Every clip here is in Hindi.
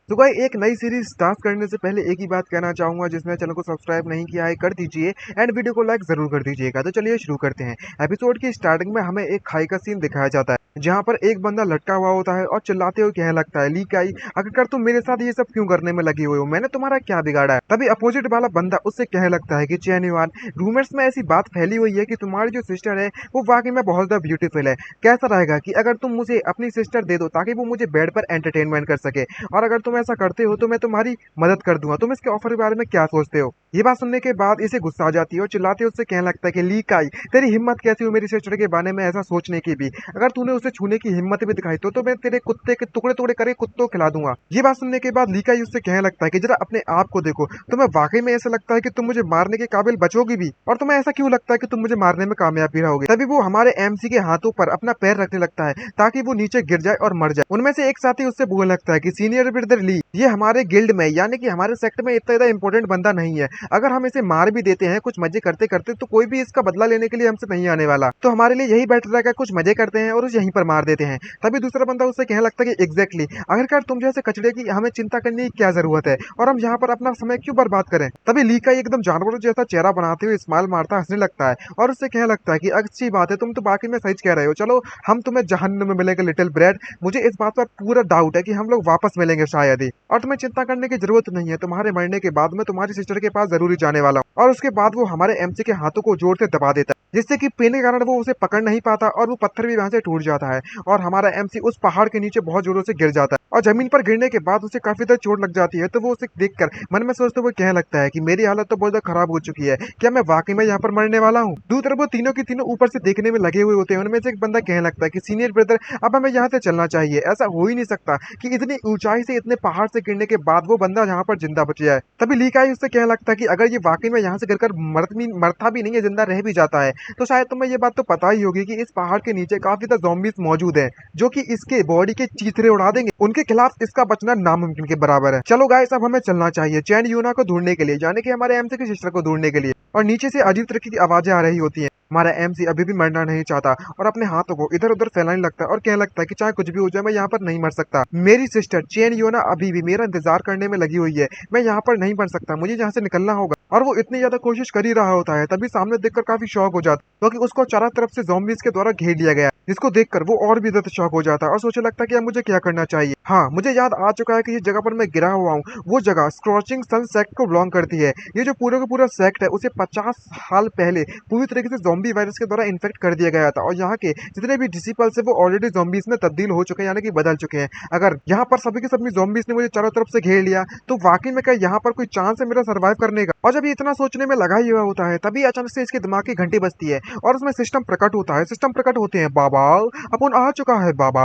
तो भाई एक नई सीरीज स्टार्ट करने से पहले एक ही बात कहना चाहूंगा, जिसने चैनल को सब्सक्राइब नहीं किया है कर दीजिए एंड वीडियो को लाइक जरूर कर दीजिएगा। तो चलिए शुरू करते हैं। एपिसोड की स्टार्टिंग में हमें एक खाई का सीन दिखाया जाता है, जहाँ पर एक बंदा लटका हुआ होता है और चिल्लाते हुए कहने लगता है, लीक आई आखिरकार तुम मेरे साथ ये सब क्यों करने में लगी हुई हो, मैंने तुम्हारा क्या बिगाड़ा है। तभी अपोजिट वाला बंदा उससे कहने लगता है कि चैनवान, रूमर्स में ऐसी बात फैली हुई है कि तुम्हारी जो सिस्टर है वो वाकई में बहुत ज्यादा ब्यूटीफुल है। कैसा रहेगा कि अगर तुम मुझे अपनी सिस्टर दे दो ताकि वो मुझे बेड पर एंटरटेनमेंट कर सके, और अगर तुम ऐसा करते हो तो मैं तुम्हारी मदद कर दूंगा। तुम इसके ऑफर के बारे में क्या सोचते हो। ये बात सुनने के बाद इसे गुस्सा आ जाती है और चिल्लाते उससे कहने लगता है कि लीक आई, तेरी हिम्मत कैसी हुई मेरी सिस्टर के बारे में ऐसा सोचने की भी। अगर तूने उसे छूने की हिम्मत भी दिखाई तो मैं तेरे कुत्ते के टुकड़े टुकड़े करके कुत्तों खिला दूंगा। ये बात सुनने के बाद लीकाई उससे कहने लगता है कि जरा अपने आप को देखो, तुम्हें वाकई में ऐसा लगता है कि तुम मुझे मारने के काबिल बचोगी भी, और तुम्हें ऐसा क्यों लगता है कि तुम मुझे मारने में कामयाब भी रहोगे। तभी वो हमारे एमसी के हाथों पर अपना पैर रखने लगता है ताकि वो नीचे गिर जाए और मर जाए। उनमें से एक साथी उससे बोलने लगता है कि सीनियर ब्रदर ली, ये हमारे गिल्ड में यानी कि हमारे सेक्ट में इतना ज्यादा इंपॉर्टेंट बंदा नहीं है। अगर हम इसे मार भी देते हैं कुछ मजे करते करते तो कोई भी इसका बदला लेने के लिए हमसे नहीं आने वाला, तो हमारे लिए यही बेटर रहेगा कुछ मजे करते हैं और उसे यहीं पर मार देते हैं। तभी दूसरा बंदा उससे कहने लगता है कि एग्जैक्टली, आखिरकार तुम जैसे कचड़े की हमें चिंता करने की क्या जरूरत है, और हम यहाँ पर अपना समय क्यों बर्बाद करें। तभी लीका एकदम जानवरों जैसा चेहरा बनाते हुए स्माइल मारता हंसने लगता है और उससे कहने लगता है कि अच्छी बात है, तुम तो बाकी में सच कह रहे हो, चलो हम तुम्हें जहन्नुम में मिलेंगे लिटिल ब्रेड। मुझे इस बात पर पूरा डाउट है कि हम लोग वापस मिलेंगे शायद ही, और तुम्हें चिंता करने की जरूरत नहीं है। तुम्हारे मरने के बाद मैं तुम्हारी सिस्टर के पास जरूर जाने वाला हूँ। और उसके बाद वो हमारे एमसी के हाथों को जोर से दबा देता है, जिससे कि पेन के कारण वो उसे पकड़ नहीं पाता और वो पत्थर भी वहां से टूट जाता है और हमारा एमसी उस पहाड़ के नीचे बहुत जोरों से गिर जाता है। और जमीन पर गिरने के बाद उसे काफी ज्यादा चोट लग जाती है। तो वो उसे देखकर मन में सोचते हुए कहने लगता है कि मेरी हालत तो बहुत ज्यादा खराब हो चुकी है, क्या मैं वाकई में यहाँ पर मरने वाला हूँ। दूसरी तरफ वो तीनों की तीनों ऊपर से देखने में लगे हुए होते हैं। उनमें से एक बंदा कहने लगता है कि सीनियर ब्रदर, अब हमें यहाँ से चलना चाहिए। ऐसा हो ही नहीं सकता कि इतनी ऊंचाई से इतने पहाड़ से गिरने के बाद वो बंदा यहाँ पर जिंदा बच जाए। तभी लीकाई उससे कहने लगता है कि अगर ये वाकई में यहाँ से गिरकर मरता भी नहीं है, जिंदा रह भी जाता है, तो शायद तुम्हें ये बात तो पता ही होगी कि इस पहाड़ के नीचे काफी ज्यादा ज़ॉम्बीज मौजूद हैं, जो कि इसके बॉडी के चीथड़े उड़ा देंगे। उनके खिलाफ इसका बचना नामुमकिन के बराबर है। चलो गाइस, अब हमें चलना चाहिए चैन यूना को ढूंढने के लिए, जाने कि हमारे एमसी की सिस्टर को ढूंढने के लिए। और नीचे से अजीब तरीके की आवाजें आ रही होती हैं। हमारा एमसी अभी भी मरना नहीं चाहता और अपने हाथों को इधर उधर फैलाने लगता है और कहने लगता है कि चाहे कुछ भी हो जाए मैं यहाँ पर नहीं मर सकता। मेरी सिस्टर चेन योना अभी भी मेरा इंतजार करने में लगी हुई है, मैं यहाँ पर नहीं मर सकता, मुझे यहाँ से निकलना होगा। और वो इतनी ज्यादा कोशिश कर ही रहा होता है, तभी सामने देखकर काफी शॉक हो जाता है क्योंकि उसको चारों तरफ से ज़ॉम्बीज के द्वारा घेर लिया गया है, जिसको देखकर वो और भी ज्यादा शॉक हो जाता है और सोचने लगता है कि अब मुझे क्या करना चाहिए। हाँ, मुझे याद आ चुका है कि जिस जगह पर मैं गिरा हुआ हूँ वो जगह स्क्रॉचिंग सन सेक्ट को बिलोंग करती है। ये जो पूरा का पूरा सेक्ट है उसे 50 साल पहले पूरी तरीके से ज़ॉम्बी वायरस के द्वारा इन्फेक्ट कर दिया गया था, और यहाँ के जितने भी डिसिपल्स है वो ऑलरेडी ज़ॉम्बीज में तब्दील हो चुके हैं, यानी कि बदल चुके हैं। अगर यहाँ पर सभी के सभी ज़ॉम्बीज ने मुझे चारों तरफ से घेर लिया तो वाकई में क्या यहाँ पर कोई चांस है मेरा सर्वाइव करने का। और जब ये इतना सोचने में लगा ही हुआ होता है तभी अचानक से इसके दिमाग की घंटी बजती है और उसमें सिस्टम प्रकट होता है। सिस्टम प्रकट होते हैं, बाबा अपन आ चुका है बाबा,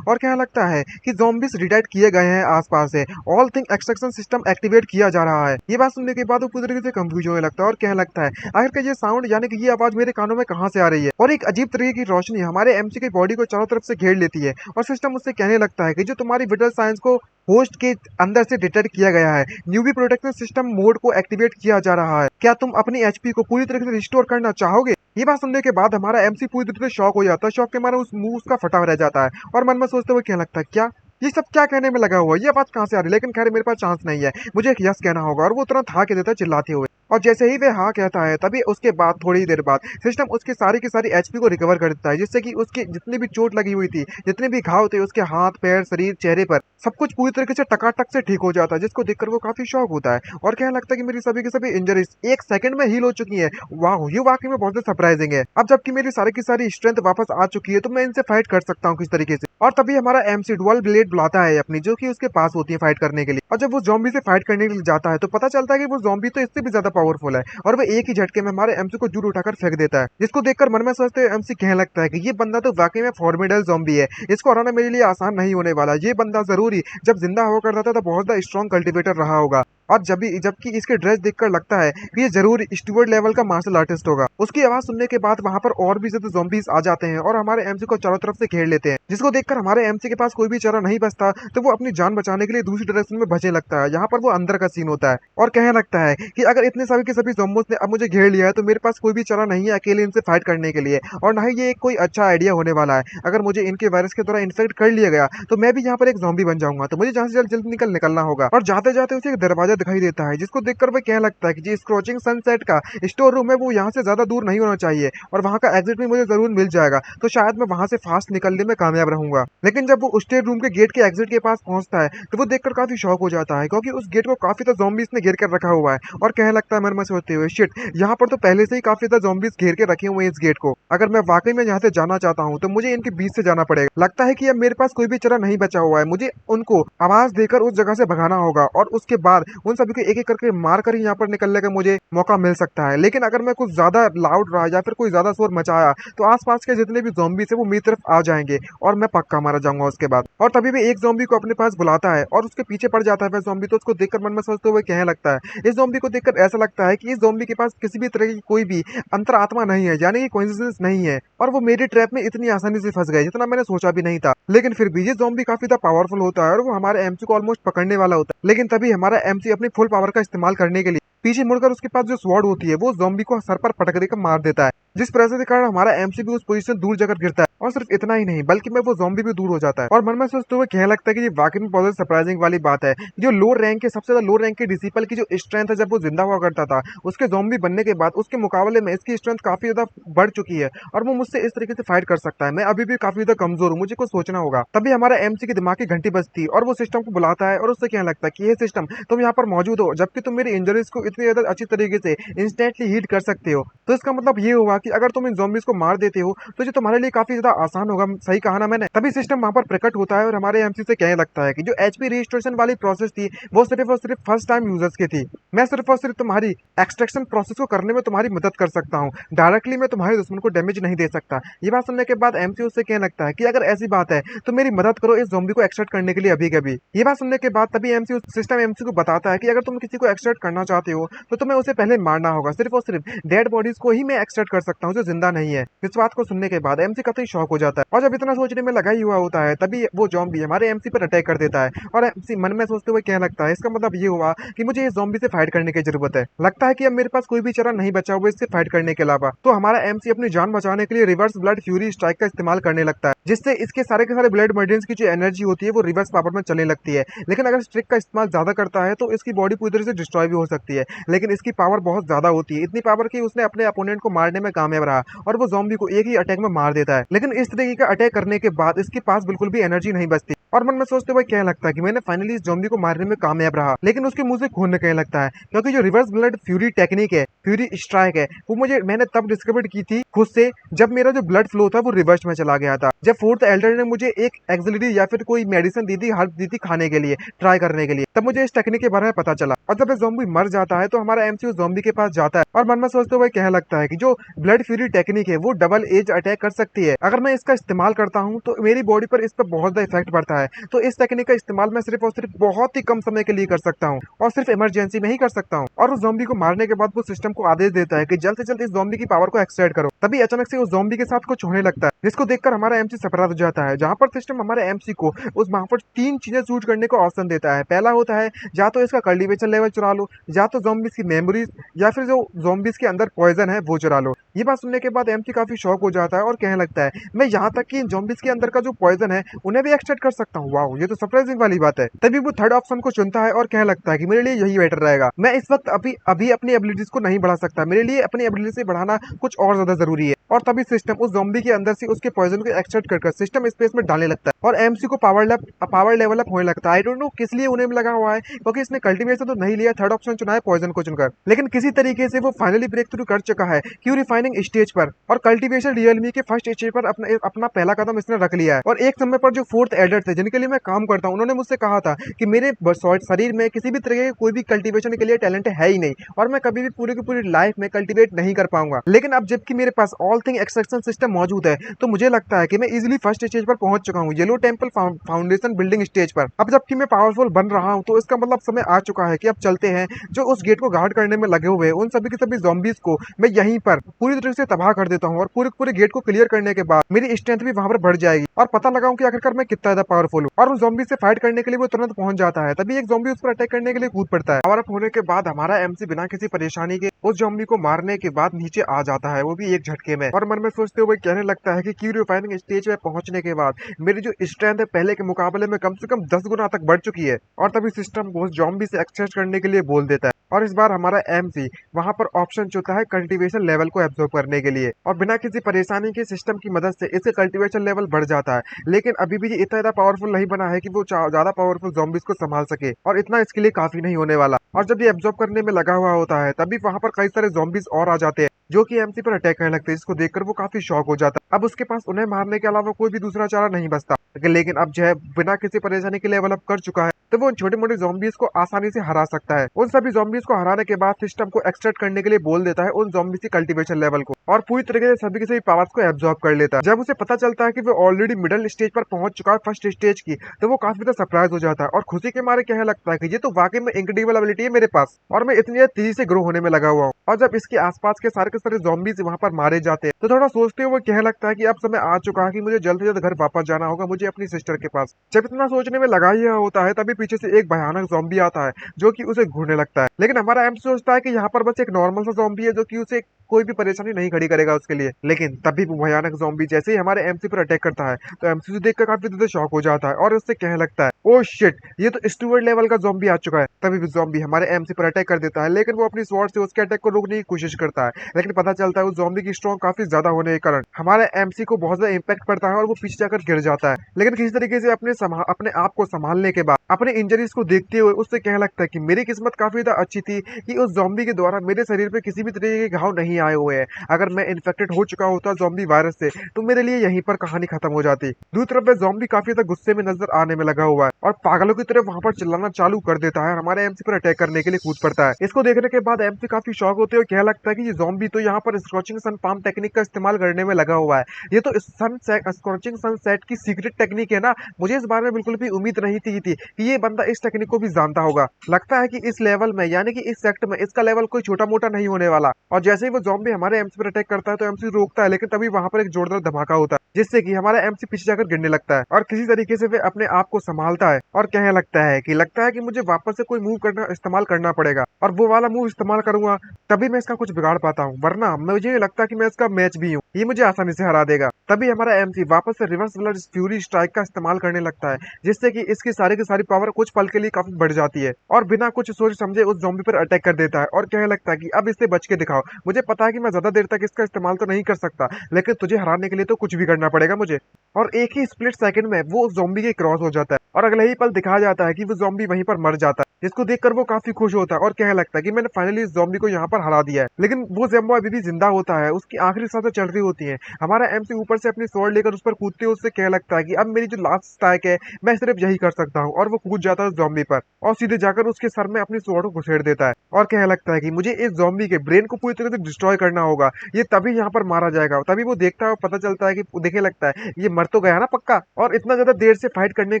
और क्या लगता है कि ज़ॉम्बीज रिडाइट किए गए हैं आसपास से, all thing extraction system activate किया जा रहा है। ये बात सुनने के बाद वो पूरी तरीके से कंफ्यूज होने लगता है और कहने लगता है आखिर ये साउंड यानी कि ये आवाज मेरे कानों में कहां से आ रही है। और एक अजीब तरीके की रोशनी हमारे एमसी की बॉडी को चारों तरफ से घेर लेती है और सिस्टम उससे कहने लगता है कि जो तुम्हारी विटल साइंस को होस्ट के अंदर से डिटेक्ट किया गया है, न्यूबी प्रोटेक्शन सिस्टम मोड को एक्टिवेट किया जा रहा है, क्या तुम अपनी एचपी को पूरी तरीके से रिस्टोर करना चाहोगे। ये बात सुनने के बाद हमारा एमसी पूरी तरीके से शॉक हो जाता है। शॉक के मारे उस मुंह उसका फटा रह जाता है और मन में सोचते हुए क्या लगता है, क्या ये सब क्या कहने में लगा हुआ है, ये आवाज कहाँ से आ रही है। लेकिन खैर मेरे पास चांस नहीं है, मुझे एक यस कहना होगा। और वो तुरंत हाँ कह देता है चिल्लाते हुए, और जैसे ही वे हाँ कहता है तभी उसके बाद थोड़ी ही देर बाद सिस्टम उसकी सारी की सारी एचपी को रिकवर कर देता है, जिससे कि उसके जितनी भी चोट लगी हुई थी, जितने भी घाव थे उसके हाथ पैर शरीर चेहरे पर, सब कुछ पूरी तरीके से टकाटक से ठीक हो जाता है, जिसको देखकर वो काफी शौक होता है और कहने लगता है कि मेरी सभी की सभी इंजरीज 1 सेकंड में हील हो चुकी है। वाह, ये वाकई में बहुत सरप्राइजिंग है। अब जबकि मेरी सारी की सारी स्ट्रेंथ वापस आ चुकी है तो मैं इनसे फाइट कर सकता हूँ किस तरीके से। और तभी हमारा एमसी डुअल ब्लेड बुलाता है अपनी, जो कि उसके पास होती है फाइट करने के लिए। और जब वो ज़ॉम्बी से फाइट करने के लिए जाता है तो पता चलता है कि वो ज़ॉम्बी तो इससे भी ज्यादा पावरफुल है और वो एक ही झटके में हमारे एमसी को दूर उठाकर फेंक देता है, जिसको देखकर मन में सोचते हुए एमसी कहने लगता है कि ये बंदा तो वाकई में फॉर्मिडेबल ज़ॉम्बी है, इसको हराना मेरे लिए आसान नहीं होने वाला। ये बंदा जरूरी जब जिंदा हुआ करता था तो बहुत ज्यादा स्ट्रॉन्ग कल्टिवेटर रहा होगा। और जबकि इसके ड्रेस देखकर लगता है कि ये जरूर स्टुअर्ट लेवल का मार्शल आर्टिस्ट होगा। उसकी आवाज सुनने के बाद वहाँ पर और भी ज्यादा ज़ॉम्बीज आ जाते हैं और हमारे एमसी को चारों तरफ से घेर लेते हैं, जिसको देखकर हमारे एमसी के पास कोई भी चारा नहीं बचता, तो वो अपनी जान बचाने के लिए दूसरी डायरेक्शन में भजने लगता है। यहाँ पर वो अंदर का सीन होता है और कहने लगता है कि अगर इतने सभी के सभी ज़ॉम्बीज ने अब मुझे घेर लिया है तो मेरे पास कोई भी चारा नहीं है अकेले इनसे फाइट करने के लिए, और ना ही ये कोई अच्छा आइडिया होने वाला है। अगर मुझे इनके वायरस के द्वारा इन्फेक्ट कर लिया गया तो मैं भी यहाँ पर एक ज़ॉम्बी बन जाऊंगा, तो मुझे जहाँ से जल्द निकलना होगा। और जाते जाते उसे एक दरवाजा दिखाई देता है, जिसको देखकर वह कहने लगता है कि जी स्क्रोचिंग सनसेट का स्टोर रूम है वो यहाँ से ज्यादा दूर नहीं होना चाहिए और वहाँ का एग्जिट भी मुझे जरूर मिल जाएगा, तो शायद मैं वहाँ से फास्ट निकलने में कामयाब रहूंगा। लेकिन जब वो स्टोर रूम के गेट के एग्जिट के पास पहुंचता है तो वो देखकर काफी शॉक हो जाता है, क्योंकि उस गेट को काफी ज्यादा ज़ॉम्बीज ने घेर कर रखा हुआ है। और कहने लगता है मन में सोचते हुए, शिट, यहाँ पर तो पहले से ही काफी ज्यादा ज़ॉम्बीज घेर के रखे हुए हैं इस गेट को। अगर मैं वाकई में यहाँ से जाना चाहता हूँ तो मुझे इनके बीच से जाना पड़ेगा। लगता है कि अब मेरे पास कोई भी चारा नहीं बचा हुआ है, मुझे उनको आवाज देकर उस जगह से भगाना होगा और उसके बाद उन सभी को एक एक करके मार कर ही यहाँ पर निकलने का मुझे मौका मिल सकता है। लेकिन अगर मैं कुछ ज्यादा लाउड रहा या फिर कोई ज्यादा शोर मचाया तो आसपास के जितने भी ज़ॉम्बीज है वो मेरी तरफ आ जाएंगे और मैं पक्का मारा जाऊंगा उसके बाद। और तभी भी एक ज़ॉम्बी को अपने पास बुलाता है और उसके पीछे पड़ जाता है वह ज़ॉम्बी, तो उसको देखकर मन में सोचते हुए कहने लगता है, इस ज़ॉम्बी को देखकर ऐसा लगता है कि इस ज़ॉम्बी के पास किसी भी तरह की कोई भी अंतरात्मा नहीं है, यानी कि कोइंसिडेंस नहीं है, और वो मेरी ट्रैप में इतनी आसानी से फंस गए जितना मैंने सोचा भी नहीं था। लेकिन फिर भी ये ज़ॉम्बी काफी ज्यादा पावरफुल होता है और वो हमारे एमसी को ऑलमोस्ट पकड़ने वाला होता है। लेकिन तभी हमारा एमसी अपनी फुल पावर का इस्तेमाल करने के लिए पीछे मुड़कर उसके पास जो स्वॉर्ड होती है वो ज़ॉम्बी को सर पर पटक देकर मार देता है, जिस प्रेशर के कारण हमारा एमसी भी उस पोजीशन दूर जाकर गिरता है। और सिर्फ इतना ही नहीं बल्कि में वो ज़ॉम्बी भी दूर हो जाता है। और मन में सोचते हुए कहने लगता है कि ये वाकई में बहुत सरप्राइजिंग वाली बात है, जो लो रैंक के सबसे ज्यादा लो रैंक के डिसिपल की जो स्ट्रेंथ है जब वो जिंदा हुआ करता था उसके ज़ॉम्बी बनने के बाद उसके मुकाबले में इसकी स्ट्रेंथ काफी ज्यादा बढ़ चुकी है और वो मुझसे इस तरीके से फाइट कर सकता है। मैं अभी भी काफी ज्यादा कमजोर हूँ, मुझे कुछ सोचना होगा। तभी हमारा एमसी की दिमाग की घंटी बजती और वो सिस्टम को बुलाता है और उससे कहने लगता है कि ये सिस्टम तुम यहाँ पर मौजूद हो जबकि तुम मेरी इंजरीज को इतनी ज्यादा अच्छी तरीके से इंस्टेंटली हील कर सकते हो, तो इसका मतलब ये हुआ कि अगर तुम इन ज़ॉम्बीज को मार देते हो तो ये तुम्हारे लिए काफी ज्यादा आसान होगा। सही कहा ना मैंने? तभी सिस्टम वहां पर प्रकट होता है और हमारे एमसी से कहने लगता है कि जो एचपी रजिस्ट्रेशन वाली प्रोसेस थी वो सिर्फ और सिर्फ फर्स्ट टाइम यूजर्स की थी। मैं सिर्फ और सिर्फ तुम्हारी एक्सट्रैक्शन प्रोसेस को करने में तुम्हारी मदद कर सकता हूँ, डायरेक्टली मैं तुम्हारे दुश्मन को डैमेज नहीं दे सकता। ये बात सुनने के बाद एमसी उससे कहने लगता है कि अगर ऐसी बात है तो मेरी मदद करो इस ज़ॉम्बी को एक्सट्रैक्ट करने के लिए अभी कभी। ये बात सुनने के बाद तभी एमसी सिस्टम एमसी को बताता है कि अगर तुम किसी को एक्सट्रैक्ट करना चाहते हो तो तुम्हें उसे पहले मारना होगा, सिर्फ और सिर्फ डेड बॉडीज को ही मैं एक्सट्रैक्ट कर सकता हूँ जो जिंदा नहीं है। इस बात को सुनने के बाद एमसी काफी शॉक हो जाता है और जब इतना सोचने में लगा ही हुआ होता है तभी वो ज़ॉम्बी हमारे एमसी पर अटैक कर देता है और एमसी मन में सोचते हुए कहने लगता है, इसका मतलब ये हुआ कि मुझे इस ज़ॉम्बी से फाइट करने की जरूरत है। लगता है कि अब मेरे पास कोई भी चारा नहीं बचा हुआ इससे फाइट करने के अलावा। तो हमारा एमसी अपनी जान बचाने के लिए रिवर्स ब्लड फ्यूरी स्ट्राइक का इस्तेमाल करने लगता है, जिससे इसके सारे के सारे ब्लड मर्डियंस की जो एनर्जी होती है वो रिवर्स पावर में चलने लगती है। लेकिन अगर स्ट्रिक का इस्तेमाल ज्यादा करता है तो इसकी बॉडी पूरी तरह से डिस्ट्रॉय भी हो सकती है, लेकिन इसकी पावर बहुत ज्यादा होती है, इतनी पावर की उसने अपने अपोनेंट को मारने में कामयाब रहा और वो ज़ॉम्बी को एक ही अटैक में मार देता है। लेकिन इस तरीके का अटैक करने के बाद इसके पास बिल्कुल भी एनर्जी नहीं बचती और मन में सोचते हुए क्या लगता है कि मैंने फाइनली इस ज़ॉम्बी को मारने में कामयाब रहा। लेकिन उसके मुंह से खून निकलने लगता है, क्योंकि जो रिवर्स ब्लड फ्यूरी टेक्निक है, फ्यूरी स्ट्राइक है, वो मैंने तब डिस्कवर की थी खुद से जब मेरा जो ब्लड फ्लो था वो रिवर्स में चला गया था। जब फोर्थ एल्डर ने मुझे एक एक्सिलरी या फिर कोई मेडिसिन दी थी, हर्ब दी थी खाने के लिए, ट्राई करने के लिए, तब मुझे इस टेक्निक के बारे में पता चला। और जब ये ज़ॉम्बी मर जाता है तो हमारा एमसी उस ज़ॉम्बी के पास जाता है और मन में सोचते हुए कहने लगता है कि जो ब्लड फ्यूरी टेक्निक है वो डबल एज अटैक कर सकती है। अगर मैं इसका इस्तेमाल करता हूँ तो मेरी बॉडी पर इस पर बहुत ज्यादा इफेक्ट पड़ता है, तो इस टेक्निक का इस्तेमाल मैं सिर्फ और सिर्फ बहुत ही कम समय के लिए कर सकता हूँ और सिर्फ इमरजेंसी में ही कर सकता हूँ। और उस ज़ॉम्बी को मारने के बाद वो सिस्टम को आदेश देता है कि जल्द से जल्द इस ज़ॉम्बी की पावर को एक्सट्रैक्ट करो। तभी अचानक से उस ज़ॉम्बी के साथ कुछ होने लगता है, जिसको देखकर हमारा एमसी सरप्राइज हो जाता है, जहाँ पर सिस्टम हमारे एमसी को उस वहां पर 3 चीजें चूज करने को ऑप्शन देता है। पहला होता है या तो इसका कल्टीवेशन लेवल चुरा लो, या तो ज़ॉम्बीज की मेमोरीज, या फिर जो ज़ॉम्बीज के अंदर पॉइजन है वो चुरा लो। ये बात सुनने के बाद एमसी काफी शॉक हो जाता है और कहने लगता है, मैं यहाँ तक कि इन ज़ॉम्बीज के अंदर का जो पॉइजन है उन्हें भी एक्सट्रैक्ट कर सकता हूँ। वाओ, ये तो सरप्राइजिंग वाली बात है। तभी वो थर्ड ऑप्शन को चुनता है और कहने लगता है कि मेरे लिए यही बेटर रहेगा। मैं इस वक्त अभी अपनी एबिलिटीज को नहीं बढ़ा सकता, मेरे लिए अपनी एबिलिटी से बढ़ाना कुछ और ज्यादा जरूरी है। और तभी सिस्टम उस ज़ॉम्बी के अंदर से उसके पॉइजन को एक्सट्रैक्ट कर सिस्टम स्पेस में डालने लगता है और एमसी को पावर लेवल अप होने लगता है। आई डोंट नो किस लिए उन्हें लगा हुआ है, क्योंकि इसने कल्टीवेशन तो नहीं लिया, थर्ड ऑप्शन चुना है पॉइजन को चुनकर, लेकिन किसी तरीके से वो फाइनली ब्रेक थ्रू कर चुका है क्यू रिफाइनिंग स्टेज पर और कल्टीवेशन रियलमी के फर्स्ट स्टेज पर अपना पहला कदम इसने रख लिया है। और एक समय पर जो फोर्थ एल्डर थे जिनके लिए मैं काम करता हूँ, उन्होंने मुझसे कहा था कि मेरे शरीर में किसी भी तरह के कोई भी कल्टीवेशन के लिए टैलेंट है ही नहीं और मैं कभी भी पूरी की पूरी लाइफ में कल्टीवेट नहीं कर पाऊंगा। लेकिन अब जबकि मेरे पास ऑल थिंग एक्सट्रैक्शन सिस्टम मौजूद है तो मुझे लगता है कि मैं इजीली फर्स्ट स्टेज पर पहुंच चुका हूँ, yellow temple foundation building stage पर। अब जबकि मैं पावरफुल बन रहा हूँ तो इसका मतलब समय आ चुका है कि अब चलते हैं जो उस गेट को गार्ड करने में लगे हुए हैं उन सभी के सभी ज़ॉम्बीज को मैं यहीं पर पूरी तरह से तबाह कर देता हूँ और पूरे गेट को क्लियर करने के बाद मेरी स्ट्रेंथ भी वहां पर बढ़ जाएगी और पता लगाऊं कि आखिरकार मैं कितना ज्यादा पावरफुल हूँ। और उस ज़ॉम्बी से फाइट करने के लिए वो तुरंत पहुंच जाता है। तभी एक ज़ॉम्बी उस पर अटैक करने के लिए कूद पड़ता है। पावर अप होने के बाद हमारा एमसी बिना किसी परेशानी के उस ज़ॉम्बी को मारने के बाद नीचे आ जाता है, वो भी एक झटके में। और मन में सोचते हुए कहने लगता है कि क्यू रिफाइनिंग स्टेज पे पहुंचने के बाद मेरी जो स्ट्रेंथ है पहले के मुकाबले में कम से कम 10 गुना तक बढ़ चुकी है। और तभी सिस्टम को उस ज़ॉम्बी से एक्सेस करने के लिए बोल देता है और इस बार हमारा एमसी वहां पर ऑप्शन चुनता है कल्टीवेशन लेवल को एब्जॉर्ब करने के लिए और बिना किसी परेशानी के सिस्टम की मदद से इसके कल्टीवेशन लेवल बढ़ जाता है। लेकिन अभी भी ये इतना ज्यादा पावरफुल नहीं बना है कि वो ज्यादा पावरफुल ज़ॉम्बीज को संभाल सके और इतना इसके लिए काफी नहीं होने वाला। और जब ये एब्जॉर्ब करने में लगा हुआ होता है तभी वहां पर कई सारे ज़ॉम्बीज और आ जाते हैं जो कि एमसी पर अटैक करने लगते हैं, जिसको देखकर वो काफी शॉक हो जाता है। अब उसके पास उन्हें मारने के अलावा कोई भी दूसरा चारा नहीं बचता। लेकिन अब जो है बिना किसी परेशानी के लेवल अप कर चुका है तो वो उन छोटे मोटे ज़ॉम्बीज को आसानी से हरा सकता है। उन सभी ज़ॉम्बीज को हराने के बाद सिस्टम को एक्सट्रैक्ट करने के लिए बोल देता है उन ज़ॉम्बीज की कल्टीवेशन लेवल को और पूरी तरीके से सभी के सभी पावर्स को एब्जॉर्ब कर लेता है। जब उसे पता चलता है कि वो ऑलरेडी मिडिल स्टेज पर पहुंच चुका है फर्स्ट स्टेज की, तो वो काफी ज्यादा सरप्राइज हो जाता है और खुशी के मारे कहने लगता है कि ये तो वाकई में इनक्रेडिबल एबिलिटी है मेरे पास और मैं इतनी तेजी से ग्रो होने में लगा हुआ हूँ। और जब इसके आसपास के सारे ज़ॉम्बीज वहां पर मारे जाते हैं तो थोड़ा सोचते हुए कहने लगता है कि अब समय आ चुका है कि मुझे जल्द से जल्द घर वापस जाना होगा, मुझे अपनी सिस्टर के पास। जब इतना सोचने में लगा ही होता है तभी पीछे से एक भयानक ज़ॉम्बी आता है जो कि उसे घूरने लगता है। लेकिन हमारा एम सोचता है कि यहाँ पर बस एक नॉर्मल सा ज़ॉम्बी है जो कि उसे कोई भी परेशानी नहीं खड़ी करेगा उसके लिए। लेकिन तभी वो भयानक ज़ॉम्बी जैसे ही हमारे एमसी पर अटैक करता है तो एमसी देखकर काफी ज्यादा शॉक हो जाता है और उससे कहने लगता है ओ शिट, ये तो स्टूवर्ड लेवल का ज़ॉम्बी आ चुका है। तभी वो ज़ॉम्बी हमारे एमसी पर अटैक कर देता है लेकिन वो अपनी स्वॉर्ड से उसके अटैक को रोकने की कोशिश करता है। लेकिन पता चलता है उस ज़ॉम्बी की स्ट्रॉन्ग काफी ज्यादा होने के कारण हमारे एमसी को बहुत ज्यादा इम्पैक्ट पड़ता है और वो पीछे जाकर गिर जाता है। लेकिन किसी तरीके से अपने आप को संभालने के बाद अपने इंजरीज को देखते हुए उससे कहने लगता है कि मेरी किस्मत काफी ज्यादा अच्छी थी कि उस ज़ॉम्बी के द्वारा मेरे शरीर पे किसी भी तरीके के घाव नहीं आए हुए हैं। अगर मैं इन्फेक्टेड हो चुका होता ज़ॉम्बी वायरस से तो मेरे लिए यहीं पर कहानी खत्म हो जाती। दूसरी तरफ वह ज़ॉम्बी काफी ज्यादा गुस्से में नजर आने में लगा हुआ है और पागलों की तरह वहां पर चिल्लाना चालू कर देता है और हमारे एमसी पर अटैक करने के लिए कूद पड़ता है। इसको देखने के बाद एमसी काफी शॉक होते हुए कहने लगता है कि ये ज़ॉम्बी तो यहाँ पर स्क्रॉचिंग सन पाम टेक्निक का इस्तेमाल करने में लगा हुआ है। ये तो स्क्रॉचिंग सनसेट की सीक्रेट टेक्निक है ना, मुझे इस बारे में बिल्कुल भी उम्मीद नहीं थी कि ये बंदा इस टेक्निक को भी जानता होगा। लगता है कि इस लेवल में यानी कि इस सेक्ट में इसका लेवल कोई छोटा मोटा नहीं होने वाला। और जैसे ही वो ज़ॉम्बी हमारे एमसी पर अटैक करता है तो एमसी रोकता है लेकिन तभी वहां पर एक जोरदार धमाका होता है जिससे कि हमारा एमसी पीछे जाकर गिरने लगता है और किसी तरीके से वे अपने आप को संभालता है और कहने लगता है कि मुझे वापस से कोई मूव इस्तेमाल करना पड़ेगा और वो वाला मूव इस्तेमाल करूंगा तभी मैं इसका कुछ बिगाड़ पाता हूँ, वरना मुझे नहीं लगता कि मैं इसका मैच भी हूँ, ये मुझे आसानी से हरा देगा। तभी हमारा एमसी वापस से रिवर्स ब्लड फ्यूरी स्ट्राइक का इस्तेमाल करने लगता है जिससे कि इसकी सारी की सारी पावर कुछ पल के लिए काफी बढ़ जाती है और बिना कुछ सोच समझे उस ज़ॉम्बी पर अटैक कर देता है और कहने लगता है कि अब इससे बच के दिखाओ। मुझे पता है कि मैं ज्यादा देर तक इसका इस्तेमाल तो नहीं कर सकता लेकिन तुझे हराने के लिए तो कुछ भी करना पड़ेगा मुझे। और एक ही स्प्लिट सेकंड में वो उस ज़ॉम्बी के क्रॉस हो जाता है और अगले ही पल दिखाया जाता है कि वो ज़ॉम्बी वहीं पर मर जाता है, जिसको देखकर वो काफी खुश होता है और कहने लगता है कि मैंने फाइनली इस ज़ॉम्बी को यहाँ पर हरा दिया है। लेकिन वो ज़ॉम्बी अभी भी जिंदा होता है, उसकी आखिरी सांसें चल रही होती हैं। हमारा एमसी ऊपर से अपनी स्वॉर्ड लेकर उस पर कूदते हुए उससे कहने लगता है कि अब मेरी जो लास्ट स्ट्राइक है मैं सिर्फ यही कर सकता हूँ और वो कूद जाता है उस ज़ॉम्बी पर और सीधे जाकर उसके सर में अपनी स्वॉर्ड को घुसेड़ देता है और कहने लगता है कि मुझे इस ज़ॉम्बी के ब्रेन को पूरी तरह से डिस्ट्रॉय करना होगा, ये तभी यहाँ पर मारा जाएगा। तभी वो देखता है, पता चलता है कि देखने लगता है ये मर तो गया ना पक्का। और इतना ज्यादा देर से फाइट करने के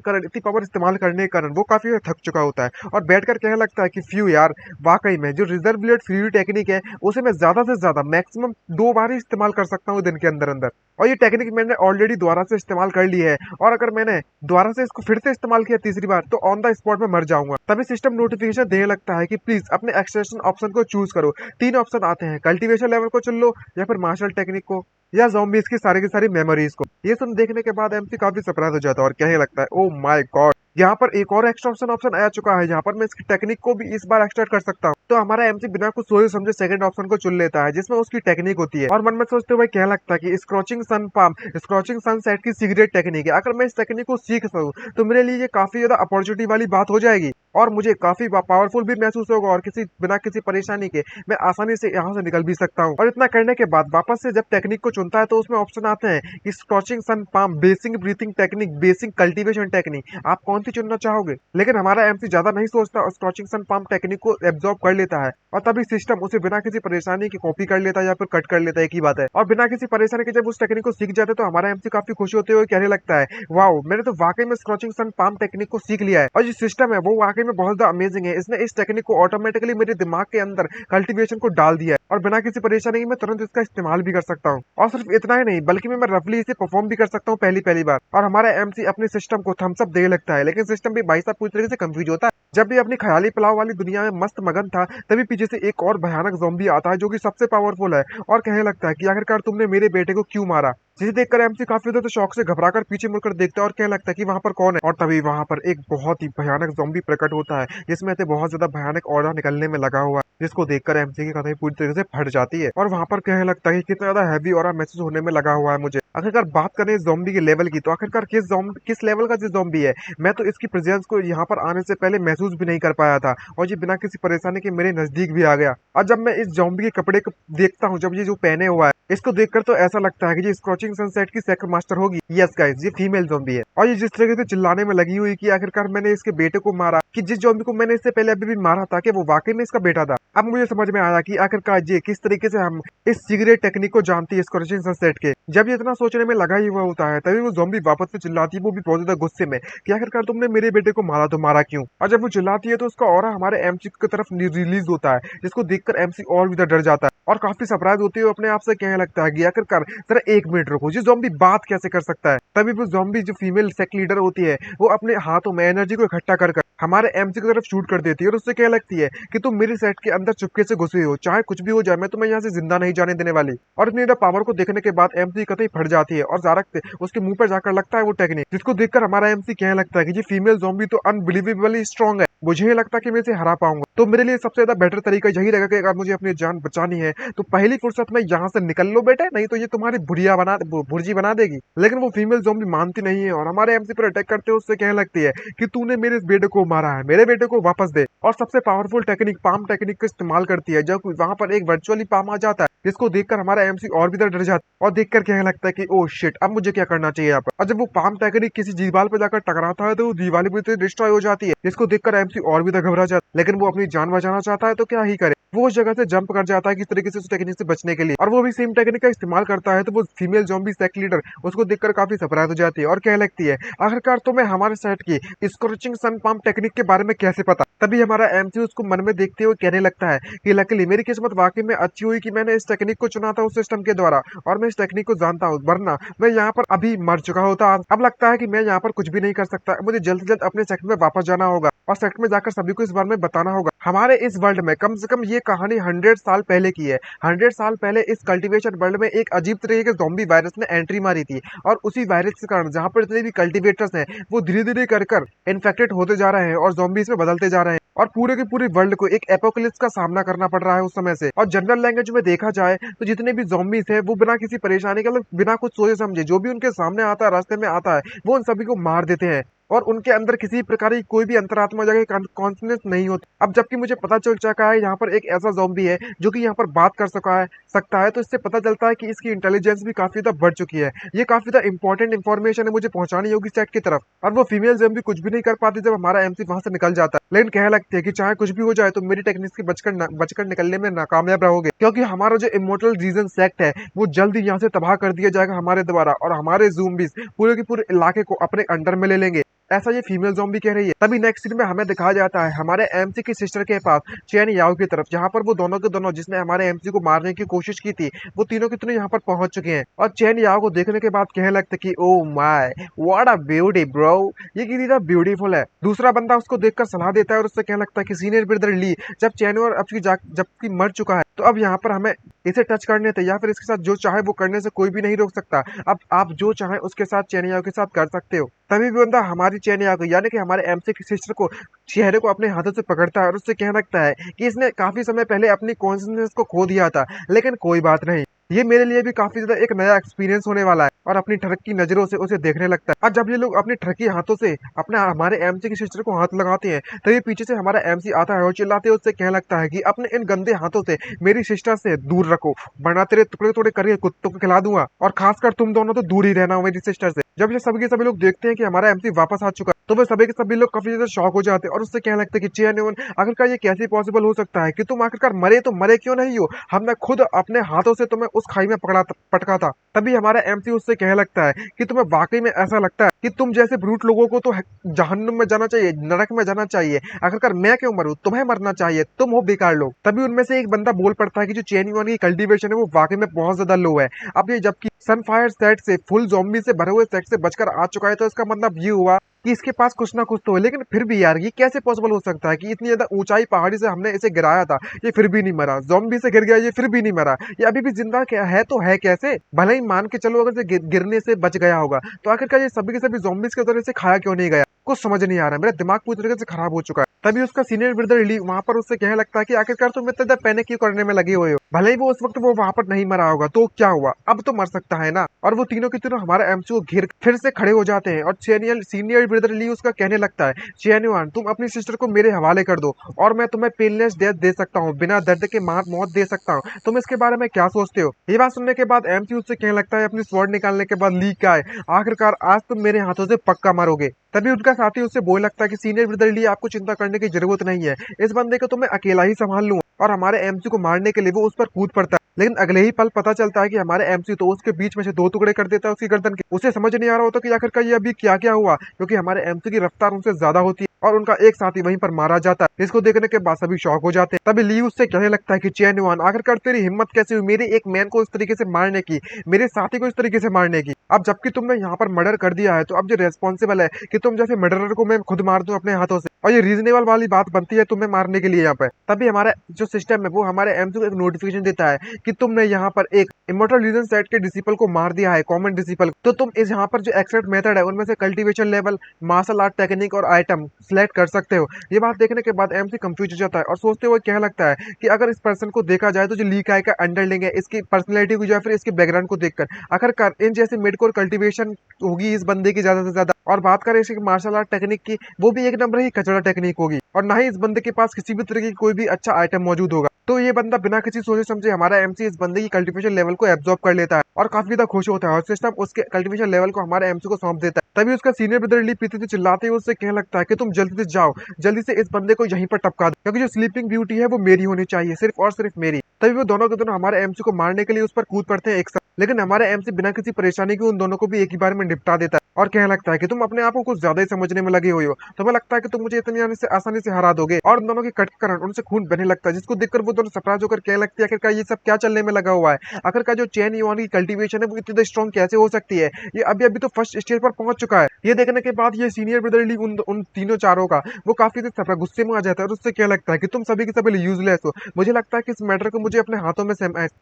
कारण, इतनी पावर इस्तेमाल करने के कारण वो काफी थक चुका होता है और बैठकर कहने लगता है कि फ्यू यार, वाकई में जो रिजर्व ब्लेड फ्यूरी टेक्निक है उसे मैं ज्यादा से ज्यादा मैक्सिमम 2 बार ही इस्तेमाल कर सकता हूँ दिन के अंदर अंदर, और ये टेक्निक मैंने ऑलरेडी दोबारा से इस्तेमाल कर ली है और अगर मैंने दोबारा से इसको फिर से इस्तेमाल किया तीसरी बार तो ऑन द स्पॉट में मर जाऊंगा। तभी सिस्टम नोटिफिकेशन देने लगता है कि प्लीज अपने एक्सटेंशन ऑप्शन को चूज करो। 3 ऑप्शन आते हैं, कल्टीवेशन लेवल को चुन लो या फिर मार्शल टेक्निक को या ज़ॉम्बीज की सारी मेमोरीज को। ये सुन देखने के बाद एमसी काफी सरप्राइज हो जाता है और कहने लगता है ओ माय गॉड, यहाँ पर एक और एक्स्ट्रा ऑप्शन आ चुका है, जहाँ पर मैं इसकी टेक्निक को भी इस बार एक्सटेंड कर सकता हूँ। तो हमारा एमसी बिना कुछ सोचे समझे सेकंड ऑप्शन को चुन लेता है, जिसमें उसकी टेक्निक होती है। और मन में सोचते हुए क्या लगता है कि स्क्रॉचिंग सन पाम, स्क्रॉचिंग सन सेट की सीक्रेट टेक्निक है। अगर मैं इस टेक्निक को सीख सकूं तो मेरे लिए ये काफी ज्यादा अपॉर्चुनिटी वाली बात हो जाएगी और मुझे काफी पावरफुल भी महसूस होगा और बिना किसी परेशानी के मैं आसानी से यहाँ से निकल भी सकता हूँ। और इतना करने के बाद वापस से जब टेक्निक को चुनता है तो उसमें ऑप्शन आते हैं कि scorching sun palm, basic breathing technique, basic cultivation technique, आप कौन सी चुनना चाहोगे। लेकिन हमारा एमसी ज्यादा नहीं सोचता और स्क्रॉचिंग सन पाम टेक्निक को एब्जॉर्ब कर लेता है और तभी सिस्टम उसे बिना किसी परेशानी की कॉपी कर लेता है या फिर कट कर लेता है, एक ही बात है। और बिना किसी परेशानी के जब उस टेक्निक को सीख जाते हैं तो हमारा एमसी काफी खुशी होते हुए कहने लगता है, वाओ, मैंने तो वाकई में स्क्रॉचिंग सन पाम टेक्निक को सीख लिया है और जो सिस्टम है वो वाकई में बहुत ज्यादा अमेजिंग है। इसने इस टेक्निक को ऑटोमेटिकली मेरे दिमाग के अंदर कल्टीवेशन को डाल दिया है और बिना किसी परेशानी के मैं तुरंत इसका इस्तेमाल भी कर सकता हूँ। और सिर्फ इतना ही नहीं बल्कि मैं रफली इसे परफॉर्म भी कर सकता हूँ पहली पहली बार। और हमारा एमसी अपने सिस्टम को थम्स अप देने लगता है, लेकिन सिस्टम भी भाई साहब पूरी तरीके से कंफ्यूज होता है। जब भी अपनी ख्याली पुलाव वाली दुनिया में मस्त मगन था तभी पीछे से एक और भयानक ज़ॉम्बी आता है जो कि सबसे पावरफुल है और कहने लगता है कि आखिरकार तुमने मेरे बेटे को क्यों मारा। जिसे देखकर एमसी काफी ज्यादा शौक से घबराकर पीछे मुड़कर देखता है और कहने लगता है कि वहां पर कौन है। और तभी वहां पर एक बहुत ही भयानक ज़ॉम्बी प्रकट होता है जिसमें से बहुत ज्यादा भयानक ऑर्डर निकलने में लगा हुआ है, जिसको देखकर एमसी की कथाएं पूरी तरीके से फट जाती है और वहां पर कहने लगता है कि कितना ज्यादा हैवी और महसूस होने में लगा हुआ है मुझे। आखिरकार बात करें ज़ॉम्बी के लेवल की तो आखिरकार किस लेवल का ज़ॉम्बी है, मैं तो इसकी प्रेजेंस को यहाँ पर आने से पहले महसूस भी नहीं कर पाया था और ये बिना किसी परेशानी के मेरे नजदीक भी आ गया। और जब मैं इस ज़ॉम्बी के कपड़े को देखता हूँ, जब ये जो पहने हुआ है, इसको देखकर तो ऐसा लगता है कि ये स्क्रॉचिंग सनसेट की सेक्टर मास्टर होगी। यस गाइस, ये फीमेल ज़ॉम्बी है और ये जिस तरीके से चिल्लाने में लगी हुई कि आखिरकार मैंने इसके बेटे को मारा, कि जिस ज़ॉम्बी को मैंने इससे पहले अभी भी मारा था कि वो वाकई में इसका बेटा था। अब मुझे समझ में आया कि आखिरकार ये किस तरीके से हम इस सीक्रेट टेक्निक को जानती है स्क्रॉचिंग सनसेट के। जब ये इतना सोचने में लगा ही हुआ होता है तभी वो ज़ॉम्बी वापस से चिल्लाती है, वो भी बहुत ज्यादा गुस्से में, कि आखिरकार तुमने मेरे बेटे को मारा तो मारा क्यों। और जब वो चिल्लाती है तो उसका ऑरा हमारे एमसी की तरफ रिलीज होता है, जिसको देखकर एमसी और भी डर जाता है और काफी सरप्राइज होती है। अपने आप से कहने लगता है कि आखिरकार जरा एक मिनट रुको, ये ज़ॉम्बी बात कैसे कर सकता है। तभी वो ज़ॉम्बी जो फीमेल सेक्ट लीडर होती है वो अपने हाथों में एनर्जी को इकट्ठा कर हमारे एमसी की तरफ शूट कर देती है और उससे क्या लगती है कि तुम मेरी सेट के अंदर चुपके से घुसे हो, चाहे कुछ भी हो जाए मैं तुम्हें यहाँ से जिंदा नहीं जाने देने वाली। और इतनी पावर को देखने के बाद एमसी कतई फट जाती है और जारक उसके मुंह पर जाकर लगता है वो टेक्निक, जिसको देखकर हमारा एमसी कहने लगता है कि ये फीमेल ज़ॉम्बी तो अनबिलीवेबली स्ट्रॉन्ग है, मुझे नहीं लगता कि मैं इसे हरा पाऊंगा। तो मेरे लिए सबसे ज्यादा बेटर तरीका यही रहेगा कि अगर मुझे अपनी जान बचानी है तो पहली फुर्सत में यहाँ से निकल लो बेटे, नहीं तो ये तुम्हारी भुर्जी बना देगी। लेकिन वो फीमेल ज़ॉम्बी मानती नहीं है और हमारे एमसी पर अटैक करते हुए उससे कहने लगती है कि तूने मेरे बेटे को मारा है, मेरे बेटे को वापस दे। और सबसे पावरफुल टेक्निक पाम टेक्निक का इस्तेमाल करती है, जब वहां पर एक वर्चुअली पाम आ जाता है जिसको देखकर हमारा एमसी और भी डर जाता है और देखकर कहने लगता है कि ओ शिट, अब मुझे क्या करना चाहिए यहाँ पर। और जब वो पाम टेक्निक किसी दीवार पर जाकर टकराता है तो वो दीवार भी डिस्ट्रॉय हो जाती है, जिसको देखकर एमसी और भी घबरा जाता है। लेकिन वो अपनी जान बचाना चाहता है तो क्या ही करे, वो उस जगह से जंप कर जाता है किस तरीके से उस टेक्निक से बचने के लिए, और वो भी सेम टेक्निक का इस्तेमाल करता है। तो वो फीमेल ज़ॉम्बी सेक्ट लीडर उसको देखकर काफी सरप्राइज हो जाती है और कहने लगती है आखिरकार तुम्हें हमारे सेट की स्क्रॉचिंग सन पाम टेक्निक के बारे में कैसे पता। तभी हमारा एमसी उसको मन में देखते हुए कहने लगता है कि लकीली मेरी किस्मत वाकई में अच्छी हुई कि मैंने इस टेक्निक को चुना था उस सिस्टम के द्वारा और मैं इस टेक्निक को जानता हूँ, वरना मैं यहाँ पर अभी मर चुका होता। अब लगता है कि मैं यहाँ पर कुछ भी नहीं कर सकता, मुझे जल्द से जल्द अपने सेक्ट में वापस जाना होगा और सेक्ट में जाकर सभी को इस बारे में बताना होगा। हमारे इस वर्ल्ड में कम से कम ये कहानी 100 साल पहले की है। 100 साल पहले इस कल्टीवेशन वर्ल्ड में एक अजीब तरीके के ज़ॉम्बी वायरस ने एंट्री मारी थी और उसी वायरस के कारण जहाँ पर जितने भी कल्टीवेटर्स हैं वो धीरे धीरे कर इन्फेक्टेड होते जा रहे हैं और ज़ॉम्बीज में बदलते जा रहे हैं और पूरे के पूरे वर्ल्ड को एक एपोकलिप्स का सामना करना पड़ रहा है उस समय से। और जनरल लैंग्वेज में देखा जाए तो जितने भी ज़ॉम्बीज हैं वो बिना किसी परेशानी के, मतलब बिना कुछ सोचे समझे जो भी उनके सामने आता है, रास्ते में आता है, वो उन सभी को मार देते हैं और उनके अंदर किसी प्रकार की कोई भी अंतरात्मा जगह कॉन्फिडेंस नहीं होती। अब जबकि मुझे पता चल चुका है यहाँ पर एक ऐसा ज़ॉम्बी है जो कि यहाँ पर बात कर सकता है, तो इससे पता चलता है कि इसकी इंटेलिजेंस भी काफी ज्यादा बढ़ चुकी है। ये काफी ज्यादा इंपॉर्टेंट इन्फॉर्मेशन है, मुझे पहुंचानी होगी सेट की तरफ। और वो फीमेल ज़ॉम्बी कुछ भी नहीं कर पाती जब हमारा एमसी वहां से निकल जाता है, लेकिन कह लगती है कि चाहे कुछ भी हो जाए तो मेरी टेक्निक से बचकर निकलने में नाकामयाब रहोगे, क्योंकि हमारा जो इमोर्टल रीजन सेक्ट है वो जल्द ही यहाँ से तबाह कर दिया जाएगा हमारे द्वारा और हमारे ज़ॉम्बीज पूरे के पूरे इलाके को अपने अंडर में ले लेंगे, ऐसा ये फीमेल ज़ॉम्बी कह रही है। तभी नेक्स्ट सीन में हमें दिखाया जाता है हमारे एमसी की सिस्टर के पास चैन याओ की तरफ, जहाँ पर वो दोनों के दोनों जिसने हमारे एमसी को मारने की कोशिश की थी वो तीनों के तीनों यहाँ पर पहुंच चुके हैं। और चैन याओ को देखने के बाद कहने लगते कि oh my what a beauty bro, ये कितनी ज्यादा ब्यूटीफुल है। दूसरा बंदा उसको देखकर सलाह देता है और उससे कहने लगता है कि सीनियर ब्रदर ली, जब चैन और जबकि मर चुका है तो अब यहाँ पर हमें इसे टच करने थे या फिर इसके साथ जो चाहे वो करने से कोई भी नहीं रोक सकता। अब आप जो चाहे उसके साथ चैन याओ के साथ कर सकते हो। तभी भी बंदा हमारी बेचैनी आ गई, यानी कि हमारे एमसी की सिस्टर को चेहरे को अपने हाथों से पकड़ता है और उससे कहने लगता है कि इसने काफी समय पहले अपनी कॉन्शियसनेस को खो दिया था, लेकिन कोई बात नहीं, ये मेरे लिए भी काफी ज्यादा एक नया एक्सपीरियंस होने वाला है। और अपनी ठरकी नजरों से उसे देखने लगता है। और जब ये लोग अपनी ठरकी हाथों से अपने हमारे एमसी की सिस्टर को हाथ लगाते हैं, तभी पीछे से हमारा एमसी आता है और चिल्लाते हुए उससे कहने लगता है कि अपने इन गंदे हाथों से मेरी सिस्टर से दूर रखो, वरना तेरे टुकड़े टुकड़े करके कुत्तों को खिला दूंगा, और खासकर तुम दोनों तो दूर ही रहना मेरी सिस्टर से। जब ये सभी के सभी लोग देखते हैं कि हमारा एमसी वापस आ चुका है, तो वे सभी के सभी लोग काफी ज्यादा शॉक हो जाते हैं और उससे कहने लगते हैं कि चेयरमैन, आखिरकार ये कैसे पॉसिबल हो सकता है कि तुम आखिरकार मरे तो मरे क्यों नहीं हो? हमने खुद अपने हाथों से तुम्हें उस खाई में पटका था। तभी हमारा एमसी उससे कहने लगता है कि तुम्हें वाकई में ऐसा लगता है कि तुम जैसे ब्रूट लोगों को तो जहन्नुम में जाना चाहिए, नरक में जाना चाहिए, आखिरकार मैं क्यों मरूं? तुम्हें मरना चाहिए, तुम हो बेकार लोग। तभी उनमें से एक बंदा बोल पड़ता है कि जो चेन वन की कल्टीवेशन है वो वाकई में बहुत ज्यादा लो है। अब ये जबकि सनफायर सेट से फुल ज़ॉम्बी से भरे हुए सेट से बचकर आ चुका है, तो इसका मतलब ये हुआ कि इसके पास कुछ ना कुछ तो है। लेकिन फिर भी यार, ये कैसे पॉसिबल हो सकता है कि इतनी ज्यादा ऊंचाई पहाड़ी से हमने इसे गिराया था, ये फिर भी नहीं मरा? ज़ॉम्बी से गिर गया, ये फिर भी नहीं मरा, ये अभी भी जिंदा क्या है? तो है कैसे? भले ही मान के चलो अगर से गिरने से बच गया होगा, तो आखिरकार ये सभी के सभी ज़ॉम्बीज के तरह से खाया क्यों नहीं गया? कुछ समझ नहीं आ रहा है, मेरा दिमाग पूरी तरीके से खराब हो चुका है। तभी उसका सीनियर ब्रदर ली वहां पर उससे कहने लगता है कि आखिरकार तुम इतना ज्यादा पैनिक क्यों करने में लगे हुए हो? भले ही वो उस वक्त वो वहां पर नहीं मरा होगा, तो क्या हुआ, अब तो मर सकता है ना। और वो तीनों के तीनों हमारे एमसी को घिर फिर से खड़े हो जाते हैं और सीनियर ब्रदर ली उसका कहने लगता है, चेन्युआन तुम अपनी सिस्टर को मेरे हवाले कर दो और मैं तुम्हें पेनलेस डेथ दे सकता हूँ, बिना दर्द के मौत दे सकता हूँ। तुम इसके बारे में क्या सोचते हो? ये बात सुनने के बाद एमसी उससे कहने लगता है अपनी स्वॉर्ड निकालने के बाद, ली का है, आखिरकार आज तुम मेरे हाथों से पक्का मरोगे। तभी उनका साथी उससे बोल लगता है कि सीनियर ब्रदर ली आपको चिंता करने की जरूरत नहीं है, इस बंदे को तो मैं अकेला ही संभाल लूंगा। और हमारे एमसी को मारने के लिए वो उस पर कूद पड़ता है, लेकिन अगले ही पल पता चलता है कि हमारे एमसी तो उसके बीच में से दो टुकड़े कर देता है उसकी गर्दन के। उसे समझ नहीं आ रहा होता कि आखिरकार ये अभी क्या क्या हुआ, क्योंकि हमारे एमसी की रफ्तार उनसे ज्यादा होती है और उनका एक साथी वहीं पर मारा जाता है। इसको देखने के बाद सभी शॉक हो जाते हैं। तभी ली उससे कहने लगता है कि चेन्युआन आखिरकार तेरी हिम्मत कैसे हुई मेरे एक मैन को इस तरीके से मारने की, मेरे साथी को इस तरीके से मारने की? अब जबकि तुमने यहाँ पर मर्डर कर दिया है, तो अब जो रेस्पॉन्सिबल है कि तुम जैसे मर्डरर को मैं खुद मार दूं अपने हाथों से, और ये रीजनेबल वाली बात बनती है तुम्हें मारने के लिए यहाँ पे। तभी हमारा जो सिस्टम है वो हमारे एमसी को एक नोटिफिकेशन देता है कि तुमने यहाँ पर एक इमोर्टल रीजन सेट के डिसिपल को मार दिया है, कॉमन डिसिपल। तो तुम इस यहाँ पर जो एक्सेप्ट मेथड है उनमें से cultivation level, martial art technique और आइटम सिलेक्ट कर सकते हो। ये बात देखने के बाद एमसी कंफ्यूज हो जाता है और सोचते हुए कहने लगता है कि अगर इस पर्सन को देखा जाए तो जो ली काय का अंडरलिंग है, इसकी पर्सनैलिटी को जो है फिर इसके बैकग्राउंड को देखकर आखिरकार इन जैसे मिडकोर कल्टीवेशन होगी इस बंदे की ज्यादा से ज्यादा। और बात करें इसकी मार्शल आर्ट टेक्निक की, वो भी एक नंबर ही कचड़ा टेक्निक होगी, और ना ही इस बंदे के पास किसी भी तरीके की कोई भी अच्छा आइटम मौजूद होगा। तो ये बंदा बिना किसी सोचे समझे हमारा एमसी इस बंदे की कल्टीवेशन लेवल को एब्जॉर्ब कर लेता है और काफी ज्यादा खुश होता है और सिस्टम उसके कल्टीवेशन लेवल को हमारे एमसी को सौंप देता है। तभी उसका सीनियर ब्रदर ली पीते चिल्लाते हुए उससे कहने लगता है कि तुम जल्दी से जाओ, जल्दी से इस बंदे को यहीं पर टपका दो, क्योंकि जो स्लीपिंग ब्यूटी है वो मेरी होनी चाहिए, सिर्फ और सिर्फ मेरी। तभी वो दोनों के दोनों हमारे एमसी को मारने के लिए उस पर कूद पड़ते हैं एक साथ, लेकिन हमारे एमसी बिना किसी परेशानी के उन दोनों को भी एक ही बार में निपटा देता है और कहने लगता है कि तुम अपने आप को कुछ ज्यादा ही समझने में लगे हुए हो, तुम्हें लगता है कि तुम मुझे इतनी आसानी से हरा दोगे। और उन दोनों के कटकरण उनसे खून बहने लगता है, जिसको देखकर वो दोनों सरप्राइज होकर कहने लगती है आखिरकार ये सब क्या चलने में लगा हुआ है, आखिरकार जो चेन युआन की कल्टीवेशन है वो इतनी स्ट्रॉन्ग कैसे हो सकती है, ये अभी अभी तो फर्स्ट स्टेज पर पहुंच चुका है। ये देखने के बाद ये सीनियर ब्रदर ली उन तीनों चारों का वो काफी गुस्से में आ जाता है और उससे क्या लगता है कि तुम सभी के सभी यूजलेस हो, मुझे लगता है कि इस मैटर को मुझे अपने हाथों में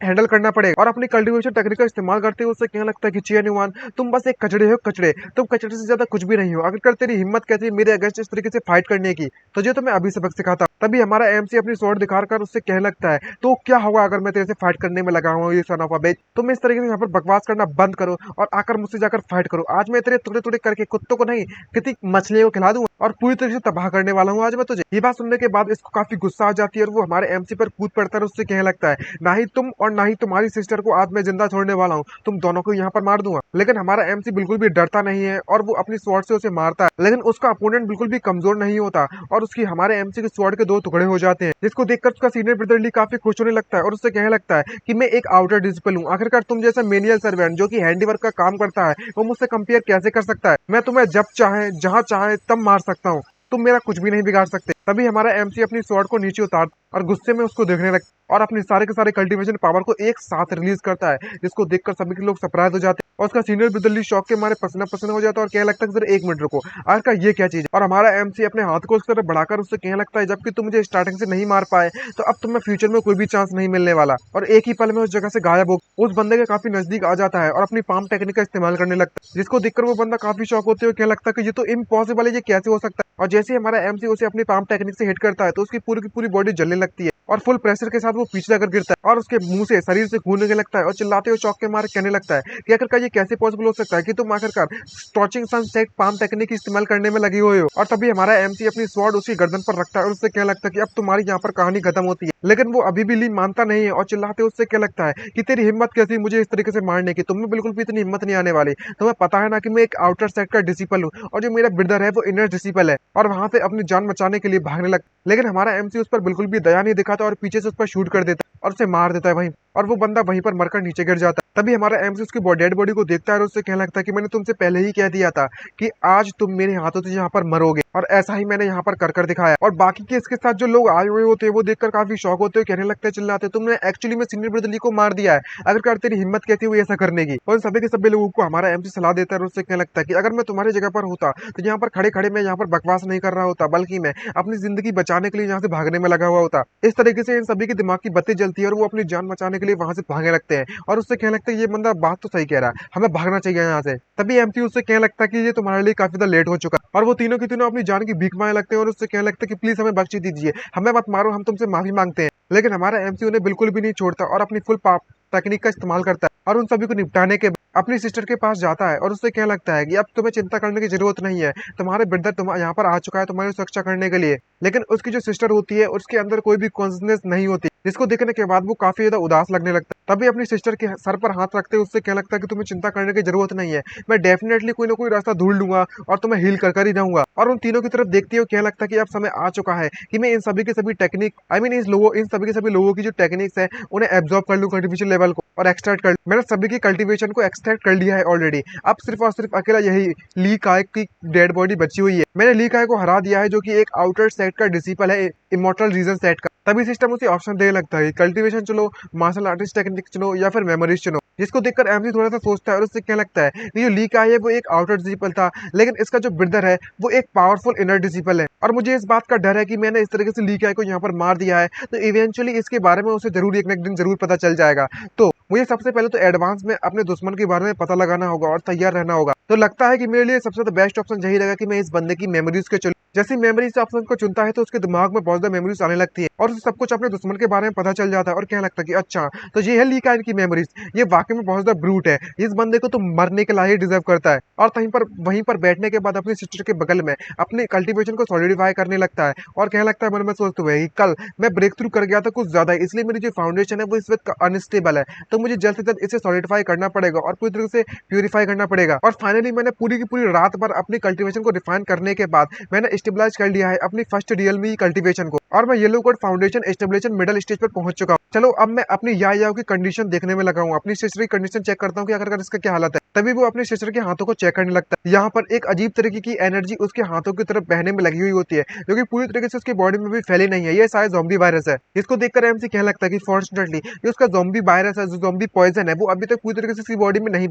हैंडल करना पड़ेगा। और अपनी कल्टीवेशन टेक्निक का इस्तेमाल करते हुए उससे कहने लगता है कि चेन युआन तुम बस एक कचड़े हो, कचड़े, तुम कचड़े से ज्यादा कुछ भी नहीं हो, आखिरकार तेरी हिम्मत कैसी है मेरे अगेंस्ट इस तरीके से फाइट करने की, तुझे तो मैं अभी सबक सिखाता हूं। तभी हमारा एमसी अपनी स्वॉर्ड दिखाकर उससे कहने लगता है तो क्या होगा अगर मैं तेरे से फाइट करने में लगा हूँ, ये सन ऑफ अ बिच, तुम इस तरीके से यहाँ पर बकवास करना बंद करो और आकर मुझसे जाकर फाइट करो। आज मैं तेरे टुकड़े टुकड़े करके कुत्तों को नहीं, कितनी मछलियों को खिला दूंगा और पूरी तरीके से तबाह करने वाला हूँ आज मैं तुझे। ये बात सुनने के बाद इसको काफी गुस्सा आ जाती है और वो हमारे एमसी पर कूद पड़ता है और उससे कहने लगता है ना ही तुम और ना ही तुम्हारी सिस्टर को आज मैं जिंदा छोड़ने वाला हूँ, तुम दोनों को यहाँ पर मार दूंगा। लेकिन हमारा एमसी बिल्कुल भी डरता नहीं है और वो अपनी स्वॉर्ड से उसे मारता है, लेकिन उसका अपोनेंट बिल्कुल भी कमजोर नहीं होता और उसकी हमारे एमसी के स्वॉर्ड के दो टुकड़े हो जाते हैं, जिसको देखकर उसका सीनियर ब्रदर ली काफी खुश होने लगता है और उससे कहने लगता है कि मैं एक आउटर डिसिपल हूँ, आखिरकार तुम जैसा मेनियल सर्वेंट जो कि हैंडीवर्क का काम करता है वो मुझसे कंपेयर कैसे कर सकता है, मैं तुम्हें जब चाहे जहां चाहे तब मार सकता हूँ, तुम मेरा कुछ भी नहीं बिगाड़ सकते। तभी हमारा एमसी अपनी स्वॉर्ड को नीचे उतार और गुस्से में उसको देखने लगता और अपने सारे के सारे कल्टीवेशन पावर को एक साथ रिलीज करता है, जिसको देखकर सभी के लोग सरप्राइज हो जाते हैं और उसका सीनियर ब्रदरली शॉक के मारे पसीना पसीना हो जाता है और कहने लगता है सर 1 मिनट रुको, आखिर ये क्या चीज है। और हमारा एमसी अपने हाथ को उस तरफ बढ़ाकर उससे कहने लगता है जबकि तुम मुझे स्टार्टिंग से नहीं मार पाए तो अब तुम्हें फ्यूचर में कोई भी चांस नहीं मिलने वाला। और एक ही पल में उस जगह से गायब हो उस बंदे के काफी नजदीक आ जाता है और अपनी पाम टेक्निक का इस्तेमाल करने लगता है, जिसको देखकर वो बंदा काफी शॉक होते हुए कहने लगता है कि ये तो इम्पॉसिबल है, ये कैसे हो सकता है। और जैसे ही हमारा एमसी उसे अपनी पाम टेक्निक से हिट करता है तो उसकी पूरी की पूरी बॉडी जलने लगती है और फुल प्रेशर के साथ वो पीछे जाकर गिरता है और उसके मुंह से शरीर से खून निकलने लगता है और चिल्लाते हुए चौक के मारे कहने लगता है कि आखिरकार ये कैसे पॉसिबल हो सकता है कि तुम आखिरकार स्टॉचिंग सनसेट पाम टेक्निक इस्तेमाल करने में लगी हुए हो। और तभी हमारा एमसी अपनी स्वॉर्ड उसकी गर्दन पर रखता है और उससे कहने लगता है कि अब तुम्हारी यहाँ पर कहानी खत्म होती है। लेकिन वो अभी भी ली मानता नहीं है और चिल्लाते उससे क्या लगता है कि तेरी हिम्मत कैसी मुझे इस तरीके से मारने की, तुम्हें बिल्कुल भी इतनी हिम्मत नहीं आने वाली। तुम्हें पता है ना कि मैं एक आउटर सेट का डिसिपल हूँ और जो मेरा ब्रदर है वो इनर डिसिपल है। और वहां से अपनी जान बचाने के लिए भागने लगता, लेकिन हमारा एमसी उस पर बिल्कुल भी दया नहीं दिखाता और पीछे से उस पर शूट कर देता है और उसे मार देता है वहीं, और वो बंदा वहीं पर मरकर नीचे गिर जाता है। तभी हमारा एमसी उसकी डेड बॉडी को देखता है और उससे कहने लगता है कि मैंने तुमसे पहले ही कह दिया था कि आज तुम मेरे हाथों से यहाँ पर मरोगे, और ऐसा ही मैंने यहाँ पर कर दिखाया। और बाकी के इसके साथ जो लोग आए हुए होते हैं वो देखकर काफी शौक होते हुए कहने लगते हैं चिल्लाते, तुमने एक्चुअली में सीनियर ब्रदर ली को मार दिया है, अगर तेरी हिम्मत कहती हुई ऐसा करने की। और सभी के सभी लोगों को हमारा एमसी सलाह देता है और उससे कहने लगता है कि अगर मैं तुम्हारी जगह पर होता तो यहाँ पर खड़े खड़े मैं यहाँ पर बकवास नहीं कर रहा होता, बल्कि मैं अपनी जिंदगी बचाने के लिए यहाँ से भागने में लगा हुआ होता। इस तरीके से इन सभी की दिमाग की बत्ती जलती है और वो अपनी जान बचाने के लिए वहां से भागने लगते हैं और उससे कहने लगता है ये बंदा बात तो सही कह रहा है, हमें भागना चाहिए यहाँ से। तभी एमसी उससे कहने लगता है कि ये तुम्हारे लिए काफी ज्यादा लेट हो चुका है। और वो तीनों की तीनों अपनी जान की भीख मांगने लगते हैं और उससे कहने लगता है कि प्लीज हमें बख्शी दीजिए, हमें मत मारो, हम तुमसे माफी मांगते हैं। लेकिन हमारा एमसी उन्हें बिल्कुल भी नहीं छोड़ता और अपनी फुल टेक्निक का इस्तेमाल करता है और उन सभी को निपटाने के बाद अपनी सिस्टर के पास जाता है और उससे कहने लगता है कि अब तुम्हें चिंता करने की जरूरत नहीं है, तुम्हारे ब्रदर तुम यहाँ पर आ चुका है तुम्हारी सुरक्षा करने के लिए। लेकिन उसकी जो सिस्टर होती है उसके अंदर कोई भी कॉन्शियसनेस नहीं होती, जिसको देखने के बाद वो काफी ज्यादा उदास लगने लगता है। तभी अपनी सिस्टर के सर पर हाथ रखते हुए उससे कहने लगता है कि तुम्हें चिंता करने की जरूरत नहीं है, मैं डेफिनेटली कोई ना कोई रास्ता ढूंढ लूंगा और तुम्हें हील कर ही रहूंगा। और उन तीनों की तरफ देखते हुए कहने लगता है कि अब समय आ चुका है कि मैं इन सभी के सभी टेक्निक इन सभी के सभी लोगों की जो टेक्निक्स है उन्हें एब्जॉर्ब कर लूं कल्टीवेशन लेवल को और एक्सट्रैक्ट कर। मैंने सभी की कल्टीवेशन को एक्सट्रैक्ट कर लिया है ऑलरेडी, अब सिर्फ और सिर्फ अकेला यही ली काय की डेड बॉडी बची हुई है। मैंने ली काय को हरा दिया है जो कि एक आउटर सेट का डिसिपल है इमोर्टल रीजन सेट का। तभी सिस्टम उसे ऑप्शन देने लगता है कल्टीवेशन चलो, मार्शल आर्टिस्ट टेक्निक चलो या फिर मेमोरीज चलो, जिसको देखकर एमसी थोड़ा सा सोचता है और उससे क्या लगता है कि जो ली काय है वो एक आउटर डिसिपल था, लेकिन इसका जो ब्रदर है वो एक पावरफुल इनर डिसिपल है। और मुझे इस बात का डर है कि मैंने इस तरीके से ली काय को यहाँ पर मार दिया है तो इवेंचुअली इसके बारे में उसे जरूर एक न एक दिन जरूर पता चल जाएगा। तो मुझे सबसे पहले तो एडवांस में अपने दुश्मन के बारे में पता लगाना होगा और तैयार रहना होगा। तो लगता है कि मेरे लिए सबसे बेस्ट ऑप्शन यही रहेगा कि मैं इस बंदे की मेमोरीज के चुन। जैसे मेमोरीज ऑप्शन को चुनता है तो उसके दिमाग में बहुत ज्यादा मेमोरीज आने लगती है और उसे सब कुछ अपने दुश्मन के बारे में पता चल जाता है और कहने लगता है कि अच्छा तो ये है ली काय की मेमोरीज, ये वाकई में बहुत ज्यादा ब्रूट है, इस बंदे को तो मरने के लायक डिजर्व करता है। और वहीं पर बैठने के बाद अपनी सिस्टर के बगल में अपने कल्टीवेशन को सॉलिडिफाई करने लगता है और कहने लगता है मन में सोचते हुए कल मैं ब्रेक थ्रू कर गया था कुछ ज्यादा, इसलिए मेरी जो फाउंडेशन है वो इस वक्त अनस्टेबल है, तो मुझे जल्द से जल्द इसे सॉलिडिफाई करना पड़ेगा और पूरी तरह से प्यूरिफाई करना पड़ेगा। और फाइनली मैंने पूरी की पूरी रात भर अपनी कल्टीवेशन को रिफाइन करने के बाद मैंने स्टेबलाइज कर लिया है अपनी फर्स्ट रियलमी कल्टीवेशन को और मैं yellow code foundation stabilisation middle stage पर पहुंच चुका हूं। चलो अब मैं अपनी याओ की कंडीशन देखने में लगा हूं, अपनी सिस्टर की कंडीशन चेक करता हूं कि अगर इसका क्या हालत है। तभी वो अपने सिस्टर के हाथों को चेक करने लगता है। यहाँ पर एक अजीब तरीके की एनर्जी उसके हाथों की तरफ बहने में लगी हुई होती है जो कि पूरी तरीके से उसकी बॉडी में भी फैली नहीं है, ये शायद ज़ॉम्बी वायरस है। इसको देखकर एमसी कहने लगता है कि फॉर्चुनेटली ये उसका ज़ॉम्बी वायरस है, जो ज़ॉम्बी पॉइजन है वो अभी तक पूरी तरीके से उसकी बॉडी में नहीं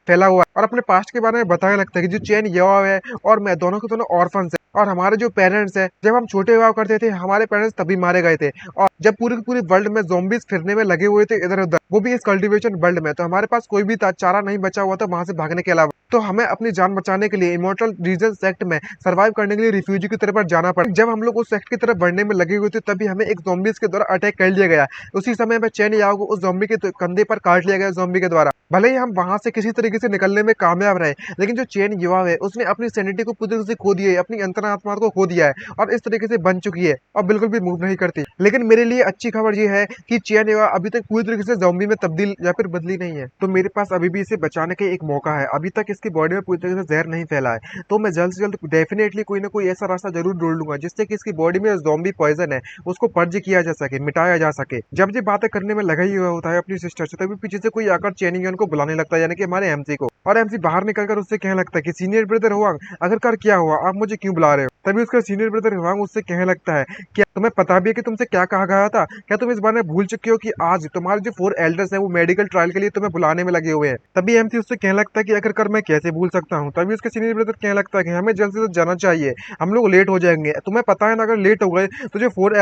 फैला हुआ है। और अपने पास्ट के बारे में बताने लगता है कि जो चेन याओ है और मैं दोनों के दोनों ऑर्फन्स है और हमारे जो पेरेंट्स है जब हम छोटे हुआ करते थे हमारे पेरेंट्स तभी मारे गए थे, और जब पूरे के पूरे वर्ल्ड में ज़ॉम्बीज फिरने में लगे हुए थे इधर उधर, वो भी इस कल्टीवेशन वर्ल्ड में, तो हमारे पास कोई भी चारा नहीं बचा हुआ था वहां से भागने के अलावा। तो हमें अपनी जान बचाने के लिए इमोर्टल रीजन सेक्ट में सर्वाइव करने के लिए रिफ्यूजी की तरफ जाना पड़ा। जब हम लोग उस सेक्ट की तरफ बढ़ने में लगे हुए थे तभी हमें एक ज़ॉम्बीज के द्वारा अटैक कर लिया गया। उसी समय में चेन याओ को उस ज़ॉम्बी के कंधे पर काट लिया गया ज़ॉम्बी के द्वारा। भले ही हम वहां से किसी तरीके से निकलने में कामयाब रहे, लेकिन जो चेन याओ है उसने अपनी सैनिटी को पूरी तरह से खो दिया है, अपनी अंतरात्मा को खो दिया है और इस तरीके से बन चुकी है और बिल्कुल भी मूव नहीं करती। लेकिन मेरे लिए अच्छी खबर ये है कि चेन याओ अभी तक पूरी तरीके से ज़ॉम्बी में तब्दील या फिर बदली नहीं है, तो मेरे पास अभी भी इसे बचाने का एक मौका है। अभी तक इसकी बॉडी में पूरी तरीके से जहर नहीं फैला है, तो मैं जल्द से जल्द डेफिनेटली कोई ना कोई ऐसा रास्ता जरूर ढूंढ लूंगा जिससे कि इसकी बॉडी में ज़ॉम्बी पॉइजन है उसको पर्ज किया जा सके, मिटाया जा सके। जब ये बातें करने में लगा ही हुआ होता है अपनी सिस्टर से, तभी पीछे से कोई आकर चेनिंग को बुलाने लगता है, यानी कि हमारे एमसी को। और एमसी बाहर निकलकर उससे कहने लगता है कि सीनियर ब्रदर हुआंग आखिरकार क्या हुआ, आप मुझे क्यों बुला रहे हो। तभी उसका सीनियर ब्रदर हुआंग उससे कहने लगता है कि तुम्हें पता भी है कि तुमसे क्या कहा गया था? क्या तुम इस बारे में भूल चुके हो कि आज तुम्हारे जो 4 एल्डर्स हैं वो मेडिकल ट्रायल के लिए तुम्हें बुलाने में लगे हुए हैं? तभी एमसी उससे कहने लगता है कि आखिरकार मैं कैसे भूल सकता हूँ। तभी उसके सीनियर ब्रदर कहने लगता है कि हमें जल्द से जल्द जाना चाहिए, हम लोग लेट हो जाएंगे। तुम्हें पता है ना, अगर लेट हो गए तो जो 4th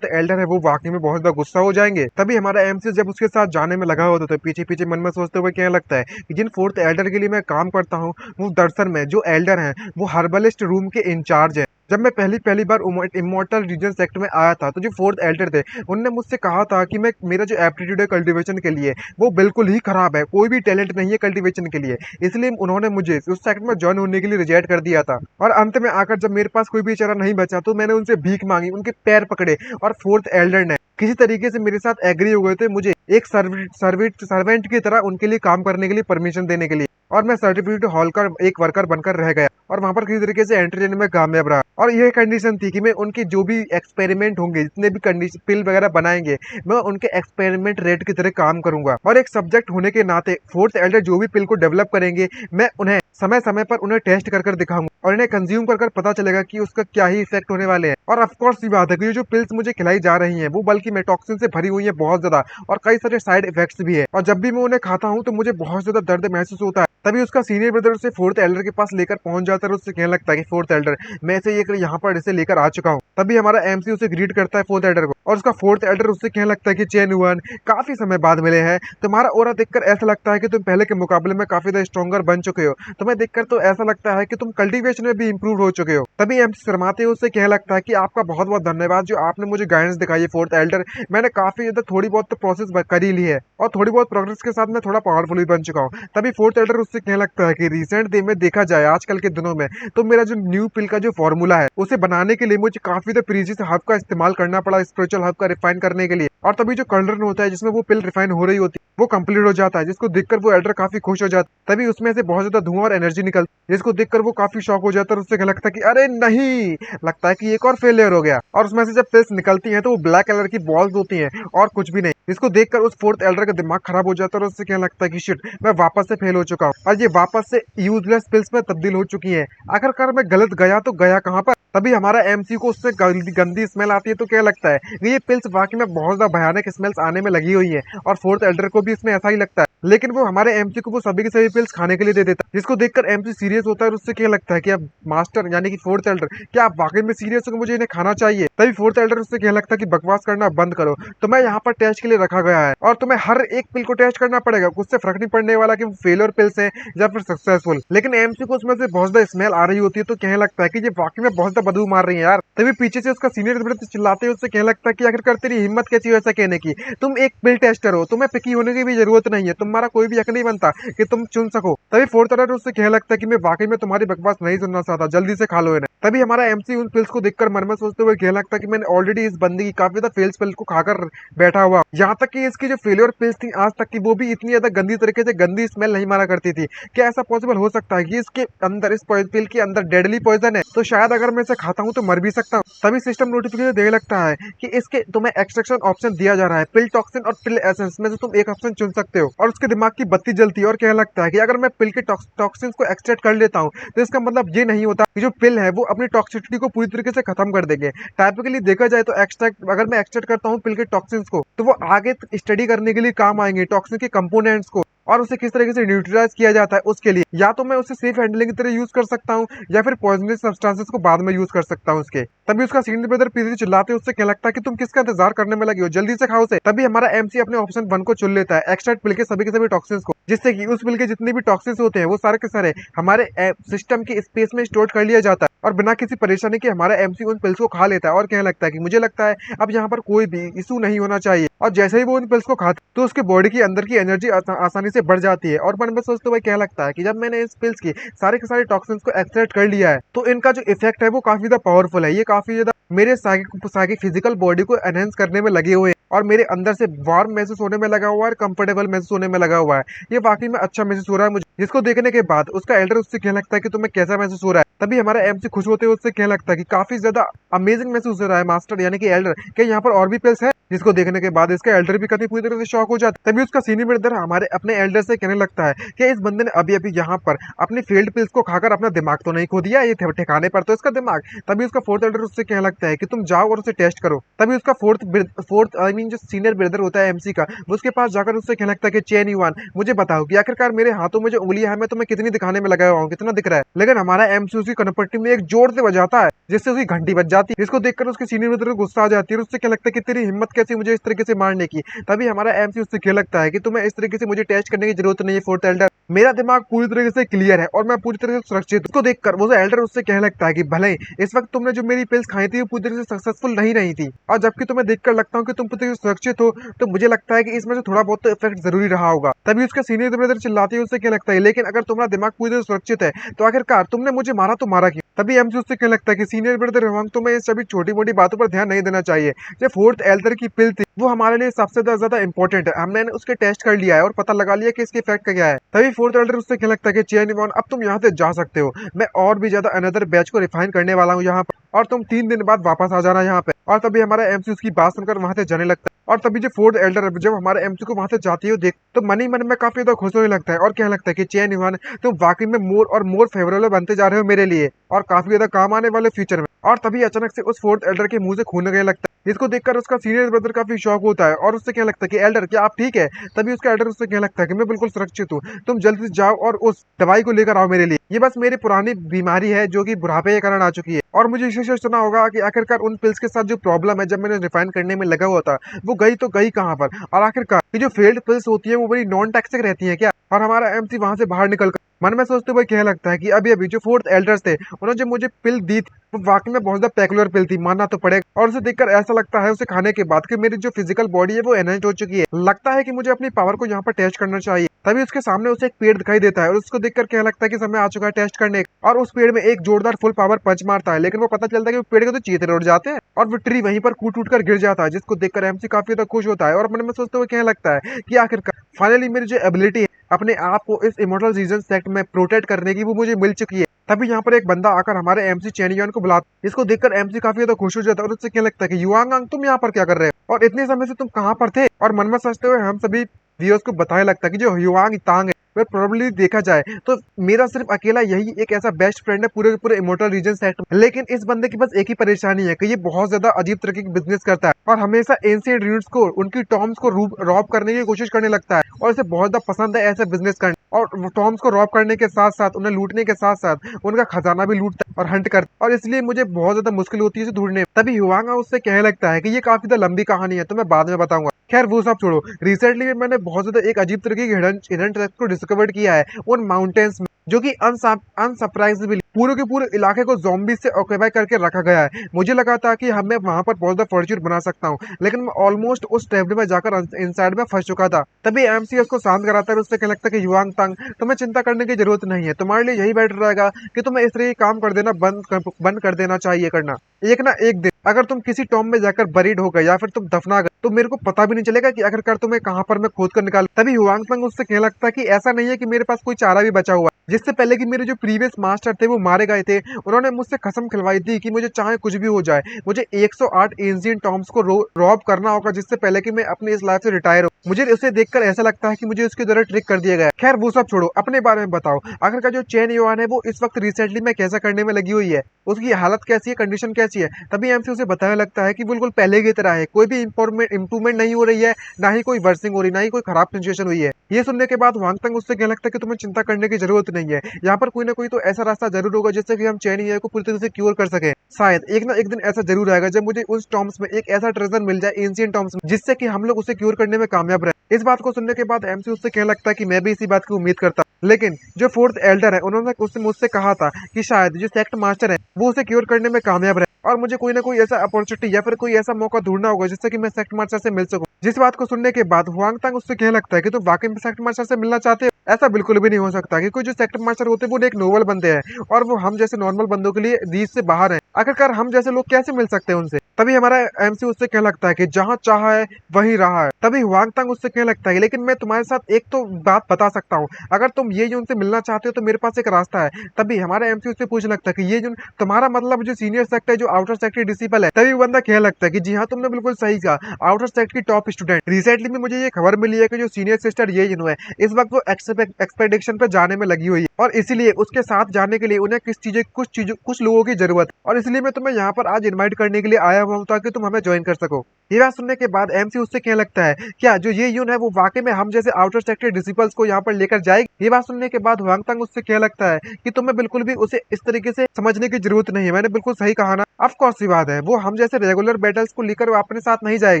एल्डर है वो वाकई में बहुत ज्यादा गुस्सा हो जाएंगे। तभी हमारा एमसी जब उसके साथ जाने में लगा होता है तो पीछे पीछे मन में सोचते हुए कहने लगता है कि जिन 4th एल्डर के लिए मैं काम करता हूँ वो दरअसल में जो एल्डर हैं वो हर्बलिस्ट रूम के इंचार्ज है। जब मैं पहली पहली बार इमोर्टल रीजन सेक्ट में आया था तो जो 4th एल्डर थे उनने मुझसे कहा था कि मैं मेरा जो एप्टीट्यूड है कल्टीवेशन के लिए वो बिल्कुल ही खराब है, कोई भी टैलेंट नहीं है कल्टीवेशन के लिए, इसलिए उन्होंने मुझे उस सेक्ट में ज्वाइन होने के लिए रिजेक्ट कर दिया था। और अंत में आकर जब मेरे पास कोई भी चारा नहीं बचा तो मैंने उनसे भीख मांगी, उनके पैर पकड़े और 4th एल्डर ने किसी तरीके से मेरे साथ एग्री हो गए थे मुझे एक सर्वेंट की तरह उनके लिए काम करने के लिए परमिशन देने के लिए। और मैं सर्टिफिकेट हॉल का एक वर्कर बनकर रह गया और वहां पर किसी तरीके से एंट्री लेने में कामयाब रहा। और यह कंडीशन थी कि मैं उनके जो भी एक्सपेरिमेंट होंगे, जितने भी कंडीशन पिल वगैरह बनाएंगे, मैं उनके एक्सपेरिमेंट रेट की तरह काम करूंगा। और एक सब्जेक्ट होने के नाते 4th एल्डर जो भी पिल को डेवलप करेंगे मैं उन्हें समय समय पर उन्हें टेस्ट कर दिखाऊंगा और इन्हें कंज्यूम कर पता चलेगा कि उसका क्या ही इफेक्ट होने वाले हैं। और ऑफकोर्स ये बात है कि ये जो पिल्स मुझे खिलाई जा रही हैं वो बल्कि में टॉक्सिन से भरी हुई है बहुत ज्यादा, और कई सारे साइड इफेक्ट्स भी है। और जब भी मैं उन्हें खाता हूँ तो मुझे बहुत ज्यादा दर्द महसूस होता है। तभी उसका सीनियर ब्रदर उसे 4th एल्डर के पास लेकर पहुंच जाता है और उससे कहने लगता है कि 4th एल्डर मैं इसे यहाँ पर इसे लेकर आ चुका हूँ। तभी हमारा एमसी उसे ग्रीट करता है 4th एल्डर को, और उसका 4th एल्डर उससे कहने लगता है कि चेन वन, काफी समय बाद मिले हैं, तुम्हारा ओरा देखकर ऐसा लगता है कि तुम पहले के मुकाबले में काफी ज्यादा स्ट्रॉन्गर बन चुके हो, तुम्हें देखकर तो ऐसा लगता है कि तुम कल्टीवेशन में भी इंप्रूव हो चुके हो। तभी एमसी शर्माते हुए उससे कहने लगता है कि आपका बहुत बहुत धन्यवाद जो आपने मुझे गाइडेंस दिखाई है 4th एल्डर, मैंने काफी ज्यादा थोड़ी बहुत तो प्रोसेस कर ही ली है और थोड़ी बहुत प्रोग्रेस के साथ मैं थोड़ा पावरफुल भी बन चुका हूँ। तभी 4th एल्डर उससे कहने लगता है कि रिसेंट डे में देखा जाए आजकल के दिनों में तो मेरा जो न्यू पिल का जो फॉर्मूला है उसे बनाने के लिए मुझे काफी ज्यादा प्रीसियस हर्ब का इस्तेमाल करना पड़ा, स्पिरिचुअल हर्ब का रिफाइन करने के लिए। और तभी जो कर्नल होता है जिसमें वो पिल रिफाइन हो रही होती है वो कंप्लीट हो जाता है, जिसको देखकर वो एल्डर काफी खुश हो जाता है। तभी उसमें से बहुत ज्यादा धुआं और एनर्जी निकलती है जिसको देखकर वो काफी शॉक हो जाता है और उससे लगता है कि अरे नहीं, लगता है कि एक और फेलियर हो गया। और उसमें से जब पिल्स निकलती हैं तो वो ब्लैक कलर की बॉल्स होती हैं और कुछ भी नहीं, जिसको देखकर उस 4th एल्डर का दिमाग खराब हो जाता है और उससे क्या लगता है कि शिट, मैं वापस से फेल हो चुका हूँ और ये वापस से यूजलेस पिल्स में तब्दील हो चुकी है। आखिरकार मैं गलत गया तो गया कहाँ पर? तभी हमारा एमसी को उससे गंदी स्मेल आती है तो क्या लगता है कि ये पिल्स वाकई में बहुत ज्यादा भयानक स्मेल्स आने में लगी हुई है और 4th एल्डर को भी इसमें ऐसा ही लगता है। लेकिन वो हमारे एमसी को वो सभी के सभी पिल्स खाने के लिए दे देता है, जिसको देखकर एमसी सीरियस होता है और उससे क्या लगता है कि अब मास्टर यानी कि 4th एल्डर, क्या आप वाकई में सीरियस हो कि मुझे इन्हें खाना चाहिए? तभी 4th एल्डर उससे क्या लगता है कि बकवास करना बंद करो, तुम्हें यहाँ पर टेस्ट के लिए रखा गया है और तुम्हें हर एक पिल को टेस्ट करना पड़ेगा, उससे फर्क नहीं पड़ने वाला कि वो फेलियर पिल्स हैं या फिर सक्सेसफुल। लेकिन एमसी को उसमें से बहुत ज्यादा स्मेल आ रही होती है तो कहने लगता है कि ये वाकई में बहुत ज्यादा बदबू मार रही है यार। तभी पीछे से उसका सीनियर ब्रदर चिल्लाते हुए उससे कहने लगता है कि आखिरकार तेरी हिम्मत कैसी हो ऐसा कहने की, तुम एक पिल टेस्टर हो, तुम्हें पिकी होने की भी जरूरत नहीं है, तुम्हारा कोई भी हक नहीं बनता कि तुम चुन सको। तभी 4th एल्डर उससे कहने लगता है कि मैं वाकई में तुम्हारी बकवास नहीं सुनना चाहता, जल्दी से खा लो इन्हें। तभी हमारा एमसी उन पिल्स को देखकर मन में सोचते हुए कहने लगता है कि मैंने ऑलरेडी इस बंदी की काफी ज्यादा फेल्स पिल्स को खाकर बैठा हुआ, यहाँ तक कि इसकी जो फेलियर पिल्स थी आज तक की वो भी इतनी ज्यादा गंदी तरीके से गंदी स्मेल नहीं मारा करती थी। क्या ऐसा पॉसिबल हो सकता है कि इसके अंदर, इस पिल के अंदर डेडली पॉइजन है? तो शायद अगर मैं इसे खाता हूँ तो मर भी सकता हूँ। तभी सिस्टम नोटिफिकेशन देने लगता है कि इसके तुम्हें एक्सट्रैक्शन ऑप्शन दिया जा रहा है, पिल टॉक्सिन और पिल एसेंस में से तुम एक ऑप्शन चुन सकते हो। और उसके दिमाग की बत्ती जलती है और कहने लगता है कि अगर मैं पिल के टॉक्सिन को एक्सट्रैक्ट कर लेता हूँ तो इसका मतलब ये नहीं होता कि जो पिल है वो अपनी टॉक्सिसिटी को पूरी तरीके से खत्म कर देंगे। टाइपिकली देखा जाए तो एक्सट्रैक्ट, अगर मैं एक्सट्रैक्ट करता हूँ पिल के टॉक्सिन को तो वो आगे स्टडी करने के लिए काम आएंगे, टॉक्सिन के कंपोनेंट्स को और उसे किस तरीके से न्यूट्रलाइज किया जाता है उसके लिए। या तो मैं उसे सेफ हैंडलिंग की तरह यूज कर सकता हूँ या फिर पॉइजनस सब्सटेंसेस को बाद में यूज कर सकता हूँ उसके। तभी उसका सीनियर ब्रदर पीछे से चिल्लाते उससे क्या लगता है कि तुम किसका इंतजार करने में लगे हो, जल्दी से खाओ उसे। तभी हमारा एमसी अपने ऑप्शन 1 को चुन लेता है, एक्सट्रैक्ट पिल के सभी टॉक्सिन्स को, जिससे कि उस पिल के जितने भी टॉक्सिन्स होते हैं वो सारे के सारे हमारे सिस्टम के स्पेस में स्टोर कर लिया जाता है और बिना किसी परेशानी के हमारा एमसी उन पिल्स को खा लेता है और कहने लगता है कि मुझे लगता है अब यहाँ पर कोई भी इशू नहीं होना चाहिए। और जैसे ही वो उन पिल्स को खाता तो उसके बॉडी के अंदर की एनर्जी आसानी से बढ़ जाती है और मन में सोचते हुए क्या लगता है कि जब मैंने इस पिल्स की सारे के सारे टॉक्सिन्स को एक्सट्रैक्ट कर लिया है तो इनका जो इफेक्ट है वो काफी ज्यादा पावरफुल है, ये काफी ज्यादा मेरे साइकिक फिजिकल बॉडी को एनहेंस करने में लगे हुए हैं और मेरे अंदर से वार्म महसूस होने में लगा हुआ है और कंफर्टेबल महसूस होने में लगा हुआ है। ये वाकई में अच्छा महसूस हो रहा है मुझे। जिसको देखने के बाद उसका एल्डर उससे कहने लगता है कि तुम्हें कैसा महसूस हो रहा है। तभी हमारा एमसी खुश होते हुए उससे कहने लगता है कि काफी ज्यादा अमेजिंग महसूस हो रहा है मास्टर यानी कि एल्डर, क्या यहाँ पर और भी पिल्स है? जिसको देखने के बाद इसका एल्डर भी कभी पूरी तरह से शॉक हो जाता है। तभी उसका सीनियर ब्रदर हमारे अपने एल्डर से कहने लगता है कि इस बंदे ने अभी अभी यहाँ पर अपनी फेल्ड पिल्स को खाकर अपना दिमाग तो नहीं खो दिया, ये ठिकाने पर तो इसका दिमाग। तभी उसका फोर्थ एल्डर उससे कहने लगता है कि तुम जाओ और उसे टेस्ट करो। तभी उसका फोर्थ आई मीन जो सीनियर ब्रदर होता है एमसी का, वो उसके पास जाकर उससे कहने लगता है कि चेन युआन, मुझे बताओ कि आखिरकार मेरे हाथों में जो उंगलियां है मैं तुम्हें कितनी दिखाने में लगा हुआ हूँ, कितना दिख रहा है? लेकिन हमारा एमसी उसकी कनपट्टी में एक जोर से बजाता है जिससे उसकी घंटी बज जाती है, जिसको देखकर उसके सीनियर ब्रदर को गुस्सा आ जाती है और उससे क्या लगता है कि तेरी हिम्मत कैसी मुझे इस तरीके से मारने की। तभी हमारा एमसी उससे क्या लगता है कि तुम्हें इस तरीके से मुझे टेस्ट करने की जरूरत नहीं है फोर्थ एल्डर, मेरा दिमाग पूरी तरीके से क्लियर है और मैं पूरी तरह से सुरक्षित हूं। उसको देखकर वो एल्डर उससे कहने लगता है कि भले इस वक्त तुमने जो मेरी पिल्स खाई थी वो पूरी तरह से सक्सेसफुल नहीं रही थी, और जबकि तुम्हें देखकर लगता हूँ कि तुम पूरी तरह से सुरक्षित हो, तो मुझे लगता है कि इसमें से थोड़ा बहुत तो इफेक्ट जरूरी रहा होगा। तभी उसका सीनियर ब्रदर चिल्लाते हैं उससे क्या लगता है, लेकिन अगर तुम्हारा दिमाग पूरी तरह से सुरक्षित है तो आखिरकार तुमने मुझे मारा तो मारा क्यों? तभी एमसी उससे क्या लगता है कि सीनियर ब्रदर हम तुम्हें इस सभी छोटी मोटी बातों पर ध्यान नहीं देना चाहिए। जो फोर्थ एल्डर की पिल थी वो हमारे लिए सबसे ज्यादा इंपॉर्टेंट है, हमने उसके टेस्ट कर लिया है और पता लगा लिया कि इसके इफेक्ट क्या है। तभी फोर्थ एल्डर उससे क्या लगता है कि चेन इवॉन अब तुम यहाँ से जा सकते हो, मैं और भी ज्यादा अनदर बैच को रिफाइन करने वाला हूँ यहाँ पर, और तुम 3 दिन बाद वापस आ जाना यहाँ पे। और तभी हमारा एमसी उसकी बात सुनकर वहां से जाने लगता है। और तभी जो फोर्थ एल्डर जब हमारे एमसी को वहां से जाती है देख तो मन ही मन में काफी ज्यादा खुश होने लगता है और कहने लगता है कि चेन इवान तुम वाकई में मोर और मोर फेवरेबल बनते जा रहे हो मेरे लिए और काफी ज्यादा काम आने वाले फ्यूचर में। और तभी अचानक से उस फोर्थ एल्डर के मुंह से खून निकलने लगता है, जिसको देखकर उसका सीनियर ब्रदर काफी शॉक होता है और उससे क्या लगता है कि एल्डर क्या आप ठीक है? तभी उसका एल्डर उससे क्या लगता है कि मैं बिल्कुल सुरक्षित हूँ, तुम जल्दी से जाओ और उस दवाई को लेकर आओ मेरे लिए, ये बस मेरी पुरानी बीमारी है जो कि बुढ़ापे के कारण आ चुकी है। और मुझे इसे सुना होगा कि आखिरकार उन पिल्स के साथ जो प्रॉब्लम है जब मैंने रिफाइन करने में लगा हुआ था वो गई तो गई कहाँ पर, और आखिरकार ये जो फेल्ड पिल्स होती है वो बड़ी नॉन टॉक्सिक रहती है क्या? और हमारा एमसी वहां से बाहर निकल मन में सोचते हुए कहने लगता है कि अभी अभी जो फोर्थ एल्डर्स थे उन्होंने जो मुझे पिल दी थी वो वाकई में बहुत ज्यादा पेकुलर पिल थी, मानना तो पड़ेगा। और उसे देखकर ऐसा लगता है उसे खाने के बाद कि मेरी जो फिजिकल बॉडी है वो एनहांस हो चुकी है, लगता है कि मुझे अपनी पावर को यहाँ पर टेस्ट करना चाहिए। तभी उसके सामने उसे एक पेड़ दिखाई देता है और उसको देखकर कहने लगता है कि समय आ चुका है टेस्ट करने का। और उस पेड़ में एक जोरदार फुल पावर पंच मारता है, लेकिन वो पता चलता है कि वो पेड़ के तो चीते उड़ जाते हैं और वो ट्री वहीं पर कूट कर गिर जाता है, जिसको देखकर एमसी काफी ज्यादा खुश होता है और मन में सोचते हुए कहने लगता है कि आखिरकार फाइनली मेरी जो एबिलिटी है अपने आप को इस इमोर्टल रीजन सेक्ट में प्रोटेक्ट करने की वो मुझे मिल चुकी है। तभी यहाँ पर एक बंदा आकर हमारे एमसी चैनियन को बुलाता, इसको देखकर एमसी काफी ज्यादा खुश हो जाता है और उससे क्या लगता है कि युआंग तुम यहाँ पर क्या कर रहे हो और इतने समय से तुम कहाँ पर थे? और मन में सोचते हुए हम सभी व्यूअर्स को बताने लगता है कि जो युआंग तांग है वह प्रोबेबली देखा जाए तो मेरा सिर्फ अकेला यही एक ऐसा बेस्ट फ्रेंड है पूरे के पूरे इमोर्टल रीजन सेट में। लेकिन इस बंदे के पास एक ही परेशानी है कि ये बहुत ज्यादा अजीब तरीके की बिजनेस करता है और हमेशा एंशिएंट रूट्स को उनकी टॉम्स को रॉब करने की कोशिश करने लगता है और इसे बहुत ज्यादा पसंद है ऐसा बिजनेस करना। और टॉम्स को रॉब करने के साथ साथ उन्हें लूटने के साथ साथ उनका खजाना भी लूटता है और हंट करता है, और इसलिए मुझे बहुत ज्यादा मुश्किल होती है इसे ढूंढने में। तभी युआंग उससे कहने लगता है कि ये काफी ज्यादा लंबी कहानी है तो मैं बाद में बताऊंगा। खैर वो सब छोड़ो, रिसेंटली मैंने बहुत ज्यादा एक अजीब तरीके की हिडन ट्रैक को डिस्कवर किया है उन माउंटेन्स में, जो कि अनसरप्राइजेबली पूरे के पूरे इलाके को ज़ॉम्बी से ऑक्यूपाई करके रखा गया है। मुझे लगा था कि हमें वहां पर बहुत ज्यादा फॉर्च्यून बना सकता हूँ, लेकिन मैं ऑलमोस्ट उस टेबल में जाकर इनसाइड में फंस चुका था। तभी एमसीएस को शांत कराता है, उससे कहने लगता है कि युआंग तंग तुम्हें चिंता करने की जरूरत नहीं है, तुम्हारे लिए यही बेटर रहेगा कि तुम्हें इस तरह काम कर देना बंद कर देना चाहिए करना। एक ना एक दिन अगर तुम किसी टॉम में जाकर बरीड हो गए या फिर तुम दफना गए तो मेरे को पता भी नहीं चलेगा कि आखिरकार तुम्हें कहां पर मैं खोद कर निकाल। तभी हुआंग तंग उससे कहने लगता है कि ऐसा नहीं है कि मेरे पास कोई चारा भी बचा हुआ, जिससे पहले कि मेरे जो प्रीवियस मास्टर थे वो मारे गए थे उन्होंने मुझसे कसम खिलवाई थी कि मुझे चाहे कुछ भी हो जाए मुझे 108 एंशिएंट टॉम्स को रॉब करना होगा, जिससे पहले कि मैं अपनी इस लाइफ से रिटायर हो। मुझे उसे देखकर ऐसा लगता है कि मुझे उसके द्वारा ट्रिक कर दिया गया। खैर वो सब छोड़ो, अपने बारे में बताओ, आखिरकार जो चेन युआन है वो इस वक्त रिसेंटली में कैसा करने में लगी हुई है, उसकी हालत कैसी है, कंडीशन कैसी है? तभी एमसी उसे बताने लगता है कि बिल्कुल पहले की तरह है, कोई भी इंप्रूवमेंट नहीं हो रही है, ना ही कोई वर्सिंग हो रही, ना ही कोई खराब सिचुएशन हुई है। ये सुनने के बाद हुआंग तंग उससे कहने लगता है कि तुम्हें चिंता करने की जरूरत नहीं है, यहाँ पर कोई ना कोई तो ऐसा रास्ता जरूर होगा जिससे कि हम चेन युआन को पूरी तरह से क्योर कर सके। शायद एक ना एक दिन ऐसा जरूर आएगा जब मुझे उस टॉम्स में एक ऐसा ट्रेजर मिल जाए एंशिएंट टॉम्स में, जिससे कि हम लोग उसे क्योर करने में कामयाब रहे। इस बात को सुनने के बाद एमसी उससे कहने लगता है कि मैं भी इसी बात की उम्मीद करता, लेकिन जो फोर्थ एल्डर है उन्होंने उससे मुझसे कहा था कि शायद जो सेक्ट मास्टर है वो उसे क्योर करने में कामयाब रहे और मुझे कोई ना कोई ऐसा अपॉर्चुनिटी या फिर कोई ऐसा मौका ढूंढना होगा जिससे कि मैं सेक्ट मास्टर से मिल सकूं। जिस बात को सुनने के बाद हुआंग तंग उससे कहने लगता है कि तुम वाकई में सेक्ट मास्टर से मिलना चाहते हो? ऐसा बिल्कुल भी नहीं हो सकता, क्योंकि जो सेक्टर मास्टर होते हैं वो एक नोबल बंदे हैं और वो हम जैसे नॉर्मल बंदों के लिए रीच से बाहर हैं। आखिरकार हम जैसे लोग कैसे मिल सकते हैं उनसे? तभी हमारा एमसी उससे कहने लगता है कि जहां चाहा है वहीं रहा है। तभी हुआंग तंग उससे कहने लगता है लेकिन मैं तुम्हारे साथ एक तो बात बता सकता हूँ, अगर तुम ये यून से मिलना चाहते हो तो मेरे पास एक रास्ता है। तभी हमारा एमसी उससे पूछने लगता है कि ये यून तुम्हारा मतलब जो सीनियर सेक्ट है, जो आउटर सेक्ट की डिसिपल है। तभी वो बंदा कहने लगता है कि जी हाँ, तुमने बिल्कुल सही कहा, आउटर सेक्ट की टॉप स्टूडेंट। रिसेंटली में मुझे ये खबर मिली है कि जो सीनियर सिस्टर ये यून है इस वक्त वो एक्सपेडिशन पे जाने में लगी हुई है और इसीलिए उसके साथ जाने के लिए उन्हें कुछ लोगों की जरूरत है और इसलिए मैं तुम्हें यहाँ पर आज इन्वाइट करने के लिए आया हुआ हूँ ताकि तुम हमें ज्वाइन कर सको। ये बात सुनने के बाद एमसी उससे कहने लगता है क्या जो ये यून है वो वाकई में हम जैसे आउटर सेक्टर डिसिपल्स को यहाँ पर लेकर जाएगी। ये बात सुनने के बाद हुआंग तंग उससे कहने लगता है कि तुम्हें बिल्कुल भी उसे इस तरीके से समझने की जरूरत नहीं है, मैंने बिल्कुल सही कहा ना। ऑफ कोर्स सी बात है, वो हम जैसे रेगुलर बैटल्स को लेकर अपने साथ नहीं जाएगी,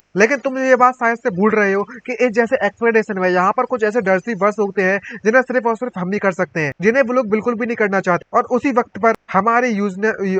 लेकिन तुम ये बात शायद से भूल रहे हो कि इस जैसे एक्सपेडिशन में यहाँ पर कुछ ऐसे डर्सी बर्स होते हैं जिन्हें सिर्फ और सिर्फ हम ही कर सकते हैं, जिन्हें वो लोग बिल्कुल भी नहीं करना चाहते और उसी वक्त पर हमारे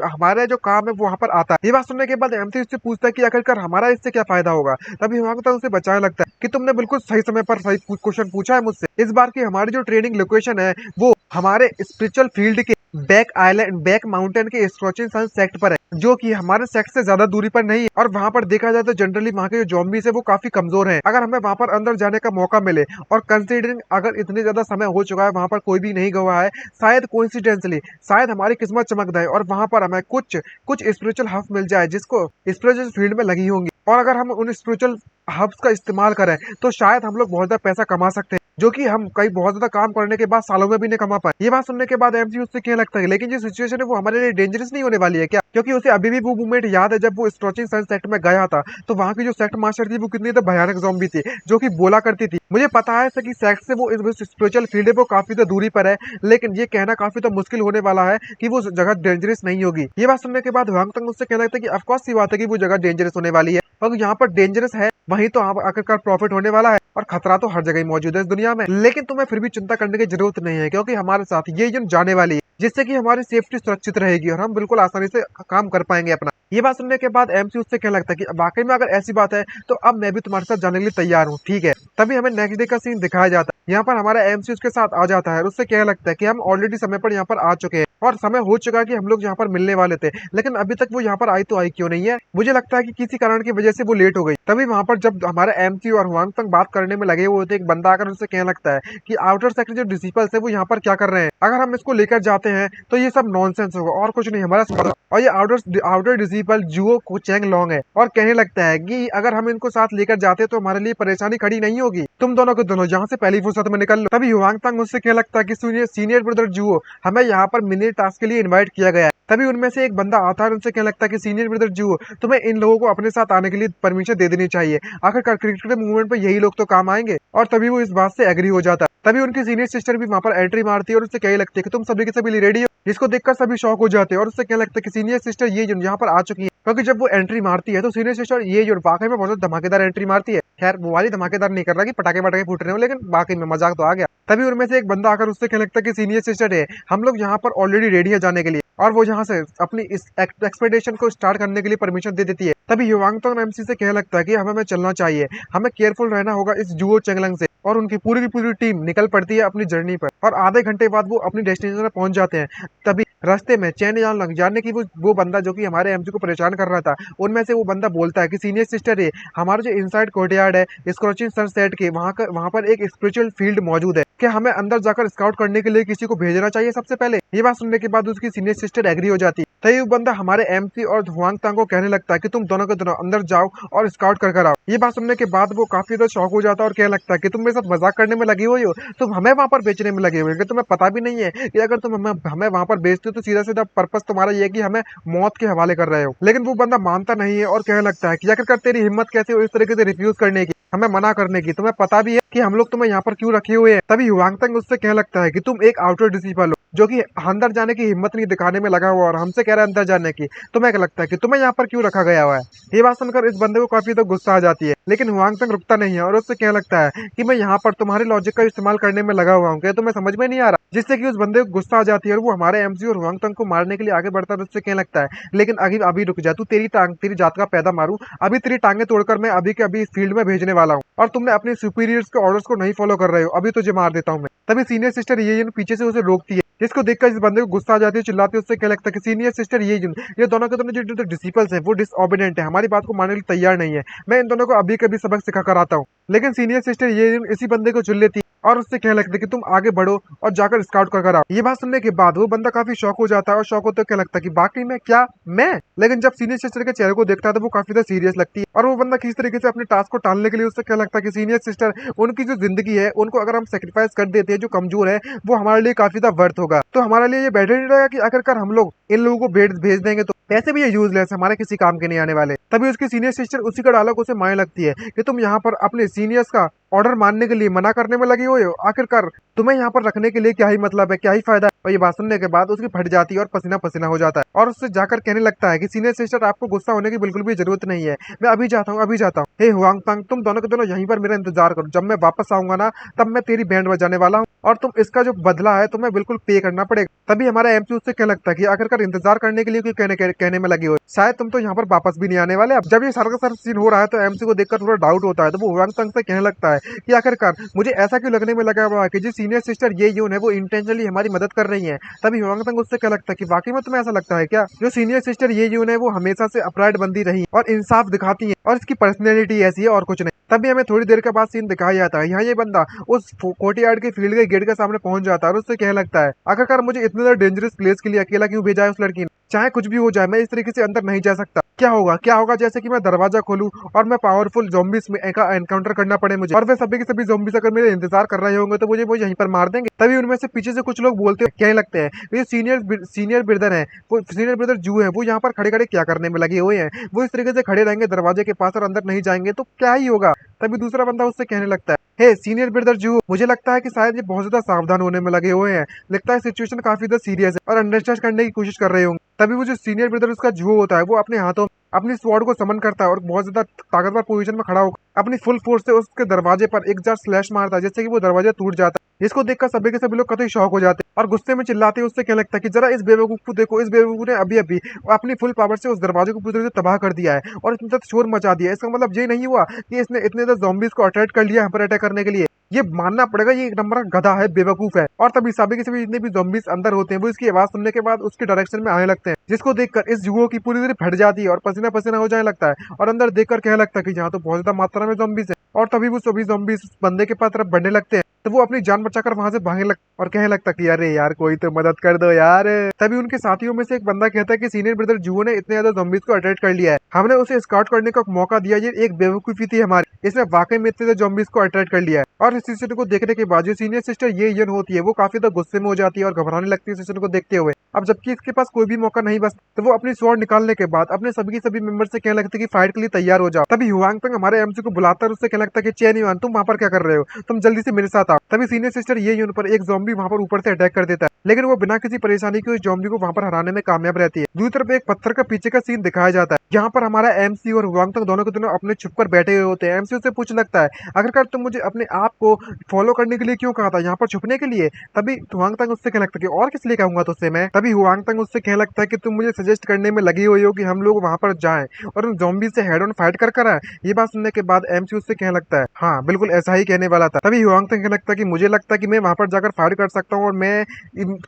हमारा जो काम है वो वहाँ पर आता है। ये बात सुनने के बाद एमसी उससे पूछता है कि आखिरकार हमारा इससे क्या फायदा होगा। तभी वहां तक उसे बचाने लगता है कि तुमने बिल्कुल सही समय पर सही क्वेश्चन पूछा है मुझसे। इस बार की हमारी जो ट्रेनिंग लोकेशन है वो हमारे स्पिरिचुअल फील्ड के बैक माउंटेन के स्क्रॉचिंग सन सेक्ट पर है, जो कि हमारे सेक्ट से ज्यादा दूरी पर नहीं है और वहाँ पर देखा जाए तो जनरली वहाँ के जो जॉम्बीज है वो काफी कमजोर हैं। अगर हमें वहाँ पर अंदर जाने का मौका मिले और कंसीडरिंग अगर इतने ज्यादा समय हो चुका है वहाँ पर कोई भी नहीं गया है, शायद कोइंसिडेंटली शायद हमारी किस्मत चमक जाए और वहाँ पर हमें कुछ स्पिरिचुअल हब मिल जाए जिसको स्पिरिचुअल फील्ड में लगी होंगी और अगर हम उन स्पिरिचुअल हब्स का इस्तेमाल करें तो शायद हम लोग बहुत ज्यादा पैसा कमा सकते हैं, जो कि हम कई बहुत ज्यादा काम करने के बाद सालों में भी नहीं कमा पाए। ये बात सुनने के बाद एमसी उससे क्या लगता है लेकिन जो सिचुएशन है वो हमारे लिए डेंजरस नहीं होने वाली है क्या, क्योंकि उसे अभी भी वो मूवमेंट याद है जब वो स्ट्रोचिंग सन सेक्ट में गया था तो वहाँ की जो सेक्ट मास्टर थी वो कितनी तो भयानक ज़ॉम्बी थी जो कि बोला करती थी। मुझे पता है कि सेक्ट से वो स्पिरिचुअल फील्ड है वो काफी तो दूरी पर है, लेकिन ये कहना काफी तो मुश्किल होने वाला है कि वो जगह डेंजरस नहीं होगी। ये बात सुनने के बाद हुआंग तंग उससे कहना लगता है कि ऑफकोर्स सी बात है कि वो जगह डेंजरस होने वाली है और यहाँ पर डेंजरस है वहीं तो आखिरकार प्रॉफिट होने वाला है और खतरा तो हर जगह ही मौजूद है इस दुनिया में, लेकिन तुम्हें फिर भी चिंता करने की जरूरत नहीं है क्योंकि हमारे साथ ये यून जाने वाली है जिससे कि हमारी सेफ्टी सुरक्षित रहेगी और हम बिल्कुल आसानी से काम कर पाएंगे अपना। ये बात सुनने के बाद एमसी उससे कहने लगता है कि वाकई में अगर ऐसी बात है तो अब मैं भी तुम्हारे साथ जाने के लिए तैयार हूँ, ठीक है। तभी हमें नेक्स्ट डे का सीन दिखाया जाता है, यहाँ पर हमारा एमसी उसके साथ आ जाता है और उससे कहने लगता है कि हम ऑलरेडी समय पर यहाँ पर आ चुके हैं और समय हो चुका है कि हम लोग यहाँ पर मिलने वाले थे, लेकिन अभी तक वो यहाँ पर आई तो आई क्यों नहीं है। मुझे लगता है कि किसी कारण की वजह से वो लेट हो गई। तभी वहां पर जब हमारा एमसी और हुआंग तंग बात करने में लगे हुए थे, एक बंदा आकर उससे कहने लगता है कि आउटर सेक्टर जो डिसिपल्स है वो यहाँ पर क्या कर रहे हैं, अगर हम इसको लेकर जाते हैं तो ये सब नॉनसेंस होगा और कुछ नहीं हमारा। और ये आउटर डिसिपल जुओ को चैंग लॉन्ग है और कहने लगता है कि अगर हम इनको साथ लेकर जाते तो हमारे लिए परेशानी खड़ी नहीं होगी, तुम दोनों के दोनों यहाँ से पहली फुर्सत में निकल लो। तभी हुआंग तंग उससे कहने लगता है कि सीनियर ब्रदर जुओ, हमें यहाँ पर मिनी टास्क के लिए इन्वाइट किया गया है। तभी उनमें से एक बंदा आता है और उनसे कहने लगता है कि सीनियर ब्रदर जुओ, तुम्हें इन लोगों को अपने साथ आने के लिए परमिशन दे देनी चाहिए, आखिरकार क्रिकेट मूवमेंट पे यही लोग तो काम आएंगे। और तभी वो इस बात से एग्री हो जाता है। तभी उनकी सीनियर सिस्टर भी वहां पर एंट्री मारती है और उससे कहने लगती है कि तुम सभी के सभी रेडी हो, जिसको देखकर सभी शॉक हो जाते हैं और उससे कहने लगता है कि सीनियर सिस्टर ये यहाँ पर आ चुकी है, क्योंकि जब वो एंट्री मारती है तो सीनियर सिस्टर ये जो वाकई में बहुत धमाकेदार एंट्री मारती है। खैर वो वाली धमाकेदार नहीं कर रहा कि पटाखे पटाखे फूट रहे हो, लेकिन बाकी में मजाक तो आ गया। तभी उनमें से एक बंदा आकर उससे कहने लगता है कि सीनियर सिस्टर है, हम लोग यहाँ पर ऑलरेडी रेडी है जाने के लिए, और वो यहाँ से अपनी इस एक्सपेडिशन को स्टार्ट करने के लिए परमिशन दे देती है। तभी युवांग तंग एमसी से कहने लगता है कि हमें चलना चाहिए, हमें केयरफुल रहना होगा इस जुओ चेंगलंग से, और उनकी पूरी की पूरी टीम निकल पड़ती है अपनी जर्नी पर और आधे घंटे बाद वो अपनी डेस्टिनेशन पर पहुंच जाते हैं। तभी रास्ते में चैन जान लग जाने की वो बंदा जो कि हमारे एमसी को परेशान कर रहा था, उनमें से वो बंदा बोलता है कि सीनियर सिस्टर है, हमारा जो इनसाइड कोर्टयार्ड है स्क्रॉचिंग सनसेट के वहाँ पर एक स्पिरिचुअल फील्ड मौजूद है, क्या हमें अंदर जाकर स्काउट करने के लिए किसी को भेजना चाहिए सबसे पहले। ये बात सुनने के बाद उसकी सीनियर सिस्टर एग्री हो जाती है। तभी वो बंदा हमारे एमसी और हुआंग तांग को कहने लगता है कि तुम दोनों के दोनों अंदर जाओ और स्काउट कर आओ। ये बात सुनने के बाद वो काफी ज्यादा शॉक हो जाता है और कहने लगता है कि तुम मेरे साथ मजाक करने में लगी हुई हो, तुम हमें वहां पर बेचने में लगे हुए हो, तुम्हें पता भी नहीं है कि अगर तुम हमें वहां पर बेचते हो तो सीधा सीधा पर्पस तुम्हारा ये है कि हमें मौत के हवाले कर रहे हो। लेकिन वो बंदा मानता नहीं है और कहने लगता है कि आखिरकार तेरी हिम्मत कैसे हो इस तरीके से रिफ्यूज करने की, हमें मना करने की, तुम्हें पता भी है कि हम लोग तुम्हें यहाँ पर क्यों रखे हुए हैं। तभी हुआंग तांग उससे कहने लगता है कि तुम एक आउटर डिसिपल हो जो कि अंदर जाने की हिम्मत नहीं दिखाने में लगा हुआ और हमसे कह रहा है अंदर जाने की, तुम्हें क्या लगता है कि तुम्हें यहाँ पर क्यों रखा गया हुआ है। ये बात सुनकर इस बंदे को काफी तो गुस्सा आ जाती है, लेकिन हुआंग तांग रुकता नहीं है और उससे कहने लगता है कि मैं यहाँ पर तुम्हारे लॉजिक का इस्तेमाल करने में लगा हुआ हूँ, क्या तुम्हें समझ में नहीं आ रहा, जिससे कि उस बंदे को गुस्सा आ जाती है और वो हमारे एमसी और हुआंग तांग को मारने के लिए आगे बढ़ता है। उससे कहने लगता है लेकिन अभी रुक जा, तू तेरी जात का पैदा मारू, अभी तेरी टांगे तोड़कर मैं अभी के अभी इस फील्ड में भेजने वाला हूँ और तुमने अपने सुपीरियर्स के ऑर्डर्स को नहीं फॉलो कर रहे हो, अभी तुझे मार देता हूँ मैं। तभी सीनियर सिस्टर ये पीछे से उसे रोकती है जिसको देखकर इस बंदे को गुस्सा आ जाती है, चिल्लाती है, उससे क्या लगता है कि सीनियर सिस्टर ये दोनों के दोनों जो डिसिपल्स हैं वो डिसओबीडेंट है, हमारी बात को मानने के लिए तैयार नहीं है। मैं इन दोनों को अभी कभी सबक सिखा कर आता हूँ। लेकिन सीनियर सिस्टर ये इसी बंदे को चुन लेती है और उससे कहने लगता है कि तुम आगे बढ़ो और जाकर स्काउट कर आओ। ये बात सुनने के बाद वो बंदा काफी शौक हो जाता है और शौक होते क्या लगता है कि बाकी में क्या मैं। लेकिन जब सीनियर सिस्टर के चेहरे को देखता है तो वो काफी ज्यादा सीरियस लगती है और वो बंदा किस तरीके से अपने टास्क को टालने के लिए उससे क्या लगता है कि सीनियर सिस्टर उनकी जो जिंदगी है उनको अगर हम सेक्रीफाइस कर देते हैं, जो कमजोर है वो हमारे लिए काफी ज्यादा वर्थ होगा। तो हमारे लिए ये बेटर नहीं रहेगा कि आखिरकार हम लोग इन लोगों को भेज देंगे तो पैसे भी ये यूजलेस, हमारे किसी काम के नहीं आने वाले। तभी उसकी सीनियर सिस्टर उसी का डायलॉग उसे मायने लगती है कि तुम यहाँ पर अपने सीनियर्स का ऑर्डर मानने के लिए मना करने में लगे हुए हो, आखिरकार तुम्हें यहाँ पर रखने के लिए क्या ही मतलब है, क्या ही फायदा है। और ये बात सुनने के बाद उसकी फट जाती है और पसीना पसीना हो जाता है और उससे जाकर कहने लगता है कि सीनियर सिस्टर आपको गुस्सा होने की बिल्कुल भी जरूरत नहीं है, मैं अभी जाता हूँ अभी जाता हूँ। हे हुआंग तंग, तुम दोनों के दोनों यहीं पर मेरा इंतजार करो, जब मैं वापस आऊंगा ना तब मैं तेरी बैंड बजाने वाला हूँ और तुम इसका जो बदला है तुम्हें बिल्कुल पे करना पड़ेगा। तभी हमारा एमसी उससे क्या लगता है कि आखिरकार इंतजार करने के लिए क्यों कहने में लगे हो, शायद तुम तो यहाँ पर वापस भी नहीं आने वाले। अब जब ये सारा का सारा सीन हो रहा है तो एमसी को देखकर थोड़ा डाउट होता है, तो वो हुआंग तंग से कहने लगता है कि आखिरकार मुझे ऐसा क्यों लगने में लगा हुआ है कि जो सीनियर सिस्टर ये यून है वो इंटेंशनली हमारी मदद कर रही है। तभी हुआंग तंग उससे क्या लगता है कि वाकई में तुम्हें ऐसा लगता है क्या, जो सीनियर सिस्टर ये यून है वो हमेशा से अपराइट बंदी रही और इंसाफ दिखाती है और इसकी पर्सनैलिटी ऐसी है और कुछ नहीं। तभी हमें थोड़ी देर के बाद सीन दिखाया जाता है, यहाँ ये बंदा उस कोर्टयार्ड के फील्ड के गेट के सामने पहुंच जाता है और उससे कहने लगता है आखिरकार मुझे इतने ज्यादा डेंजरस प्लेस के लिए अकेला क्यों भेजा है उस लड़की ने, चाहे कुछ भी हो जाए मैं इस तरीके से अंदर नहीं जा सकता। क्या होगा जैसे कि मैं दरवाजा खोलूं और मैं पावरफुल ज़ॉम्बीज़ में का एनकाउंटर करना पड़े मुझे और वे सभी के सभी ज़ॉम्बीज़ अगर मेरे इंतजार कर रहे होंगे तो मुझे वो यहीं पर मार देंगे। तभी उनमें से पीछे से कुछ लोग बोलते हैं, कहने लगते हैं ये सीनियर ब्रदर है, वो सीनियर ब्रदर जू है, वो यहाँ पर खड़े खड़े क्या करने में लगे हुए हैं, वो इस तरीके से खड़े रहेंगे दरवाजे के पास और अंदर नहीं जाएंगे तो क्या ही होगा। तभी दूसरा बंदा उससे कहने लगता है, हे सीनियर ब्रदर जू, मुझे लगता है कि शायद ये बहुत ज्यादा सावधान होने में लगे हुए हैं, लगता है सिचुएशन काफी ज्यादा सीरियस है और अंडरस्टैंड करने की कोशिश कर रहे होंगे। तभी वो जो सीनियर ब्रदर उसका जू होता है वो अपने हाथों अपनी स्वॉर्ड को समन करता है और बहुत ज्यादा ताकतवर पोजीशन में खड़ा होकर अपनी फुल फोर्स से उसके दरवाजे पर एक जार स्लैश मारता है जिससे कि वो दरवाजा टूट जाता है। जिसको देखकर सभी के सभी लोग कतई शॉक हो जाते हैं और गुस्से में चिल्लाते हैं। उससे क्या लगता है कि जरा इस बेवकूफ को देखो, इस बेवकूफ ने अभी अभी अपनी फुल पावर से उस दरवाजे को पूरी तरह से तबाह कर दिया है और इतना ज्यादा शोर मचा दिया है। इसका मतलब ये नहीं हुआ कि इसने इतने ज्यादा ज़ॉम्बीज़ को अट्रैक्ट कर लिया यहाँ पर अटैक करने के लिए, ये मानना पड़ेगा ये एक नंबर का गधा है, बेवकूफ है। और तभी सभी के सभी जितने भी ज़ॉम्बीज़ अंदर होते हैं वो इसकी आवाज सुनने के बाद उसके डायरेक्शन में आने लगते हैं, जिसको देखकर इस युवक की पूरी तरह फट जाती है और पसीना पसीना हो जाने लगता है और अंदर देखकर कहने लगता है कि यहाँ तो बहुत ज्यादा मात्रा में ज़ॉम्बीज़ है। और तभी वो सभी ज़ॉम्बीज़ बंदे के पास तरफ बढ़ने लगते हैं तो वो अपनी जान बचाकर वहां से भागने लग और कहने लगता कि अरे यार कोई तो मदद कर दो यार। तभी उनके साथियों में से एक बंदा कहता है कि सीनियर ब्रदर जुओ ने इतने ज्यादा ज़ॉम्बीज़ को अटैक कर लिया है, हमने उसे स्काउट करने का मौका दिया, ये एक बेवकूफी थी हमारी, इसने वाकई में इतने ज़ॉम्बीज़ को अटैक कर लिया है। और इस सिचुएशन को देखने के बाद जो सीनियर सिस्टर ये यन होती है वो काफी ज्यादा गुस्से में हो जाती है और घबराने लगती है सिचुएशन को देखते हुए। अब जबकि इसके पास कोई भी मौका नहीं बचता तो वो अपनी स्वॉर्ड निकालने के बाद अपने सभी के सभी मेंबर से कहने लगते कि फाइट के लिए तैयार हो जाओ। तभी हुआंग तंग हमारे एमसी को बुलाता है, उससे कहने लगता कि चेन युआन तुम वहां पर क्या कर रहे हो, तुम जल्दी से मेरे साथ आओ। तभी सीनियर सिस्टर ये यून पर एक ज़ॉम्बी वहां पर ऊपर से अटैक कर देता है लेकिन वो बिना किसी परेशानी के उस ज़ॉम्बी को वहां पर हराने में कामयाब रहती है। दूसरी तरफ एक पत्थर का पीछे का सीन दिखाया जाता है जहाँ पर हमारा एमसी और हुआंग तंग दोनों के दोनों अपने छुप कर बैठे हुए होते हैं। एमसी उससे पूछ लगता है आखिरकार तुम मुझे अपने आप को फॉलो करने के लिए क्यों कहा था, यहाँ पर छुपने के लिए। तभी हुआंग तंग उससे कहने लगता है कि और किस लिए कहूंगा तुझसे मैं। तभी हुआंग तंग उससे कहने लगता है कि तुम मुझे सजेस्ट करने में लगी हुई हो कि हम लोग वहां पर जाएं और उन ज़ॉम्बी से हेड ऑन फाइट कर आए। ये बात सुनने के बाद एमसी उससे कहने लगता है हाँ बिल्कुल ऐसा ही कहने वाला था। तभी हुआंग तंग कहने लगता है कि मुझे लगता है कि मैं वहां पर जाकर फाइट कर सकता हूँ और मैं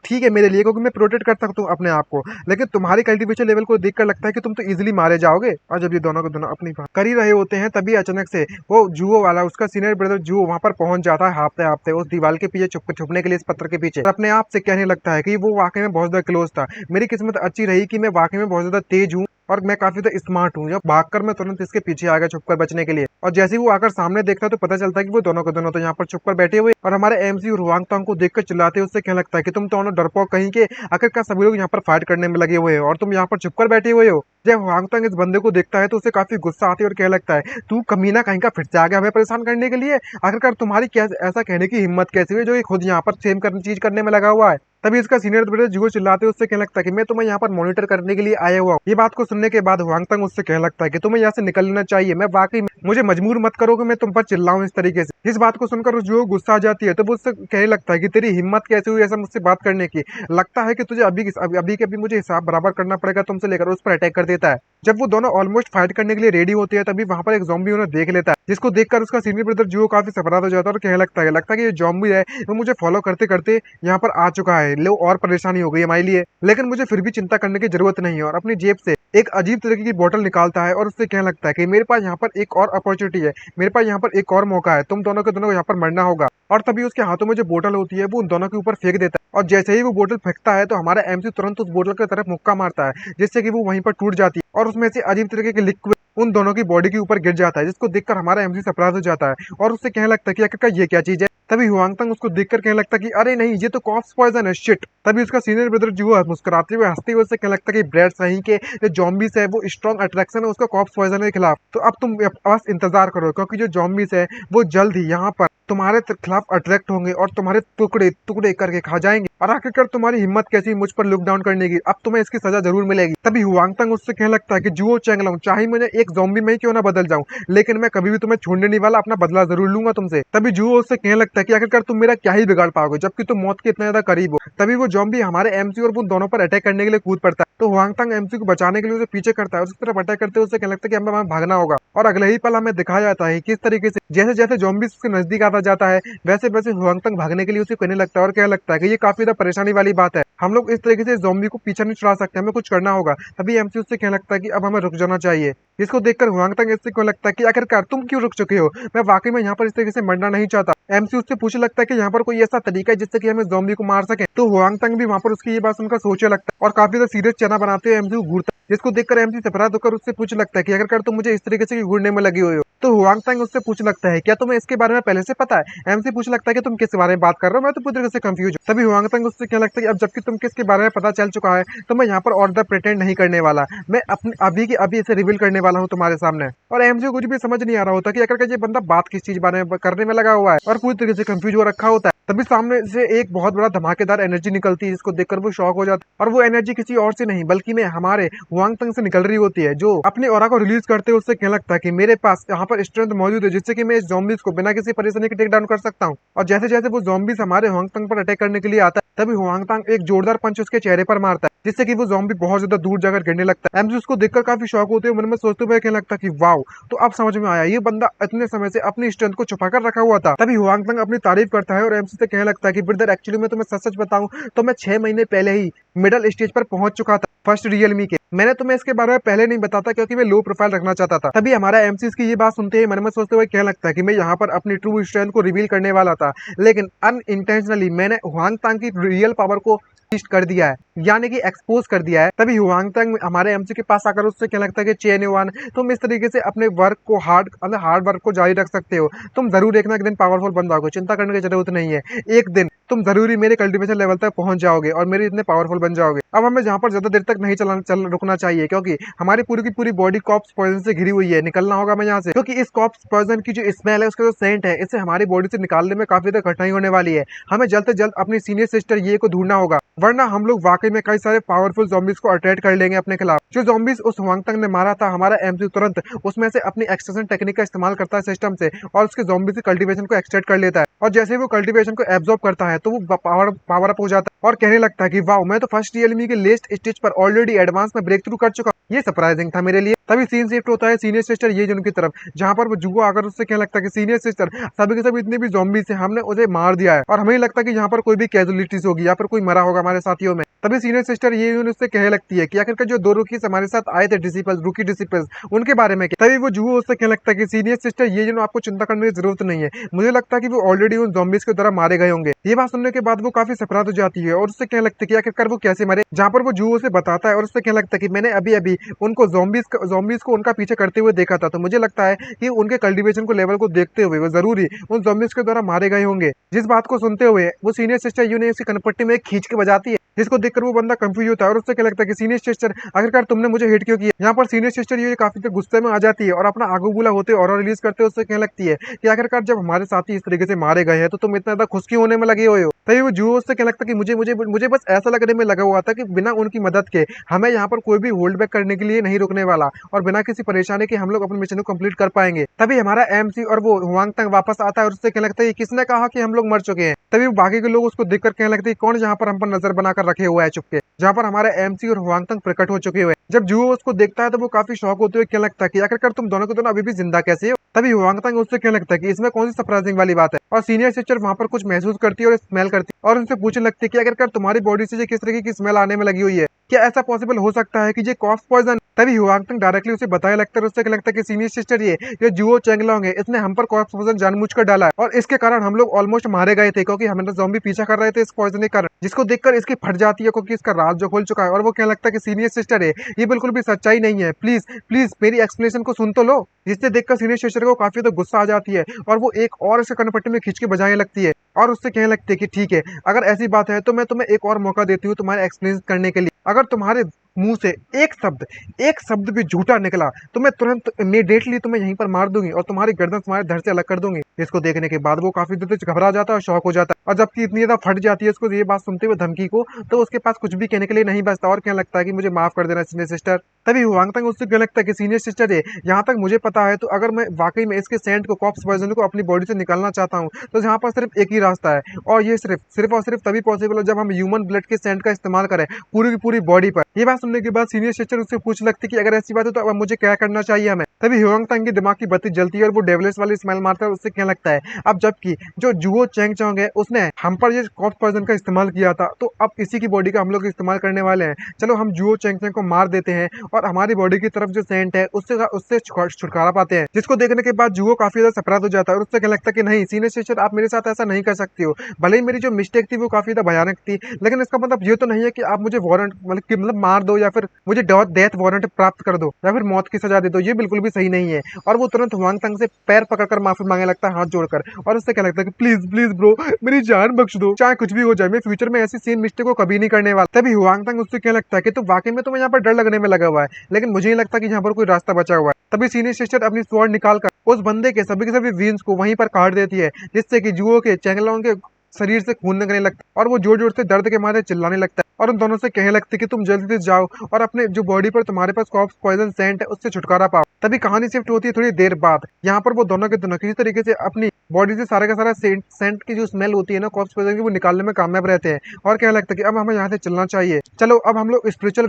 ठीक है मेरे लिए क्योंकि मैं प्रोटेक्ट कर सकता हूँ अपने आप को, लेकिन तुम्हारी कल्टीवेशन लेवल को देखकर लगता है कि तुम तो इजीली मारे जाओगे। और जब ये दोनों के दोनों अपनी बात कर ही रहे होते हैं तभी अचानक से वो जुओ वाला उसका सीनियर ब्रदर जुओ वहां पर पहुंच जाता है हाफते हाफते उस दीवार के पीछे छुपने के लिए, इस पत्थर के पीछे। अपने आप से कहने लगता है कि वो वाकई में बहुत ज्यादा क्लोज था, मेरी किस्मत अच्छी रही कि मैं वाकई में बहुत ज्यादा तेज हूँ और मैं काफी ज्यादा स्मार्ट हूँ। जब भागकर मैं तुरंत इसके पीछे आ गया छुपकर बचने के लिए और जैसे ही वो आकर सामने देखता है तो पता चलता है कि वो दोनों के दोनों तो यहाँ पर छुपकर बैठे हुए और हमारे एमसी और हुआंग तंग को देखकर चिल्लाते उससे कहने लगता है कि तुम दोनों डरपोक कहीं के, आखिरकार सभी लोग यहाँ पर फाइट करने में लगे हुए हैं और तुम यहाँ पर छुपकर बैठे हुए हो। जब हुआंग तंग इस बंदे को देखता है तो उसे काफी गुस्सा आती है और कहने लगता है तू कमीना कहीं का फिर से आ गया हमें परेशान करने के लिए, आखिरकार तुम्हारी क्या ऐसा कहने की हिम्मत कैसी हुई जो ये खुद यहाँ पर सेम चीज करने में लगा हुआ है। तभी इसका सीनियर ब्रदर जुगो चिल्लाते उससे कहने लगता है कि मैं तुम्हें यहाँ पर मॉनिटर करने के लिए आया हुआ हूँ। ये बात को सुनने के बाद हुआंग तंग उससे कहने लगता है कि तुम्हें यहाँ से निकल लेना चाहिए, मैं वाकई मुझे मजबूर मत करो कि मैं तुम पर चिल्लाऊं इस तरीके से। इस बात को सुनकर जो गुस्सा आ जाती है तो वो उससे कहने लगता है कि तेरी हिम्मत कैसे हुई ऐसा मुझसे बात करने की, लगता है कि तुझे अभी के अभी मुझे हिसाब बराबर करना पड़ेगा तुमसे, लेकर उस पर अटैक कर देता है। जब वो दोनों ऑलमोस्ट फाइट करने के लिए रेडी होते हैं तभी वहां पर एक ज़ॉम्बी उन्हें देख लेता है, जिसको देखकर उसका सीनियर ब्रदर जो काफी सरप्राइज हो जाता है और कहने लगता है कि ये ज़ॉम्बी है वो मुझे फॉलो करते करते यहाँ पर आ चुका है, लो और परेशानी हो गई हमारे लिए, लेकिन मुझे फिर भी चिंता करने की जरूरत नहीं है। और अपनी जेब से एक अजीब तरीके की बोतल निकालता है और उससे कहने लगता है कि मेरे पास यहाँ पर एक और अपॉर्चुनिटी है, मेरे पास यहाँ पर एक और मौका है, तुम दोनों के दोनों यहाँ पर मरना होगा। और तभी उसके हाथों में जो बोतल होती है वो उन दोनों के ऊपर फेंक देता है, और जैसे ही वो बोतल फेंकता है तो हमारा एमसी तुरंत उस बोतल की तरफ मुक्का मारता है, जिससे कि वो वहीं पर टूट जाती है और उसमें से अजीब तरीके के लिक्विड उन दोनों की बॉडी के ऊपर गिर जाता है, जिसको देखकर हमारा एमसी सरप्राइज हो जाता है और उससे कहने लगता है कि आखिरकार ये क्या चीज है। तभी हुआंगतंग उसको देखकर कहने लगता है कि अरे नहीं, ये तो कॉप्स पॉइजन है, शिट। तभी उसका सीनियर ब्रदर जो मुस्कुराते हुए हंसते हुए उससे कहने लगता है कि ब्रैड सही के जो जॉम्बीज है वो स्ट्रॉन्ग अट्रैक्शन है उसका कॉप्स पॉइजन के खिलाफ, तो अब तुम बस इंतजार करो, क्योंकि जो जॉम्बीज है वो जल्द ही यहाँ पर तुम्हारे खिलाफ अट्रैक्ट होंगे और तुम्हारे टुकड़े टुकड़े करके खा जाएंगे। और आखिरकार तुम्हारी हिम्मत कैसी मुझ पर लुक डाउन करने की, अब तुम्हें इसकी सजा जरूर मिलेगी। तभी हुआंगतंग उससे कहने लगता है कि जुओ चैंगलोंग, चाहे मुझे एक ज़ॉम्बी में ही क्यों ना बदल जाऊं, लेकिन मैं कभी भी तुम्हें छोड़ने नहीं वाला, अपना बदला जरूर लूंगा तुमसे। तभी जुओ उससे कहने लगता है कि आखिरकार तुम मेरा क्या ही बिगाड़ पाओगे जबकि तुम मौत के इतने ज्यादा करीब हो। तभी वो ज़ॉम्बी हमारे एमसी और उन दोनों पर अटैक करने के लिए कूद पड़ता है, तो हुआंगतंग एमसी को बचाने के लिए उसे पीछे करता है, उसकी तरफ अटैक करते हुए उससे कहने लगता है कि हमें वहां भागना होगा। और अगले ही पल हमें दिखाया जाता है किस तरीके से जैसे जैसे ज़ॉम्बीज उसके नजदीक आता जाता है वैसे वैसे हुआंगतंग भागने के लिए उसे कहने लगता है और कहने लगता है कि ये काफी ज्यादा परेशानी वाली बात है, हम लोग इस तरीके से ज़ॉम्बी को पीछे नहीं छुड़ा सकते, हमें कुछ करना होगा। तभी एमसी उससे कहने लगता है कि अब हमें रुक जाना चाहिए, जिसको देखकर हुआंगतंग इससे क्यों लगता है कि आखिरकार तुम क्यों रुक चुके हो, मैं वाकई में यहाँ पर इस तरीके से मरना नहीं चाहता। एमसी उससे पूछने लगता है कि यहाँ पर कोई ऐसा तरीका है जिससे कि हमें ज़ॉम्बी को मार सके, तो हुआंगतंग भी वहां पर उसकी ये बात सुनकर सोचने लगता है और काफी ज्यादा सीरियस चेहरा बनाते हुए एमसी को घूरता है, जिसको देखकर एमसी सरप्राइज होकर उससे पूछने लगता है कि आखिरकार तुम मुझे इस तरीके से घूरने में लगी हुई हो। तो हुआंगतंग उससे पूछने लगता है क्या तुम्हें इसके बारे में पहले से पता है। एमसी पूछने लगता है कि तुम किस बारे में बात कर रहे हो, मैं तो पूरी तरीके से कंफ्यूज हूँ। तभी हुआंगतंग उससे क्या लगता है कि अब जबकि तुम किसके बारे में पता चल चुका है तो मैं यहाँ पर और द प्रिटेंड नहीं करने वाला, मैं अपने अभी के अभी इसे रिवील करने वाला हूँ तुम्हारे सामने। और एमसी को कुछ भी समझ नहीं आ रहा होता कि आखिरकार ये बंदा बात किस चीज बारे में करने में लगा हुआ है और पूरी तरीके से कंफ्यूज हो रखा होता है। तभी सामने से एक बहुत बड़ा धमाकेदार एनर्जी निकलती है, जिसको देखकर वो शॉक हो जाता है, और वो एनर्जी किसी और से नहीं बल्कि में हमारे हुआंगतंग से निकल रही होती है, जो अपने ऑरा को रिलीज करते हुए उससे कहने लगता है कि मेरे पास यहाँ पर स्ट्रेंथ मौजूद है जिससे कि मैं इस ज़ॉम्बीज को बिना किसी परेशानी के टेक डाउन कर सकता हूँ। और जैसे जैसे वो ज़ॉम्बीज हमारे हुआंगतंग पर अटैक करने के लिए आता है तभी हुआंगतंग एक जोरदार पंच उसके चेहरे पर मारता है, जिससे कि वो ज़ॉम्बी बहुत ज्यादा दूर जाकर गिरने लगता है। एमसी उसको देखकर काफी शॉक होते हुए मन में सोचते हुए कहने लगता है कि वाओ, तो अब समझ में आया ये बंदा इतने समय से अपनी स्ट्रेंथ को छुपा कर रखा हुआ था। तभी हुआंगतंग अपनी तारीफ करता है और एमसी से कहने लगता है कि ब्रदर एक्चुअली मैं तुम्हें सच सच बताऊं तो मैं 6 महीने पहले ही मिडल स्टेज पर पहुंच चुका था फर्स्ट रियलमी के, मैंने तुम्हें इसके बारे में पहले नहीं बताता क्योंकि मैं लो प्रोफाइल रखना चाहता था। तभी हमारा एमसी इसकी ये बात सुनते ही मन में सोचते हुए कहने लगता है कि मैं यहाँ पर अपनी ट्रू स्ट्रेंथ को रिवील करने वाला था, लेकिन अनइंटेंशनली मैंने हुआंगतंग की रियल पावर को कर दिया है, यानी कि एक्सपोज कर दिया है। तभी हुआंगतंग हमारे एमसी के पास आकर उससे कहने लगता है कि चेन वन, तुम इस तरीके से अपने वर्क को हार्ड वर्क को जारी रख सकते हो, तुम जरूर एक ना एक दिन पावरफुल बन जाओगे, चिंता करने की जरूरत नहीं है, एक दिन तुम जरूरी मेरे कल्टीवेशन लेवल तक पहुंच जाओगे और मेरे इतने पावरफुल बन जाओगे। अब हमें जहाँ पर ज्यादा देर तक नहीं रुकना चाहिए क्योंकि हमारी पूरी की पूरी बॉडी कॉप्स पॉइजन से घिरी हुई है, निकलना होगा हमें यहाँ से, क्योंकि इस कॉप्स पॉइजन की जो स्मेल है उसका जो सेंट है इससे हमारी बॉडी से निकालने में काफी ज्यादा कठिनाई होने वाली है। हमें जल्द से जल्द अपनी सीनियर सिस्टर ये को ढूंढना होगा, वरना हम लोग वाकई में कई सारे पावरफुल ज़ॉम्बीज को अट्रैक्ट कर लेंगे अपने खिलाफ। जो ज़ॉम्बीज उस हुआंगतंग ने मारा था हमारा एमसी तुरंत उसमें से अपनी एक्सट्रैक्शन टेक्निक का इस्तेमाल करता है सिस्टम से और उसके ज़ॉम्बी से कल्टीवेशन को एक्सट्रैक्ट कर लेता है, और जैसे ही वो कल्टीवेशन को एब्जॉर्ब करता है तो वो पावर अप हो जाता है और कहने लगता है कि वाओ, मैं तो फर्स्ट रियलमी के लेस्ट स्टेज पर ऑलरेडी एडवांस में ब्रेक थ्रू कर चुका, ये सरप्राइजिंग था मेरे लिए। तभी सीन शिफ्ट होता है सीनियर सिस्टर ये जन की तरफ, जहां पर वो जुगो आकर उससे कहने लगता है कि सीनियर सिस्टर सभी के सब इतने भी ज़ॉम्बीज हैं हमने उसे मार दिया है और हमें लगता है कि यहाँ पर कोई भी कैजुअलिटीज होगी या फिर कोई मरा होगा हमारे साथियों में। तभी सीनियर सिस्टर ये उससे कहने लगती है कि आखिरकार जो 2 रूकीज हमारे साथ आए थे डिसिपल्स, रूकी डिसिपल्स, उनके बारे में। तभी वो जुगो उससे कहने लगता है कि सीनियर सिस्टर ये जो आपको चिंता करने की जरूरत नहीं है, मुझे लगता है कि वो ऑलरेडी उन ज़ॉम्बीज के द्वारा मारे गए होंगे। ये बात सुनने के बाद वो काफी सरप्राइज हो जाती है और उससे कहने लगता है कि आखिरकार वो कैसे मरे, जहाँ पर वो जुगो से बताता है और उससे कहने लगता है कि मैंने अभी अभी उनको ज़ॉम्बीज को उनका पीछे करते हुए देखा था, तो मुझे लगता है कि उनके कल्टीवेशन को लेवल को देखते हुए वो जरूरी उन ज़ॉम्बीज के द्वारा मारे गए होंगे। जिस बात को सुनते हुए वो सीनियर सिस्टर यू ने उसकी कनपट्टी में खींच के बजाती है, जिसको देखकर वो बंदा कंफ्यूज होता है और उससे क्या लगता है कि सीनियर सिस्टर आखिरकार तुमने मुझे हिट क्यों किया। यहाँ पर सीनियर सिस्टर ये काफी गुस्से में आ जाती है और अपना आगू बुला होते और रिलीज करते उससे क्या लगती है कि आखिरकार जब हमारे साथी इस तरीके से मारे गए हैं तो तुम इतना ज्यादा खुश क्यों होने में लगे हुए हो। तभी वो जुओ उससे क्या लगता है कि मुझे मुझे मुझे बस ऐसा लगने में लगा हुआ था कि बिना उनकी मदद के हमें यहाँ पर कोई भी होल्ड बैक करने के लिए नहीं रुकने वाला और बिना किसी परेशानी के हम लोग अपने मिशन को कंप्लीट कर पाएंगे। तभी हमारा एमसी और वो हुआंग तंग वापस आता है और उससे क्या लगता है किसने कहा कि हम लोग मर चुके हैं। तभी बाकी के लोग उसको देखकर कहने लगते हैं कौन यहाँ पर हम पर नजर बनाकर रखे हुआ है चुपके, जहाँ पर हमारे एमसी और हुआंग तंग प्रकट हो चुके हुए। जब जुओ उसको देखता है तो वो काफी शौक होते हुए क्या लगता है कि आखिरकार तुम दोनों के दोनों अभी भी जिंदा कैसे हो। तभी हुआंग तंग उससे क्या लगता है कि इसमें कौन सी सरप्राइजिंग वाली बात है और सीनियर सिस्टर वहां पर कुछ महसूस करती है और स्मेल करती है और उनसे पूछने लगती है कि आखिरकार तुम्हारी बॉडी से किस तरीके की स्मेल आने में लगी हुई है, क्या ऐसा पॉसिबल हो सकता है कि ये कॉर्प्स पॉइजन। तभी हुआंग तंग डायरेक्टली उसे बताया लगता है उससे क्या लगता है कि सीनियर सिस्टर ये जुओ चेंगलोंग है, इसने हम पर कॉर्प्स पॉइजन जानबूझकर डाला है और इसके कारण हम लोग ऑलमोस्ट मारे गए थे क्योंकि हमें ज़ॉम्बी पीछा कर रहे थे इस पॉइजन के कारण। जिसको देखकर इसकी फट जाती है क्योंकि इसका राज जो खुल चुका है और वो क्या लगता है कि सीनियर सिस्टर है ये बिल्कुल भी सच्चाई नहीं है, प्लीज प्लीज मेरी एक्सप्लेनेशन को सुन तो लो। जिससे देखकर सीनियर सिस्टर को काफी तो गुस्सा आ जाती है और वो एक और इसके कनपट्टी में खींच के बजाने लगती है और उससे कहने लगती है कि ठीक है अगर ऐसी बात है तो मैं तुम्हें एक और मौका देती हूँ तुम्हारे एक्सप्लेन करने के लिए। अगर तुम्हारे मुंह से एक शब्द भी झूठा निकला तो मैं तुरंत इमीडिएटली तुम्हें यहीं पर मार दूंगी और तुम्हारी गर्दन तुम्हारे धड़ से अलग कर दूंगी। इसको देखने के बाद वो काफी देर तक घबरा जाता है और शॉक हो जाता है और जबकि इतनी ज्यादा फट जाती है उसको ये बात सुनते हुए धमकी को तो उसके पास कुछ भी कहने के लिए नहीं बचता और क्या लगता है कि मुझे माफ कर देना सीनियर सिस्टर। तभी हुआंग तंग उससे क्या लगता है कि सीनियर सिस्टर है यहाँ तक मुझे पता है तो अगर मैं वाकई में इसके सेंट को कॉप्स पॉइजन को अपनी बॉडी से निकालना चाहता हूँ तो यहाँ पर सिर्फ एक ही रास्ता है और ये सिर्फ और सिर्फ तभी पॉसिबल है जब हम ह्यूमन ब्लड के सेंट का इस्तेमाल करें पूरी की पूरी बॉडी पर। ये बात सुनने के बाद सीनियर सिस्टर उससे पूछ लगती कि अगर ऐसी बात है तो अब मुझे क्या करना चाहिए हमें। तभी हुआंग तंग की दिमाग की बत्ती जलती है और वो डेवलिस वाली स्मेल मारता है उससे क्या लगता है अब जबकि जो जुओ चेंग चोंग है उसने हम पर ये कॉप्स पॉइजन का इस्तेमाल किया था तो अब इसी की बॉडी का हम लोग इस्तेमाल करने वाले हैं। चलो हम जुओ चेंग चेंग को मार देते हैं और हमारी बॉडी की तरफ जो सेंट है उससे छुटकारा पाते हैं। जिसको देखने के बाद जुओ काफी ज्यादा सरप्राइज हो जाता है और उससे क्या लगता है कि नहीं सीनियर सिस्टर आप मेरे साथ ऐसा नहीं कर सकती हो। भले ही मेरी जो मिस्टेक थी वो काफी ज्यादा भयानक थी लेकिन इसका मतलब ये तो नहीं है कि आप मुझे वारंट मतलब मार दो या फिर मुझे डेथ वारंट प्राप्त कर दो या फिर मौत की सजा दे दो, ये बिल्कुल भी सही नहीं है। और वो तुरंत हुआंग तंग से पैर पकड़कर माफी मांगने लगता है हाथ जोड़कर और उससे क्या लगता है कि प्लीज प्लीज ब्रो मेरी जान बख्श दो, चाहे कुछ भी हो जाए मैं फ्यूचर में ऐसी सेम मिस्टेक को कभी नहीं करने वाला। तभी हुआंग तंग उससे क्या लगता है कि तो वाकई में तुम्हें यहाँ पर डर लगने में लगा हुआ है लेकिन मुझे नहीं लगता कि यहाँ पर कोई रास्ता बचा हुआ है। तभी सीनियर सिस्टर अपनी स्वॉर्ड निकालकर उस बंदे के सभी वीन्स को वहीं पर काट देती है जिससे कि जुओ के चेंगलोंग के शरीर से खून निकलने लगता है और वो जोर जोर से दर्द के मारे चिल्लाने लगता है और उन दोनों से कहने लगते कि तुम जल्दी से जाओ और अपने जो बॉडी पर तुम्हारे पास कॉप्स पॉइजन सेंट है उससे छुटकारा पाओ। तभी कहानी शिफ्ट होती है थोड़ी देर बाद। यहाँ पर वो दोनों के दोनों किसी तरीके से अपनी बॉडी से सारा का सारा सेंट की जो स्मेल होती है ना कॉप्स पॉइजन की वो निकालने में कामयाब रहते हैं और कहने लगता है कि अब हमें यहाँ से चलना चाहिए, चलो अब हम लोग स्पिरिचुअल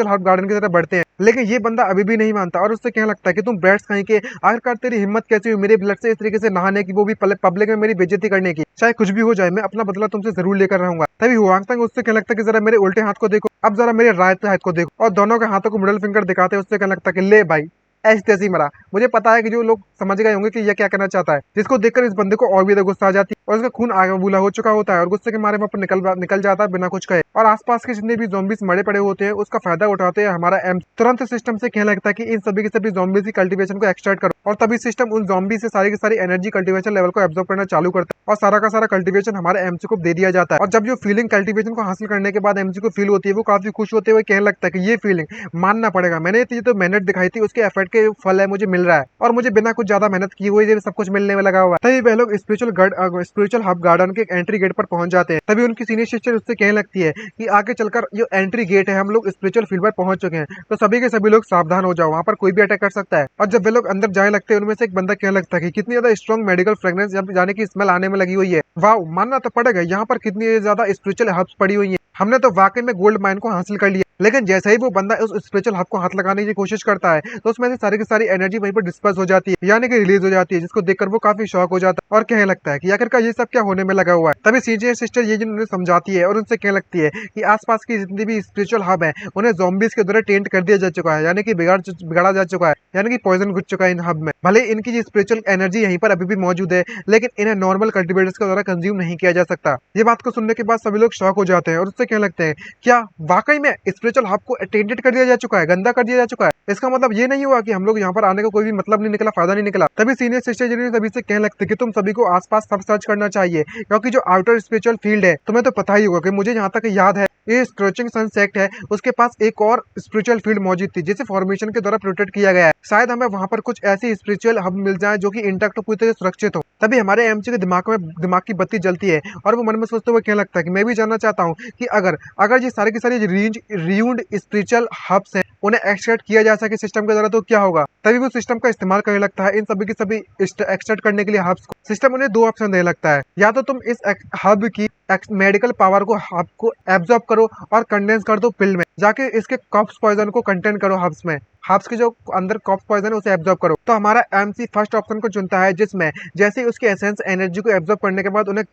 हर्ब गार्डन की तरफ बढ़ते हैं। लेकिन ये बंदा अभी भी नहीं मानता और उससे कहने लगता है कि तुम ब्रेड्स कहीं के आखिरकार तेरी हिम्मत कैसी हुई मेरे ब्लड से इस तरीके से नहाने की, वो भी पब्लिक में मेरी बेइज्जती करने की। चाहे कुछ भी हो जाए मैं अपना बदला तुमसे जरूर लेकर रहूंगा। तभी हुआंग तंग उससे कहने लगता है कि जरा मेरे उल्टे हाथ को देखो, अब जरा मेरे राइट हाथ को देखो और दोनों के हाथों को मिडल फिंगर दिखाते हैं उससे कहने लगता है कि ले भाई ऐसी तैसी मरा। मुझे पता है कि जो लोग समझ गए होंगे कि यह क्या करना चाहता है। जिसको देखकर इस बंदे को और भी गुस्सा आ जाती है और उसका खून आगे बूला हो चुका होता है और गुस्से के मारे वहां पर निकल जाता है बिना कुछ कहे और आसपास के जितने भी ज़ॉम्बीज मरे पड़े होते हैं उसका फायदा उठाते हैं हमारा एम तुरंत सिस्टम से कहने लगता है कि इन सभी के सभी ज़ॉम्बीज की कल्टीवेशन को एक्सट्रैक्ट करो और तभी सिस्टम उन ज़ॉम्बी से सारी की सारी एनर्जी कल्टीवेशन लेवल को एब्जॉर्ब करना चालू करता है और सारा का सारा कल्टीवेशन हमारे एमसी को दे दिया जाता है। और जब जो फीलिंग कल्टीवेशन को हासिल करने के बाद एमसी को फील होती है वो काफी खुश होते हुए कहने लगता है कि ये फीलिंग मानना पड़ेगा, मैंने ये तो मेहनत दिखाई थी उसके एफर्ट के फल है मुझे मिल रहा है और मुझे बिना कुछ ज्यादा मेहनत किए हुए सब कुछ मिलने में लगा हुआ है। तभी वह लोग स्पिरिचुअल हब गार्डन के एंट्री गेट पर पहुंच जाते हैं। तभी उनकी सीनियर सिस्टर उससे कहने लगती है कि आगे चलकर जो एंट्री गेट है हम लोग स्पिरिचुअल फील्ड पर पहुंच चुके हैं तो सभी के सभी लोग सावधान हो जाओ, वहां पर कोई भी अटैक कर सकता है। और जब वे लोग अंदर जाने लगते हैं उनमें से एक बंदा कहने लगता है कि कितनी ज्यादा स्ट्रॉन्ग मेडिकल फ्रेग्रेंस जाने की स्मेल आने में लगी हुई है, वाह मानना तो पड़ेगा यहाँ पर कितनी ज्यादा स्पिरिचुअल हब्स पड़ी हुई है, हमने तो वाकई में गोल्ड माइन को हासिल कर लिया। लेकिन जैसे ही वो बंदा उस स्पिरिचुअल हब को हाथ लगाने की कोशिश करता है तो उसमें से सारी की सारी एनर्जी वहीं पर डिस्पर्स हो जाती है यानी कि रिलीज हो जाती है जिसको देखकर वो काफी शॉक हो जाता है और कहने लगता है कि आखिरकार ये सब क्या होने में लगा हुआ है। तभी सीनियर सिस्टर ये जिन्होंने समझाती है और उनसे कहने लगती है कि आसपास की जितनी भी स्पिरिचुअल हब है उन्हें ज़ॉम्बीज के द्वारा टेंट कर दिया जा चुका है यानी कि बिगाड़ा जा चुका है यानी कि पॉइजन घुस चुका है इन हब में। भले इनकी जो स्पिरिचुअल एनर्जी यहीं पर अभी भी मौजूद है लेकिन इन्हें नॉर्मल कल्टिवेटर्स के द्वारा कंज्यूम नहीं किया जा सकता। ये बात को सुनने के बाद सभी लोग शॉक हो जाते हैं और उससे कहने लगते हैं क्या वाकई में स्पिरिचुअल हब को टेंटेड कर दिया जा चुका है, गंदा कर दिया जा चुका है, इसका मतलब ये नहीं हुआ कि हम लोग यहाँ पर आने का कोई भी मतलब नहीं निकला, फायदा नहीं निकला। तभी सीनियर सिस्टर जी सभी से कहने लगते कि तुम सभी को आसपास सब सर्च करना चाहिए क्योंकि जो आउटर स्पिरिचुअल फील्ड है तुम्हें तो पता ही होगा कि मुझे यहाँ तक याद है ये स्क्रोचिंग सनसेट है उसके पास एक और स्पिरिचुअल फील्ड मौजूद थी जिसे फॉर्मेशन के द्वारा प्रोटेक्ट किया गया है। शायद हमें वहां पर कुछ ऐसी स्पिरिचुअल हब मिल जाए जो कि इंटैक्ट पूरी तरह से सुरक्षित हो। तभी हमारे एमसी के दिमाग की बत्ती जलती है और वो मन में सोचते हुए क्या लगता है कि मैं भी जानना चाहता हूँ कि अगर अगर ये सारी की सारी रियून्ड स्पिरिचुअल हब्स हैं उन्हें एक्सट्रैक्ट किया जा सके सिस्टम के द्वारा तो क्या होगा। तभी वो सिस्टम का इस्तेमाल करने लगता है इन सभी की सभी एक्सट्रैक्ट करने के लिए हब्स को। सिस्टम उन्हें दो ऑप्शन देने लगता है, या तो तुम इस हब की मेडिकल पावर को हब को एब्जॉर्ब करो और कंडेंस कर दो पिल में, जाके इसके कॉप्स पॉइजन को कंटेन करो हब्स में, हब्स के जो अंदर कॉप्स पॉइजन है उसे एब्जॉर्ब करो। तो हमारा एमसी फर्स्ट ऑप्शन को चुनता है जिसमें जैसे ही उसके एसेंस एनर्जी को एब्जॉर्ब करने के बाद उन्हें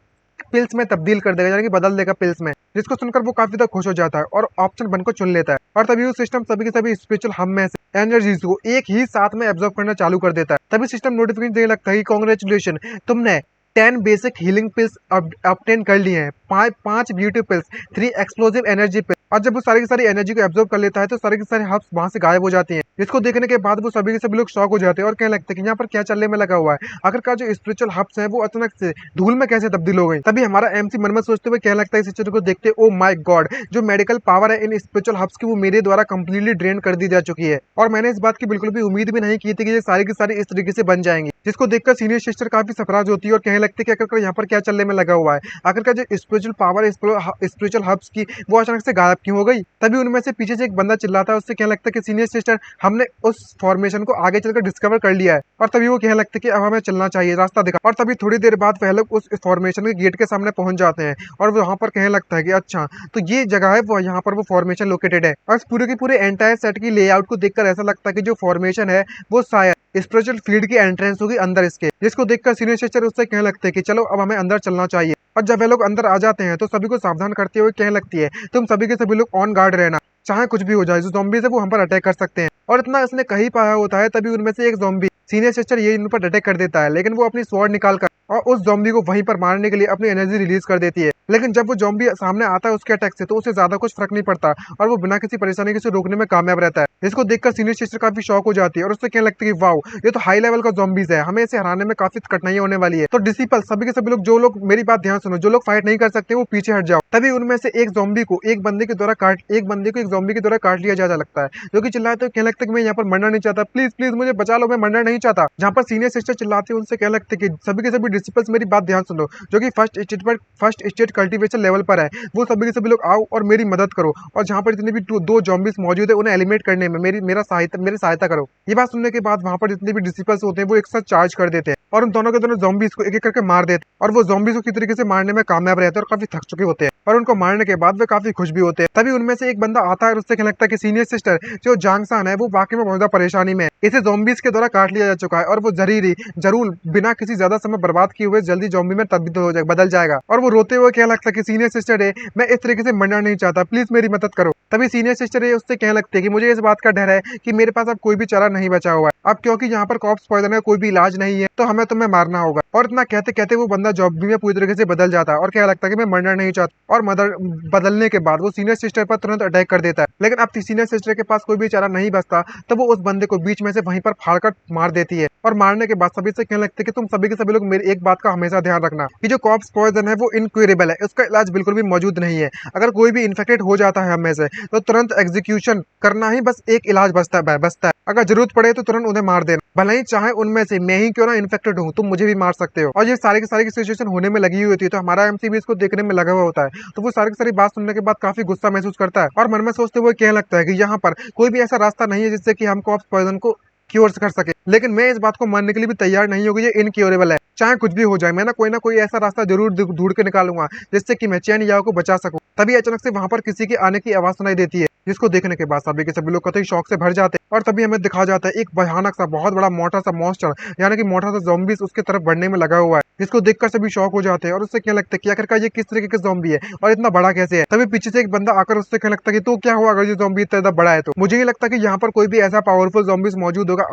पिल्स में तब्दील कर देगा, यानी कि बदल देगा पिल्स में, जिसको सुनकर वो काफी ज्यादा खुश हो जाता है और ऑप्शन 1 को चुन लेता है। और तभी वो सिस्टम सभी के सभी स्पिरिचुअल हब में से एनर्जीज को एक ही साथ में एब्जॉर्ब करना चालू कर देता है। तभी सिस्टम नोटिफिकेशन देने लगता है कि कांग्रेचुलेशन, तुमने 10 बेसिक हीलिंग पिल्स ऑब्टेन कर लिए हैं, 5 beauty pills, 3 explosive energy pills. और जब वो सारी की सारी एनर्जी को एब्जॉर्ब कर लेता है तो सारे के सारे हब्स वहां से गायब हो जाती हैं, जिसको देखने के बाद वो सभी के सभी लोग शॉक हो जाते हैं और कहने लगते हैं कि यहाँ पर क्या चलने में लगा हुआ है, आखिरकार जो स्पिरिचुअल हब्स हैं वो अचानक से धूल में कैसे तब्दील हो गई। तभी हमारा एमसी मन में सोचते हुए कहने लगता है इस चित्र को देखते, ओ माय गॉड, जो मेडिकल पावर है इन स्पिरिचुअल हब्स की वो मेरे द्वारा कंप्लीटली ड्रेन कर दी जा चुकी है और मैंने इस बात की बिल्कुल भी उम्मीद भी नहीं की थी कि ये सारी की सारी इस तरीके से बन जाएंगी। जिसको देखकर सीनियर सिस्टर काफी सरप्राइज होती है और कहने लगती है कि आखिरकार यहाँ पर क्या चलने में लगा हुआ है, आखिरकार जो स्पिरिचुअल पावर स्पिरिचुअल हब्स की वो अचानक से गायब क्यों हो गई। तभी उनमें से पीछे से एक बंदा चिल्लाता है, उससे कहने लगता है कि सीनियर सिस्टर, हमने उस फॉर्मेशन को आगे चलकर डिस्कवर कर लिया है। और तभी वो कहने लगते हैं कि अब हमें चलना चाहिए, रास्ता दिखा। और तभी थोड़ी देर बाद वह लोग उस फॉर्मेशन के गेट के सामने पहुंच जाते हैं और वो वहां पर कहने लगता है कि अच्छा तो ये जगह है, वो यहाँ पर वो फॉर्मेशन लोकेटेड है। और पूरे के पूरे एंटायर सेट की लेआउट को देखकर ऐसा लगता है कि जो फॉर्मेशन है वो शायद स्पिरिचुअल फील्ड की एंट्रेंस होगी अंदर इसके, जिसको देखकर सीनियर सिस्टर उससे कहने लगते हैं कि चलो अब हमें अंदर चलना चाहिए। और जब वे लोग अंदर आ जाते हैं तो सभी को सावधान करते हुए कहने लगती है, तुम सभी के सभी लोग ऑन गार्ड रहना, चाहे कुछ भी हो जाए, जो ज़ॉम्बीज़ है वो हम पर अटैक कर सकते हैं। और इतना इसने कहीं पाया होता है तभी उनमें से एक ज़ॉम्बी सीनियर सिस्टर ये इन पर अटैक कर देता है, लेकिन वो अपनी स्वॉर्ड निकाल कर और उस ज़ॉम्बी को वहीं पर मारने के लिए अपनी एनर्जी रिलीज कर देती है। लेकिन जब वो ज़ॉम्बी सामने आता है उसके अटैक से तो उसे ज्यादा कुछ फर्क नहीं पड़ता और वो बिना किसी परेशानी के उसे रोकने में कामयाब रहता है। इसको देखकर सीनियर सिस्टर काफी शॉक हो जाती है और उससे कहने लगती है कि वाओ, ये तो हाई लेवल का ज़ॉम्बीज़ है, हमें इसे हराने में काफी कठिनाई होने वाली है। तो डिसिपल सभी के सभी लोग, जो लोग मेरी बात ध्यान सुनो, जो लोग फाइट नहीं कर सकते वो पीछे हट जाओ। तभी उनमें से एक ज़ॉम्बी को एक बंदे के द्वारा एक ज़ॉम्बी के द्वारा काट लिया जा लगता है, जो कि चिल्लाते हुए कहने लगता है कि मैं यहाँ पर मरना नहीं चाहता, प्लीज प्लीज मुझे बचा लो, मैं मरना नहीं चाहता। जहाँ पर सीनियर सिस्टर चिल्लाती है उनसे कहने लगते कि सभी के सभी डिसिपल्स मेरी बात ध्यान सुनो, जो कि फर्स्ट स्टेज कल्टीवेशन लेवल पर है, वो सभी के सभी लोग आओ और मेरी मदद करो और जहाँ पर जितने भी दो ज़ॉम्बीज़ मौजूद है उन्हें एलिमिनेट करने में मेरी सहायता करो। ये बात सुनने के बाद वहाँ पर जितने भी डिसिपल्स होते हैं वो एक साथ चार्ज कर देते हैं और उन दोनों के दोनों ज़ॉम्बीज़ को एक एक करके मार देते हैं और वो ज़ॉम्बीज़ को किसी तरीके से मारने में कामयाब रहते हैं और काफी थक चुके होते हैं और उनको मारने के बाद वे काफी खुश भी होते हैं। तभी उनमें से एक बंदा आता है और उससे कहने लगता है कि सीनियर सिस्टर, जो जांगसान है वो वाकई में बहुत ज्यादा परेशानी में, इसे ज़ॉम्बीज़ के द्वारा काट लिया जा चुका है और वो जरूर बिना किसी ज्यादा समय बर्बाद किए हुए जल्दी ज़ॉम्बी में तब्दील हो जाएगा, बदल जाएगा। और वो रोते हुए कहने लगता है कि सीनियर सिस्टर है, मैं इस तरीके से मरना नहीं चाहता, प्लीज मेरी मदद करो। तभी सीनियर सिस्टर है उससे कहने लगते हैं कि मुझे इस बात का डर है कि मेरे पास अब कोई भी चारा नहीं बचा हुआ है, अब क्योंकि यहाँ पर कॉप्स पॉइजन है, कोई भी इलाज नहीं है, तो हमें तुम्हें मारना होगा। और इतना कहते कहते वो बंदा ज़ॉम्बी में पूरी तरीके से बदल जाता है और कहने लगता है कि मैं मरना नहीं चाहता। और बदलने के बाद वो सीनियर सिस्टर पर तुरंत अटैक कर देता है, लेकिन अब सीनियर सिस्टर के पास कोई भी चारा नहीं बचता, तो वो उस बंदे को बीच में से वहीं पर फाड़कर मार देती है। और मारने के बाद सभी से कहने लगते हैं कि तुम सभी के सभी लोग मेरी एक बात का हमेशा ध्यान रखना कि जो कॉप्स पॉइजन है वो इनक्यूरेबल है, उसका इलाज बिल्कुल भी मौजूद नहीं है। अगर कोई भी इन्फेक्टेड हो जाता है हमें से तो तुरंत एग्जीक्यूशन करना ही बस एक इलाज बचता है। अगर जरूरत पड़े तो तुरंत उन्हें मार देना, भले ही चाहे उनमें से मैं ही क्यों ना इन्फेक्टेड हूँ, तुम मुझे भी मार सकते हो। और ये सारी की सारी सिचुएशन होने में लगी हुई होती है तो हमारा एमसी भी इसको देखने में लगा हुआ होता है, तो वो सारी की सारी बात सुनने के बाद काफी गुस्सा महसूस करता है और मन में सोचते हुए कहने लगता है कि यहाँ पर कोई भी ऐसा रास्ता नहीं है जिससे कि हम कॉप्स पॉइजन को क्योर कर सके। लेकिन मैं इस बात को मानने के लिए भी तैयार नहीं होगी, ये इनक्योरेबल है, चाहे कुछ भी हो जाए, मैं ना कोई ऐसा रास्ता जरूर ढूंढ के निकालूंगा जिससे कि मैं चैन याओ को बचा सकूं। तभी अचानक से वहां पर किसी के आने की आवाज सुनाई देती है, जिसको देखने के बाद सभी के सभी लोग कतई शौक से भर जाते हैं। और तभी हमें दिखा जाता है एक भयानक सा बहुत बड़ा मोटा सा मॉन्स्टर, यानी कि मोटा सा ज़ॉम्बीज़ उसके तरफ बढ़ने में लगा हुआ है, जिसको देखकर सभी शौक हो जाते हैं और उससे क्या लगता है कि आखिरकार ये किस तरीके का ज़ॉम्बी है और इतना बड़ा कैसे है। तभी पीछे से एक बंदा आकर उससे क्या लगता है कि तो क्या हुआ अगर ये ज़ॉम्बी इतना ज्यादा बड़ा है। तो मुझे ये लगता है कि यहाँ पर कोई भी ऐसा पावरफुल ज़ॉम्बीज़ मौजूद होगा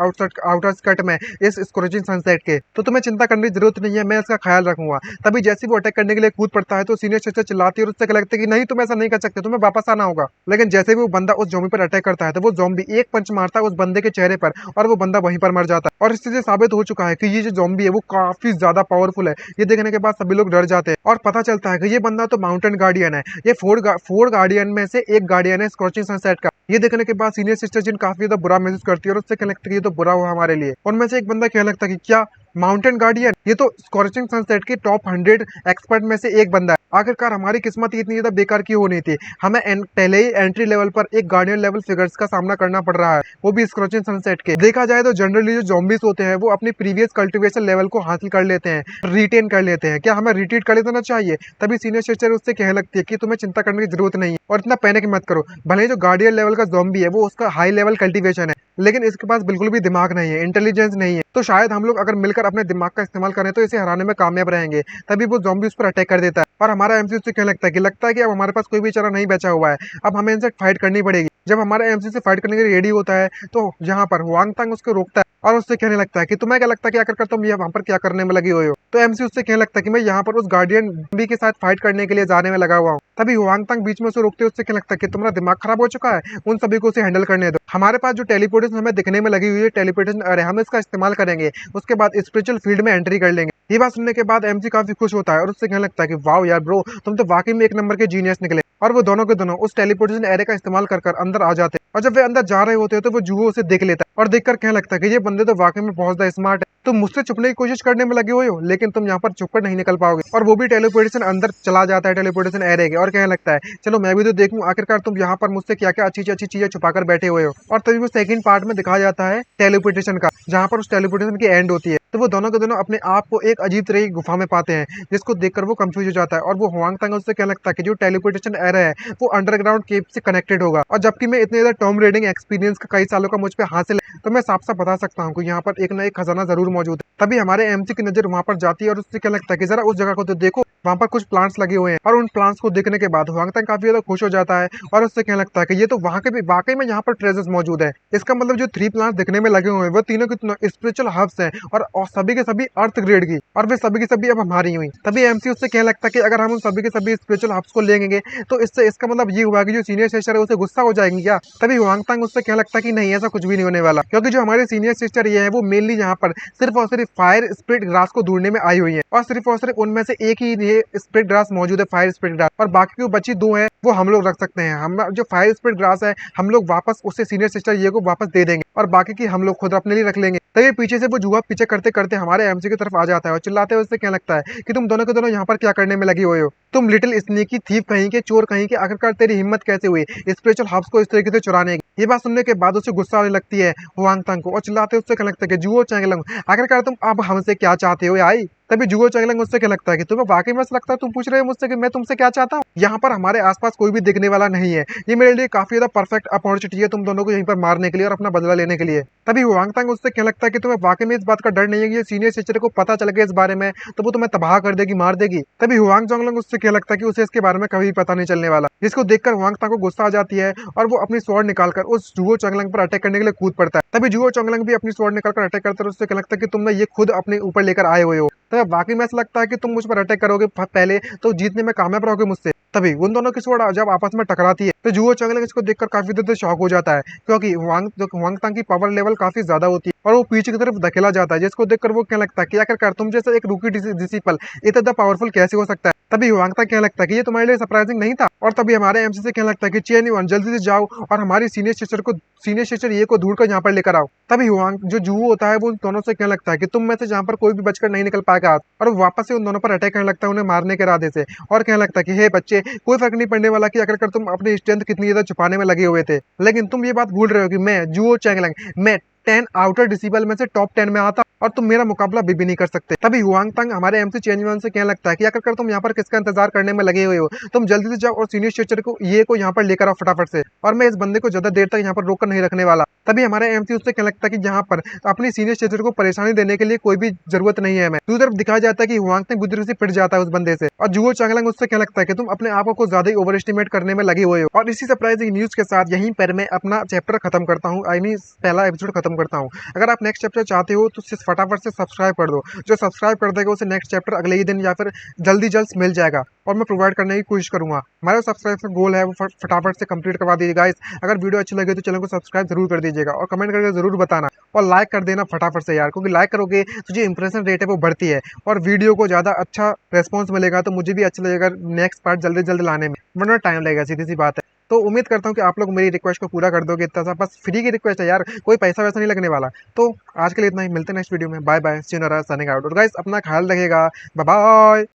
आउटर स्कर्ट में इस स्कोरेजिंग सनसेट के, तो तुम्हें चिंता करने की जरूरत नहीं है, मैं इसका ख्याल रखूंगा। तभी जैसे वो अटैक करने के लिए कूद पड़ता है तो सीनियर सिस्टर चिल्लाती है और उससे क्या लगता है कि नहीं तुम ऐसा नहीं कर सकते, तुम्हें वापस आना होगा। लेकिन जैसे भी वो बंदा उस ज़ॉम्बी पर अटैक करता है तो वो ज़ॉम्बी एक पंच मारता है उस बंदे के चेहरे पर और वो बंदा वहीं पर मर जाता है। और इससे साबित हो चुका है कि ये जो ज़ॉम्बी है वो काफी ज्यादा पावरफुल पावरफुल है ये देखने के बाद सभी लोग डर जाते हैं और पता चलता है कि ये बंदा तो माउंटेन गार्डियन है। ये फोर गार्डियन में से एक गार्डियन है स्कॉचिंग सनसेट का। ये देखने के बाद सीनियर सिस्टर जिन काफी ज्यादा बुरा महसूस करती है और उससे क्या लगता है कि ये तो बुरा हुआ हमारे लिए। उनमें से एक बंदा क्या लगता है कि क्या माउंटेन गार्डियन, ये तो स्कॉचिंग सनसेट के टॉप 100 एक्सपर्ट में से एक बंदा है। आखिरकार हमारी किस्मत इतनी ज्यादा बेकार क्यों होनी थी, हमें पहले ही एंट्री लेवल पर एक गार्डियन लेवल फिगर्स का सामना करना पड़ रहा है, वो भी स्कॉचिंग सनसेट के। देखा जाए तो जनरली जो ज़ॉम्बीज होते हैं वो अपनी प्रीवियस कल्टिवेशन लेवल को हासिल कर लेते हैं, रिटेन कर लेते हैं। क्या हमें रिट्रीट कर लेना चाहिए? तभी सीनियर सिस्टर उससे कहने लगती है कि तुम्हें चिंता करने की जरूरत नहीं है और इतना पैनिक मत करो। भले ही जो गार्डियन लेवल का ज़ॉम्बी है वो उसका हाई लेवल कल्टिवेशन है, लेकिन इसके पास बिल्कुल भी दिमाग नहीं है, इंटेलिजेंस नहीं है। तो शायद हम लोग अगर मिलकर अपने दिमाग का इस्तेमाल करें तो इसे हराने में कामयाब रहेंगे। तभी वो ज़ॉम्बी उस पर अटैक कर देता है और हमारा एमसी उससे कहने लगता है कि अब हमारे पास कोई भी चारा नहीं बचा हुआ है, अब हमें इनसे फाइट करनी पड़ेगी। जब हमारा एमसी से फाइट करने के लिए रेडी होता है तो यहाँ पर हुआंग तांग उसको रोकता है और उससे कहने लगता है कि तुम्हें क्या लगता है कि आखिरकार तुम ये वहां पर क्या करने में लगे हुए हो। तो एमसी उससे कहने लगता है कि मैं यहाँ पर उस गार्डियन बी के साथ फाइट करने के लिए जाने में लगा हुआ हूँ। तभी हुआंग तांग बीच में उसे रोकते उससे कहने लगता है कि तुम्हारा दिमाग खराब हो चुका है, उन सभी को उसे हैंडल करने दो। हमारे पास जो टेलीपोर्टेशन हमें दिखने में लगी हुई है टेलीपोर्टेशन अरे हम इसका इस्तेमाल करेंगे, उसके बाद स्पिरिचुअल फील्ड में एंट्री कर लेंगे। ये बात सुनने के बाद एमसी काफी खुश होता है और उससे कहने लगता है कि वाओ यार ब्रो, तुम तो वाकई में एक नंबर के जीनियस निकले। और वो दोनों के दोनों उस टेलीपोर्टेशन एरे का इस्तेमाल कर अंदर आ जाते हैं और जब वे अंदर जा रहे होते हैं तो वो जुहो उसे देख लेता है और देखकर कहने लगता है कि ये बंदे तो वाकई में बहुत ज्यादा स्मार्ट है, तुम मुझसे छुपने की कोशिश करने में लगे हुए हो लेकिन तुम यहाँ पर छुपकर नहीं निकल पाओगे। और वो भी टेलीपोर्टेशन अंदर चला जाता है टेलीपोर्टेशन एरे के और कहने लगता है चलो मैं भी तो देखूं आखिरकार तुम यहाँ पर मुझसे क्या क्या अच्छी अच्छी चीजें छुपाकर बैठे हुए हो। और तभी वो सेकंड पार्ट में दिखाया जाता है टेलीपोर्टेशन का, जहाँ पर उस टेलीपोर्टेशन की एंड होती है। तो वो दोनों के दोनों अपने आप को एक अजीब तरह की गुफा में पाते हैं जिसको देखकर वो कंफ्यूज हो जाता है और वो हुआंग तांग उससे कहने लगता है कि जो टेलीपोर्टेशन एरा है वो अंडरग्राउंड केव से कनेक्टेड होगा। और जबकि मैं इतने ज्यादा टॉम रेडिंग एक्सपीरियंस का कई सालों का मुझ पे हासिल है तो मैं साफ साफ बता सकता हूँ कि यहाँ पर एक ना एक खजाना जरूर मौजूद है। तभी हमारे एमसी की नजर वहां पर जाती है और उससे क्या लगता है कि जरा उस जगह को तो देखो, वहां पर कुछ प्लांट्स लगे हुए हैं। और उन प्लांट्स को देखने के बाद हुआंग तांग काफी ज्यादा खुश हो जाता है और उससे कहने लगता है कि ये तो वहां के भी वाकई में यहाँ पर ट्रेजर्स मौजूद है। इसका मतलब जो 3 प्लांट्स दिखने में लगे हुए हैं वो तीनों के तीनों स्पिरिचुअल हब्स हैं और सभी के सभी अर्थ ग्रेड की, और वे सभी की सभी अब हमारी हुई। तभी एमसी उससे कहने लगता है कि अगर हम उन सभी के सभी स्पिरिचुअल हब्स को लेंगे तो इससे इसका मतलब ये हुआ कि जो सीनियर सिस्टर है उसे गुस्सा हो जाएंगी क्या। तभी हुआंग तांग उससे कहने लगता है कि नहीं, ऐसा कुछ भी नहीं होने वाला, क्योंकि जो हमारे सीनियर सिस्टर ये है वो मेनली यहाँ पर सिर्फ और सिर्फ फायर स्पिरिट ग्रास को ढूंढने में आई हुई है और सिर्फ उनमें से एक ही ये स्पिरिट ग्रास मौजूद है, फायर स्पिरिट ग्रास, और बाकी जो बची 2 है वो हम लोग रख सकते हैं। हम जो फायर स्पिरिट ग्रास है हम लोग वापस उससे सीनियर सिस्टर ये को वापस दे देंगे और बाकी की हम लोग खुद अपने लिए रख लेंगे। तभी पीछे से वो जुआ पीछे करते करते हमारे एमसी की तरफ आ जाता है और चिल्लाते हुए उससे क्या लगता है कि तुम दोनों के दोनों यहाँ पर क्या करने में लगी हुए हो, तुम लिटिल स्नेकी थीफ कहीं के, चोर कहीं के, आखिरकार तेरी हिम्मत कैसे हुई स्पिरिचुअल हब्स को इस तरीके से चुराने की। ये बात सुनने के बाद उसे गुस्सा आने लगती है हुआंग तांग को और चिल्लाते उससे क्या लगता है कि जुओ चैंगलंग, आखिरकार तुम अब हमसे क्या चाहते हो आई। तभी जुओ चैंगलंग उससे क्या लगता है कि तुम्हें वाकई में लगता है तुम पूछ रहे हो मुझसे कि मैं तुमसे क्या चाहता हूँ, यहाँ पर हमारे आसपास कोई भी दिखने वाला नहीं है, ये मेरे लिए काफी ज्यादा परफेक्ट अपॉर्चुनिटी है तुम दोनों को यहीं पर मारने के लिए और अपना बदला लेने के लिए। तभी हुआंग तांग उससे क्या लगता है कि तुम्हें वाकई में इस बात का डर नहीं है कि ये सीनियर सिस्टर को पता चल गया इस बारे में तो वो तुम्हें तबाह कर देगी, मार देगी। तभी हुआंग जोंगलंग उससे क्या लगता है कि उसे इसके बारे में कभी पता नहीं चलने वाला, जिसको देखकर हुआंग तांग को गुस्सा आ जाती है और वो अपनी स्वॉर्ड निकालकर उस जुओ चोंगलंग पर अटैक करने के लिए कूद पड़ता है। तभी जुओ चोंगलंग भी अपनी स्वॉर्ड निकालकर अटैक करता है, उससे क्या लगता है कि तुमने ये खुद अपने ऊपर लेकर आए हुए हो, तो वाकई में ऐसा लगता है कि तुम मुझ पर अटैक करोगे पहले तो जीतने में कामयाब रहोगे मुझसे। तभी उन दोनों की स्वॉर्ड जब आपस में टकराती है तो जुओ चोंगलंग इसको देखकर काफी देर शॉक हो जाता है, क्योंकि हुआंग तांग की पावर लेवल काफी ज्यादा होती है और वो पीछे की तरफ धकेला जाता है, जिसको देखकर वो क्या लगता है कि आखिरकार तुम जैसे एक रूकी डिसिपल इतना पावरफुल कैसे हो सकता है। तभी हुआंग तांग क्या लगता है कि ये तुम्हारे लिए सरप्राइजिंग नहीं था। और तभी हमारे एमसी से क्या लगता है कि चेन युआन जल्दी से जाओ और हमारी सीनियर सिस्टर ये को ढूंढ कर यहाँ पर लेकर आओ। तभी हुआंग जो जुओ होता है वो उन दोनों से क्या लगता है कि तुम में से जहाँ पर कोई भी बचकर नहीं निकल पाएगा, और वो वापस से उन दोनों पर अटैक करने लगता है उन्हें मारने के इरादे से, और कहने लगता है कि हे बच्चे, कोई फर्क नहीं पड़ने वाला कि आखिरकार तुम अपनी स्ट्रेंथ कितनी ज्यादा छुपाने में लगे हुए थे, लेकिन तुम ये बात भूल रहे हो कि मैं जुओ चैंगलंग, मैं 10 आउटर डिसिबल में से टॉप 10 में आता और तुम मेरा मुकाबला भी नहीं कर सकते। तभी हुआंग तांग हमारे एमसी चेन युआन से कहने लगता है कि आखिरकार तुम यहाँ पर किसका इंतजार करने में लगे हुए हो, तुम जल्दी से जाओ और सीनियर सिस्टर को ये को यहाँ पर लेकर आओ फटाफट से, और मैं इस बंदे को ज्यादा देर तक यहाँ पर रोककर नहीं रखने वाला। तभी हमारे एमसी उससे कहने लगता है कि यहाँ पर अपनी सीनियर सिस्टर को परेशानी देने के लिए कोई भी जरूरत नहीं है। मैं दूसरी तरफ दिखाया जाता है कि हुआंग तांग बुद्धि से पिट जाता है उस बंदे से, और जुओ चैंगलंग उससे क्या लगता है कि तुम अपने आप को ज्यादा ही ओवर एस्टिमेट करने में लगे हुए हो। और इसी सरप्राइजिंग न्यूज के साथ यहीं पर मैं अपना चैप्टर खत्म करता हूँ, आई मीन पहला एपिसोड खत्म करता हूँ। अगर आप नेक्स्ट चैप्टर चाहते हो तो फटाफट से सब्सक्राइब कर दो, जो सब्सक्राइब कर देगा उसे नेक्स्ट चैप्टर अगले ही दिन या फिर जल्द मिल जाएगा और मैं प्रोवाइड करने की कोशिश करूंगा। हमारा सब्सक्राइब गोल है वो फटाफट से कंप्लीट करवा दीजिएगा गाइस। अगर वीडियो अच्छी लगे तो चैनल को सब्सक्राइब जरूर कर दीजिएगा और कमेंट करके जरूर बताना और लाइक कर देना फटाफट से यार, क्योंकि लाइक करोगे तो जो इंप्रेशन रेट है वो बढ़ती है और वीडियो को ज़्यादा अच्छा रेस्पॉन्स मिलेगा, तो मुझे भी अच्छा लगेगा नेक्स्ट पार्ट जल्दी जल्दी लाने में, वरना टाइम लगेगा, सीधी सी बात है। तो उम्मीद करता हूँ कि आप लोग मेरी रिक्वेस्ट को पूरा कर दोगे, इतना सा बस फ्री की रिक्वेस्ट है यार, कोई पैसा वैसा नहीं लगने वाला। तो आज के लिए इतना ही, मिलते हैं नेक्स्ट वीडियो में। Bye bye, senora signing out. और गाइस अपना ख्याल रखिएगा, बाय बाय।